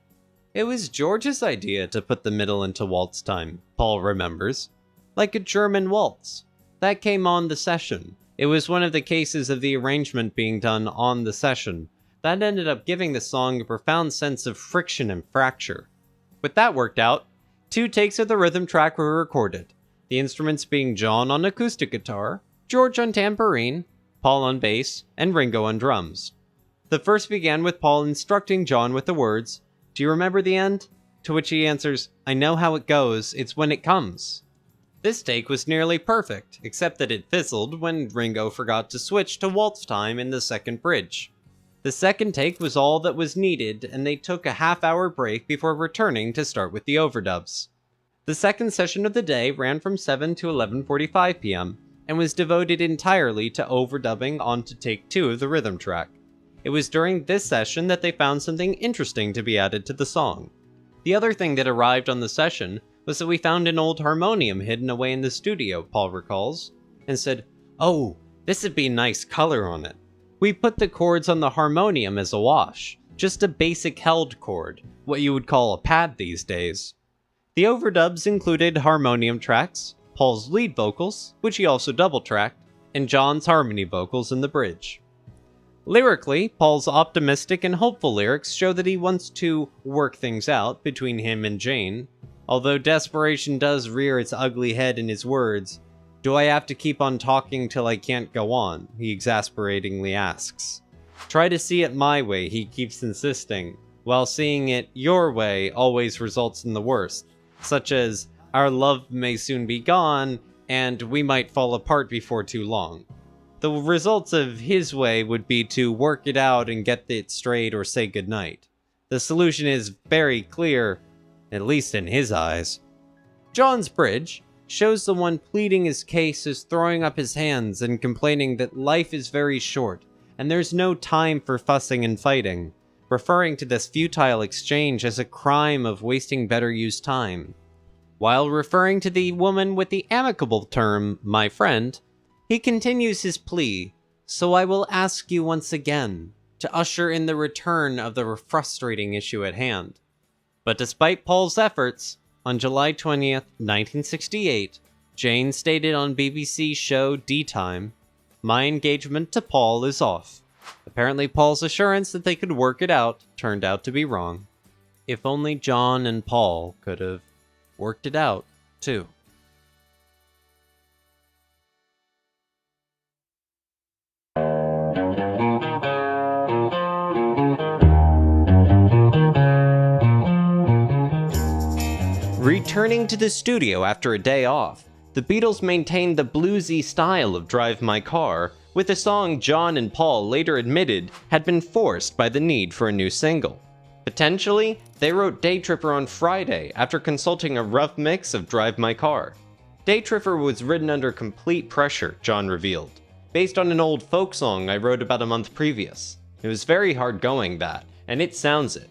It was George's idea to put the middle into waltz time, Paul remembers. Like a German waltz. That came on the session. It was one of the cases of the arrangement being done on the session. That ended up giving the song a profound sense of friction and fracture. With that worked out, 2 takes of the rhythm track were recorded. The instruments being John on acoustic guitar, George on tambourine, Paul on bass, and Ringo on drums. The first began with Paul instructing John with the words, "Do you remember the end?" To which he answers, "I know how it goes, it's when it comes." This take was nearly perfect, except that it fizzled when Ringo forgot to switch to waltz time in the second bridge. The second take was all that was needed, and they took a half-hour break before returning to start with the overdubs. The second session of the day ran from 7 to 11:45 p.m., and was devoted entirely to overdubbing onto take 2 of the rhythm track. It was during this session that they found something interesting to be added to the song. The other thing that arrived on the session was that we found an old harmonium hidden away in the studio, Paul recalls, and said, "Oh, this would be nice color on it." We put the chords on the harmonium as a wash, just a basic held chord, what you would call a pad these days. The overdubs included harmonium tracks, Paul's lead vocals, which he also double-tracked, and John's harmony vocals in the bridge. Lyrically, Paul's optimistic and hopeful lyrics show that he wants to work things out between him and Jane, although desperation does rear its ugly head in his words. "Do I have to keep on talking till I can't go on?" he exasperatingly asks. "Try to see it my way," he keeps insisting, while seeing it your way always results in the worst, such as, "Our love may soon be gone, and we might fall apart before too long." The results of his way would be to work it out and get it straight or say goodnight. The solution is very clear, at least in his eyes. John's bridge shows the one pleading his case as throwing up his hands and complaining that life is very short, and there's no time for fussing and fighting, referring to this futile exchange as a crime of wasting better used time. While referring to the woman with the amicable term, "my friend," he continues his plea, "So I will ask you once again," to usher in the return of the frustrating issue at hand. But despite Paul's efforts, on July 20th, 1968, Jane stated on BBC show D-Time, "My engagement to Paul is off." Apparently Paul's assurance that they could work it out turned out to be wrong. If only John and Paul could have worked it out, too. Returning to the studio after a day off, the Beatles maintained the bluesy style of Drive My Car, with a song John and Paul later admitted had been forced by the need for a new single. Potentially, they wrote Day Tripper on Friday after consulting a rough mix of Drive My Car. Day Tripper was written under complete pressure, John revealed, based on an old folk song I wrote about a month previous. It was very hard going, that, and it sounds it.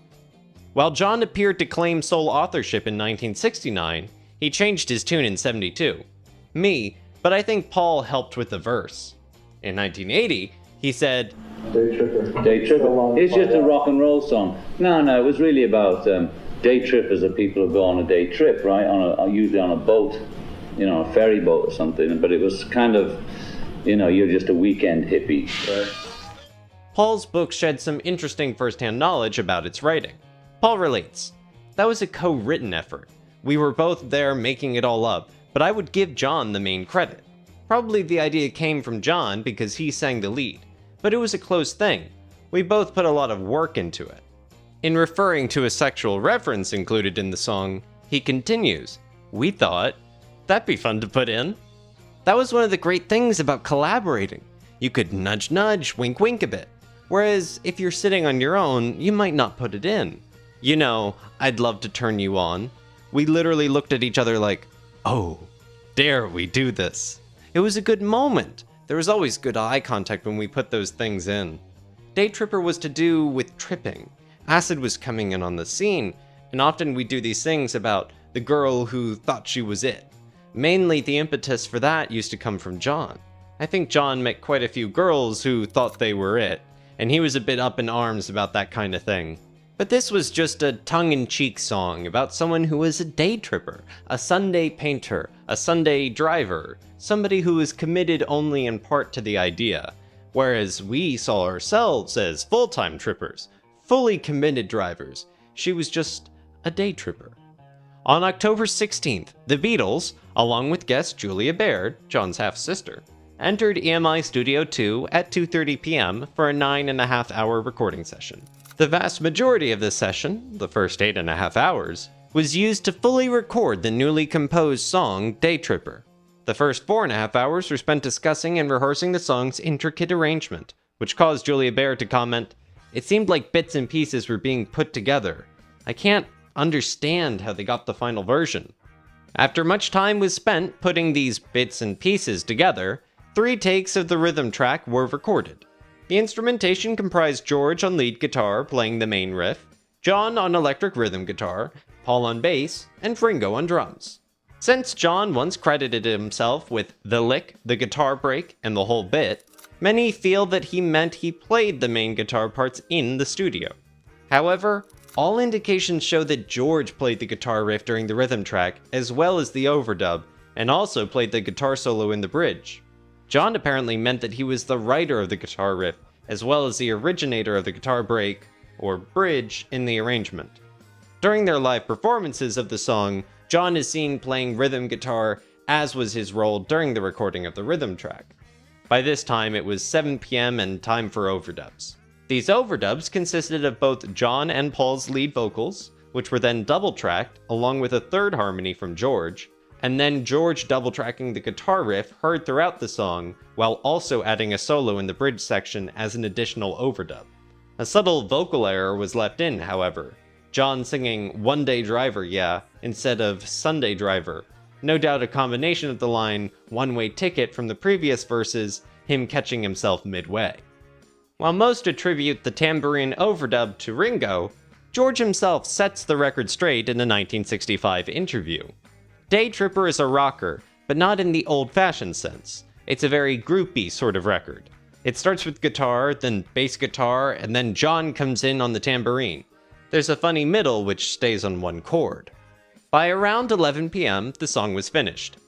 While John appeared to claim sole authorship in 1969, he changed his tune in 72. But I think Paul helped with the verse. In 1980, He said, Day Tripper. Day Tripper. It's just a rock and roll song. No, it was really about day trippers are people who go on a day trip, right? Usually on a boat, a ferry boat or something. But it was kind of, you're just a weekend hippie, right? Paul's book shed some interesting first-hand knowledge about its writing. Paul relates, "That was a co-written effort. We were both there making it all up, but I would give John the main credit. Probably the idea came from John because he sang the lead, but it was a close thing. We both put a lot of work into it." In referring to a sexual reference included in the song, he continues, "We thought, that'd be fun to put in." That was one of the great things about collaborating. You could nudge nudge, wink wink a bit. Whereas if you're sitting on your own, you might not put it in. I'd love to turn you on. We literally looked at each other like, oh, dare we do this? It was a good moment. There was always good eye contact when we put those things in. Day Tripper was to do with tripping. Acid was coming in on the scene, and often we do these things about the girl who thought she was it. Mainly the impetus for that used to come from John. I think John met quite a few girls who thought they were it, and he was a bit up in arms about that kind of thing. But this was just a tongue-in-cheek song about someone who was a day tripper, a Sunday painter, a Sunday driver, somebody who was committed only in part to the idea, whereas we saw ourselves as full-time trippers, fully committed drivers. She was just a day tripper. On October 16th, the Beatles, along with guest Julia Baird, John's half-sister, entered EMI Studio 2 at 2:30 p.m. for a 9.5-hour recording session. The vast majority of this session, the first 8.5 hours, was used to fully record the newly composed song Day Tripper. The first 4.5 hours were spent discussing and rehearsing the song's intricate arrangement, which caused Julia Baird to comment, "It seemed like bits and pieces were being put together. I can't understand how they got the final version." After much time was spent putting these bits and pieces together, 3 takes of the rhythm track were recorded. The instrumentation comprised George on lead guitar playing the main riff, John on electric rhythm guitar, Paul on bass, and Ringo on drums. Since John once credited himself with the lick, the guitar break, and the whole bit, many feel that he meant he played the main guitar parts in the studio. However, all indications show that George played the guitar riff during the rhythm track, as well as the overdub, and also played the guitar solo in the bridge. John apparently meant that he was the writer of the guitar riff, as well as the originator of the guitar break, or bridge, in the arrangement. During their live performances of the song, John is seen playing rhythm guitar, as was his role during the recording of the rhythm track. By this time, it was 7 p.m. and time for overdubs. These overdubs consisted of both John and Paul's lead vocals, which were then double-tracked, along with a third harmony from George, and then George double-tracking the guitar riff heard throughout the song, while also adding a solo in the bridge section as an additional overdub. A subtle vocal error was left in, however, John singing "One Day Driver, yeah," instead of "Sunday Driver," no doubt a combination of the line "one-way ticket" from the previous verses, him catching himself midway. While most attribute the tambourine overdub to Ringo, George himself sets the record straight in a 1965 interview. Day Tripper is a rocker, but not in the old-fashioned sense. It's a very groupy sort of record. It starts with guitar, then bass guitar, and then John comes in on the tambourine. There's a funny middle which stays on one chord. By around 11 p.m., the song was finished.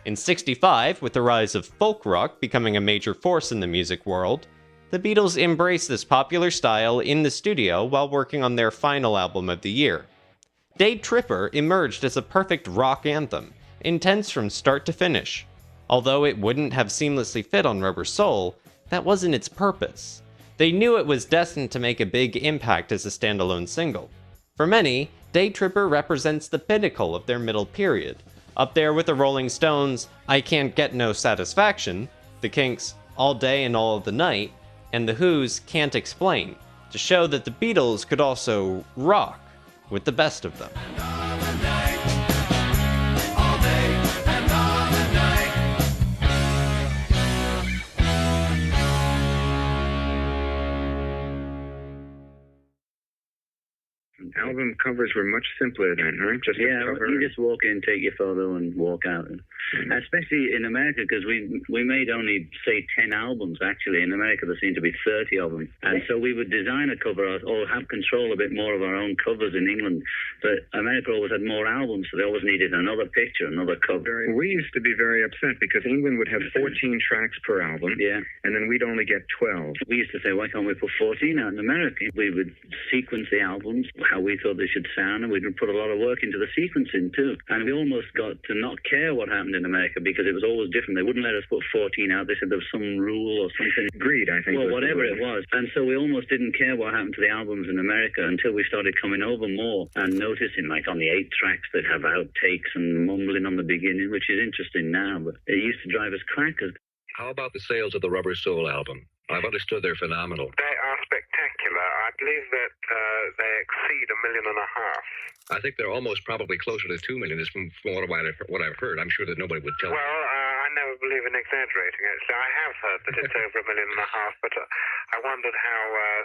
In '65, with the rise of folk rock becoming a major force in the music world, the Beatles embraced this popular style in the studio while working on their final album of the year. Day Tripper emerged as a perfect rock anthem, intense from start to finish. Although it wouldn't have seamlessly fit on Rubber Soul, that wasn't its purpose. They knew it was destined to make a big impact as a standalone single. For many, Day Tripper represents the pinnacle of their middle period, up there with the Rolling Stones' I Can't Get No Satisfaction, the Kinks' All Day and All of the Night, and the Who's Can't Explain, to show that the Beatles could also rock with the best of them. Album covers were much simpler then, huh? Just a cover. You just walk in, take your photo, and walk out. Especially in America, because we made only, say, 10 albums, actually. In America, there seemed to be 30 of them. And so we would design a cover or have control a bit more of our own covers in England. But America always had more albums, so they always needed another picture, another cover. We used to be very upset because England would have 14 tracks per album, and then we'd only get 12. We used to say, why can't we put 14 out in America? We would sequence the albums, how we thought they should sound, and we'd put a lot of work into the sequencing too. And we almost got to not care what happened in America because it was always different. They wouldn't let us put 14 out. They said there was some rule or something. Greed, I think. Well, whatever it was. And so we almost didn't care what happened to the albums in America until we started coming over more and noticing, like on the 8 tracks that have outtakes and mumbling on the beginning, which is interesting now, but it used to drive us crackers. How about the sales of the Rubber Soul album? I've understood they're phenomenal. They are spectacular. I believe that they exceed 1.5 million. I think they're almost probably closer to 2 million, just from what I've heard. I'm sure that nobody would tell. Well, I never believe in exaggerating it. So I have heard that it's over 1.5 million, but I wondered how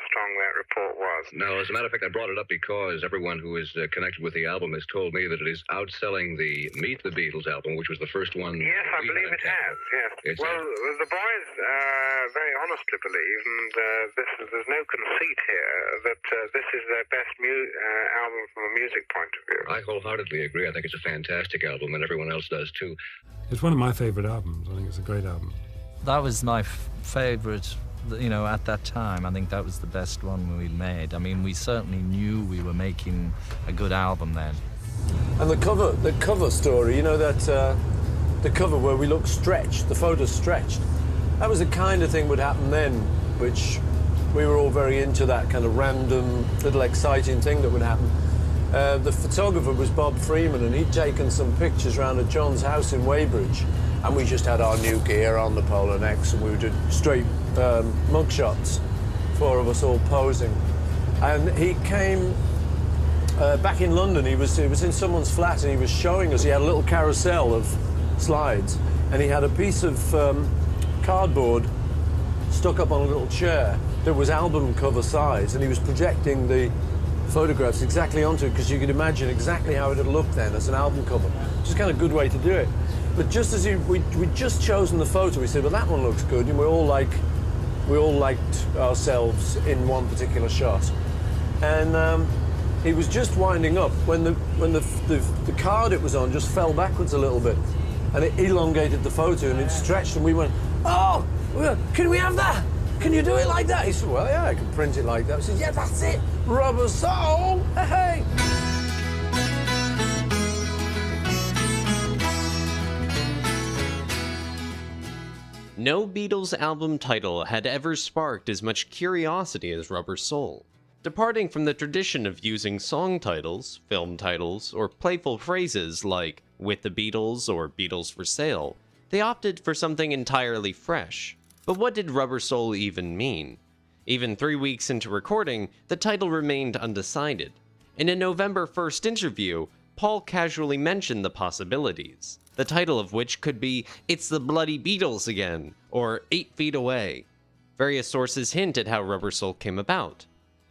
strong that report was. No, as a matter of fact, I brought it up because everyone who is connected with the album has told me that it is outselling the Meet the Beatles album, which was the first one. Yes, I believe it has, yes. Well, the boys very honestly believe, and there's no conceit here, that this is their best album from a music point of view. I wholeheartedly agree. I think it's a fantastic album, and everyone else does too. It's one of my favourite albums. I think it's a great album. That was my favourite, at that time. I think that was the best one we'd made. I mean, we certainly knew we were making a good album then. And the cover story, that the cover where we look stretched, the photo's stretched, that was the kind of thing would happen then, which we were all very into, that kind of random, little exciting thing that would happen. The photographer was Bob Freeman, and he'd taken some pictures around at John's house in Weybridge, and we just had our new gear on, the Polar Necks, and we would do straight mug shots, 4 of us all posing. And he came back in London. It was in someone's flat, and he was showing us. He had a little carousel of slides, and he had a piece of cardboard stuck up on a little chair that was album cover size, and he was projecting the photographs exactly onto it, because you could imagine exactly how it had looked then as an album cover, which is kind of a good way to do it. But just as we'd just chosen the photo, we said, well, that one looks good, and we all liked ourselves in one particular shot. And he was just winding up when the card it was on just fell backwards a little bit, and it elongated the photo, and it stretched, and we went, oh, can we have that? Can you do it like that? He said, well, yeah, I can print it like that. I said, yeah, that's it. Rubber Soul. Hey. No Beatles album title had ever sparked as much curiosity as Rubber Soul. Departing from the tradition of using song titles, film titles, or playful phrases like With the Beatles or Beatles for Sale, they opted for something entirely fresh. But what did Rubber Soul even mean? Even 3 weeks into recording, the title remained undecided. In a November 1st interview, Paul casually mentioned the possibilities, the title of which could be It's the Bloody Beatles Again, or 8 Feet Away. Various sources hint at how Rubber Soul came about.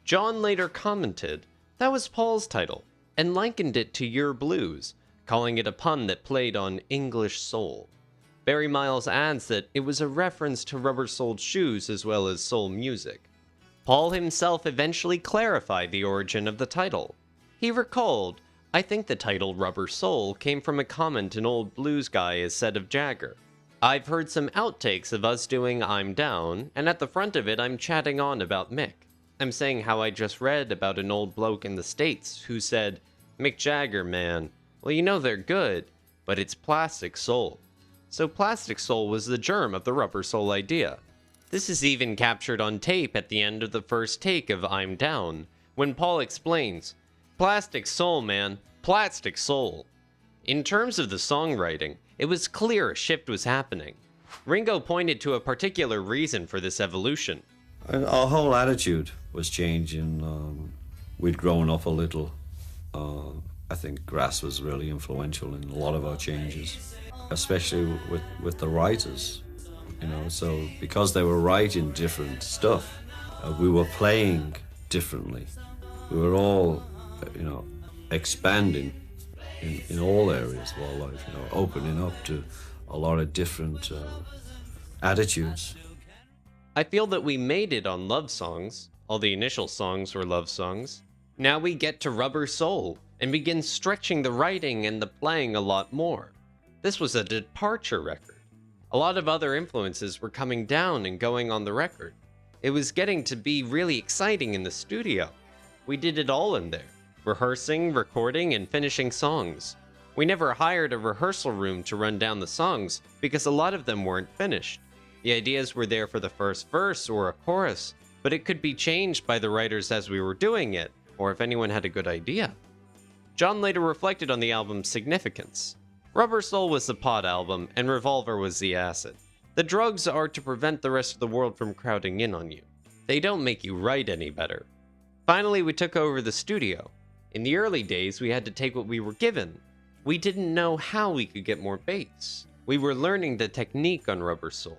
John later commented, that was Paul's title, and likened it to Your Blues, calling it a pun that played on English soul. Barry Miles adds that it was a reference to Rubber Souled shoes as well as soul music. Paul himself eventually clarified the origin of the title. He recalled, I think the title Rubber Soul came from a comment an old blues guy has said of Jagger. I've heard some outtakes of us doing I'm Down, and at the front of it I'm chatting on about Mick. I'm saying how I just read about an old bloke in the States who said, Mick Jagger, man, well you know they're good, but it's plastic soul. So Plastic Soul was the germ of the Rubber Soul idea. This is even captured on tape at the end of the first take of I'm Down, when Paul explains, Plastic Soul, man, Plastic Soul. In terms of the songwriting, it was clear a shift was happening. Ringo pointed to a particular reason for this evolution. Our whole attitude was changing. We'd grown up a little. I think Grass was really influential in a lot of our changes, especially with the writers, so because they were writing different stuff, we were playing differently. We were all expanding in all areas of our life, opening up to a lot of different attitudes. I feel that we made it on love songs. All the initial songs were love songs. Now we get to Rubber Soul and begin stretching the writing and the playing a lot more. This was a departure record. A lot of other influences were coming down and going on the record. It was getting to be really exciting in the studio. We did it all in there, rehearsing, recording, and finishing songs. We never hired a rehearsal room to run down the songs because a lot of them weren't finished. The ideas were there for the first verse or a chorus, but it could be changed by the writers as we were doing it, or if anyone had a good idea. John later reflected on the album's significance. Rubber Soul was the pot album, and Revolver was the acid. The drugs are to prevent the rest of the world from crowding in on you. They don't make you write any better. Finally, we took over the studio. In the early days, we had to take what we were given. We didn't know how we could get more bass. We were learning the technique on Rubber Soul.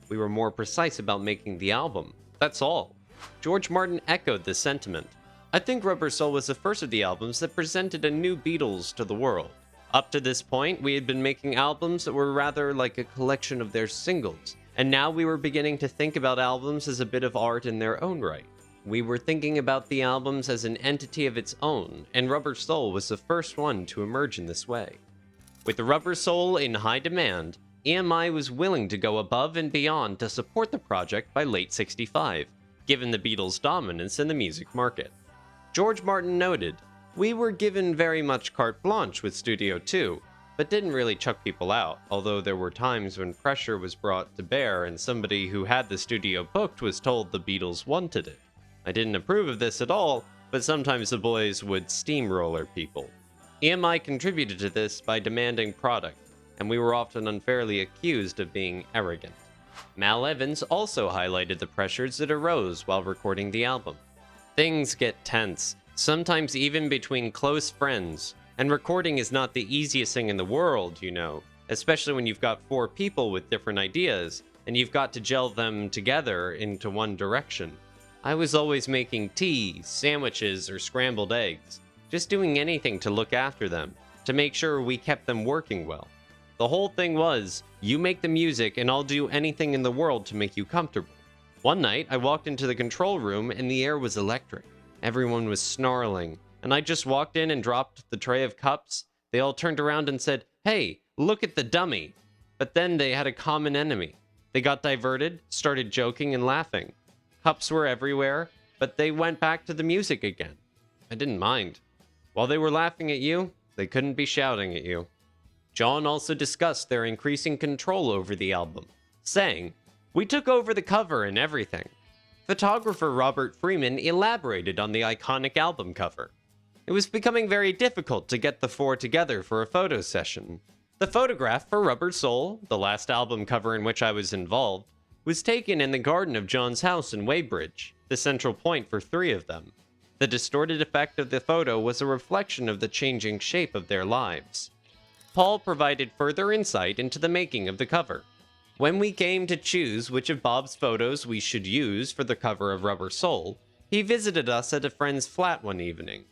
We were more precise about making the album. That's all. George Martin echoed this sentiment. I think Rubber Soul was the first of the albums that presented a new Beatles to the world. Up to this point, we had been making albums that were rather like a collection of their singles, and now we were beginning to think about albums as a bit of art in their own right. We were thinking about the albums as an entity of its own, and Rubber Soul was the first one to emerge in this way. With the Rubber Soul in high demand, EMI was willing to go above and beyond to support the project by late '65, given the Beatles' dominance in the music market. George Martin noted, "We were given very much carte blanche with Studio 2, but didn't really chuck people out, although there were times when pressure was brought to bear and somebody who had the studio booked was told the Beatles wanted it. I didn't approve of this at all, but sometimes the boys would steamroller people. EMI contributed to this by demanding product, and we were often unfairly accused of being arrogant." Mal Evans also highlighted the pressures that arose while recording the album. Things get tense, sometimes even between close friends, and recording is not the easiest thing in the world, especially when you've got 4 people with different ideas, and you've got to gel them together into one direction. I was always making tea, sandwiches, or scrambled eggs, just doing anything to look after them, to make sure we kept them working well. The whole thing was, you make the music and I'll do anything in the world to make you comfortable. One night, I walked into the control room and the air was electric. Everyone was snarling, and I just walked in and dropped the tray of cups. They all turned around and said, "Hey, look at the dummy." But then they had a common enemy. They got diverted, started joking and laughing. Cups were everywhere, but they went back to the music again. I didn't mind. While they were laughing at you, they couldn't be shouting at you. John also discussed their increasing control over the album, saying, "We took over the cover and everything." Photographer Robert Freeman elaborated on the iconic album cover. It was becoming very difficult to get the 4 together for a photo session. The photograph for Rubber Soul, the last album cover in which I was involved, was taken in the garden of John's house in Weybridge, the central point for 3 of them. The distorted effect of the photo was a reflection of the changing shape of their lives. Paul provided further insight into the making of the cover. When we came to choose which of Bob's photos we should use for the cover of Rubber Soul, he visited us at a friend's flat one evening.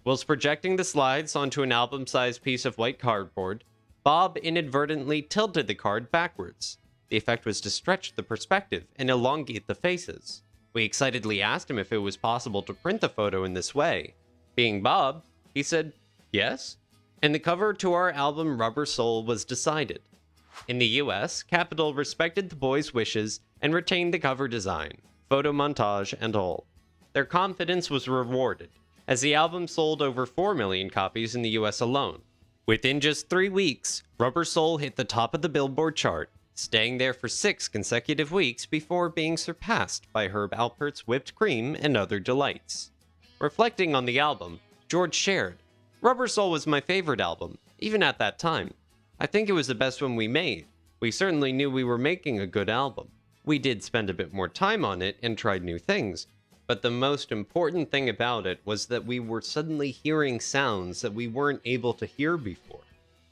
Whilst projecting the slides onto an album-sized piece of white cardboard, Bob inadvertently tilted the card backwards. The effect was to stretch the perspective and elongate the faces. We excitedly asked him if it was possible to print the photo in this way. Being Bob, he said, "Yes," and the cover to our album Rubber Soul was decided. In the US, Capitol respected the boys' wishes and retained the cover design, photo montage, and all. Their confidence was rewarded, as the album sold over 4 million copies in the US alone. Within just 3 weeks, Rubber Soul hit the top of the Billboard chart, staying there for 6 consecutive weeks before being surpassed by Herb Alpert's Whipped Cream and Other Delights. Reflecting on the album, George shared, "Rubber Soul was my favorite album, even at that time. I think it was the best one we made. We certainly knew we were making a good album. We did spend a bit more time on it and tried new things, but the most important thing about it was that we were suddenly hearing sounds that we weren't able to hear before.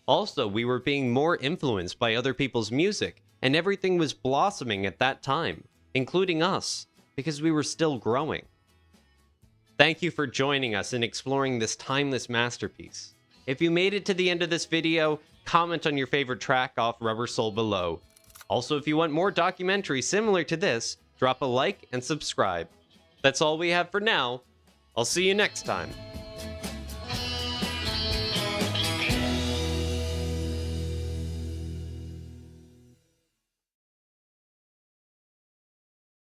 Also, we were being more influenced by other people's music, and everything was blossoming at that time, including us, because we were still growing." Thank you for joining us in exploring this timeless masterpiece. If you made it to the end of this video, comment on your favorite track off Rubber Soul below. Also, if you want more documentaries similar to this, drop a like and subscribe. That's all we have for now. I'll see you next time.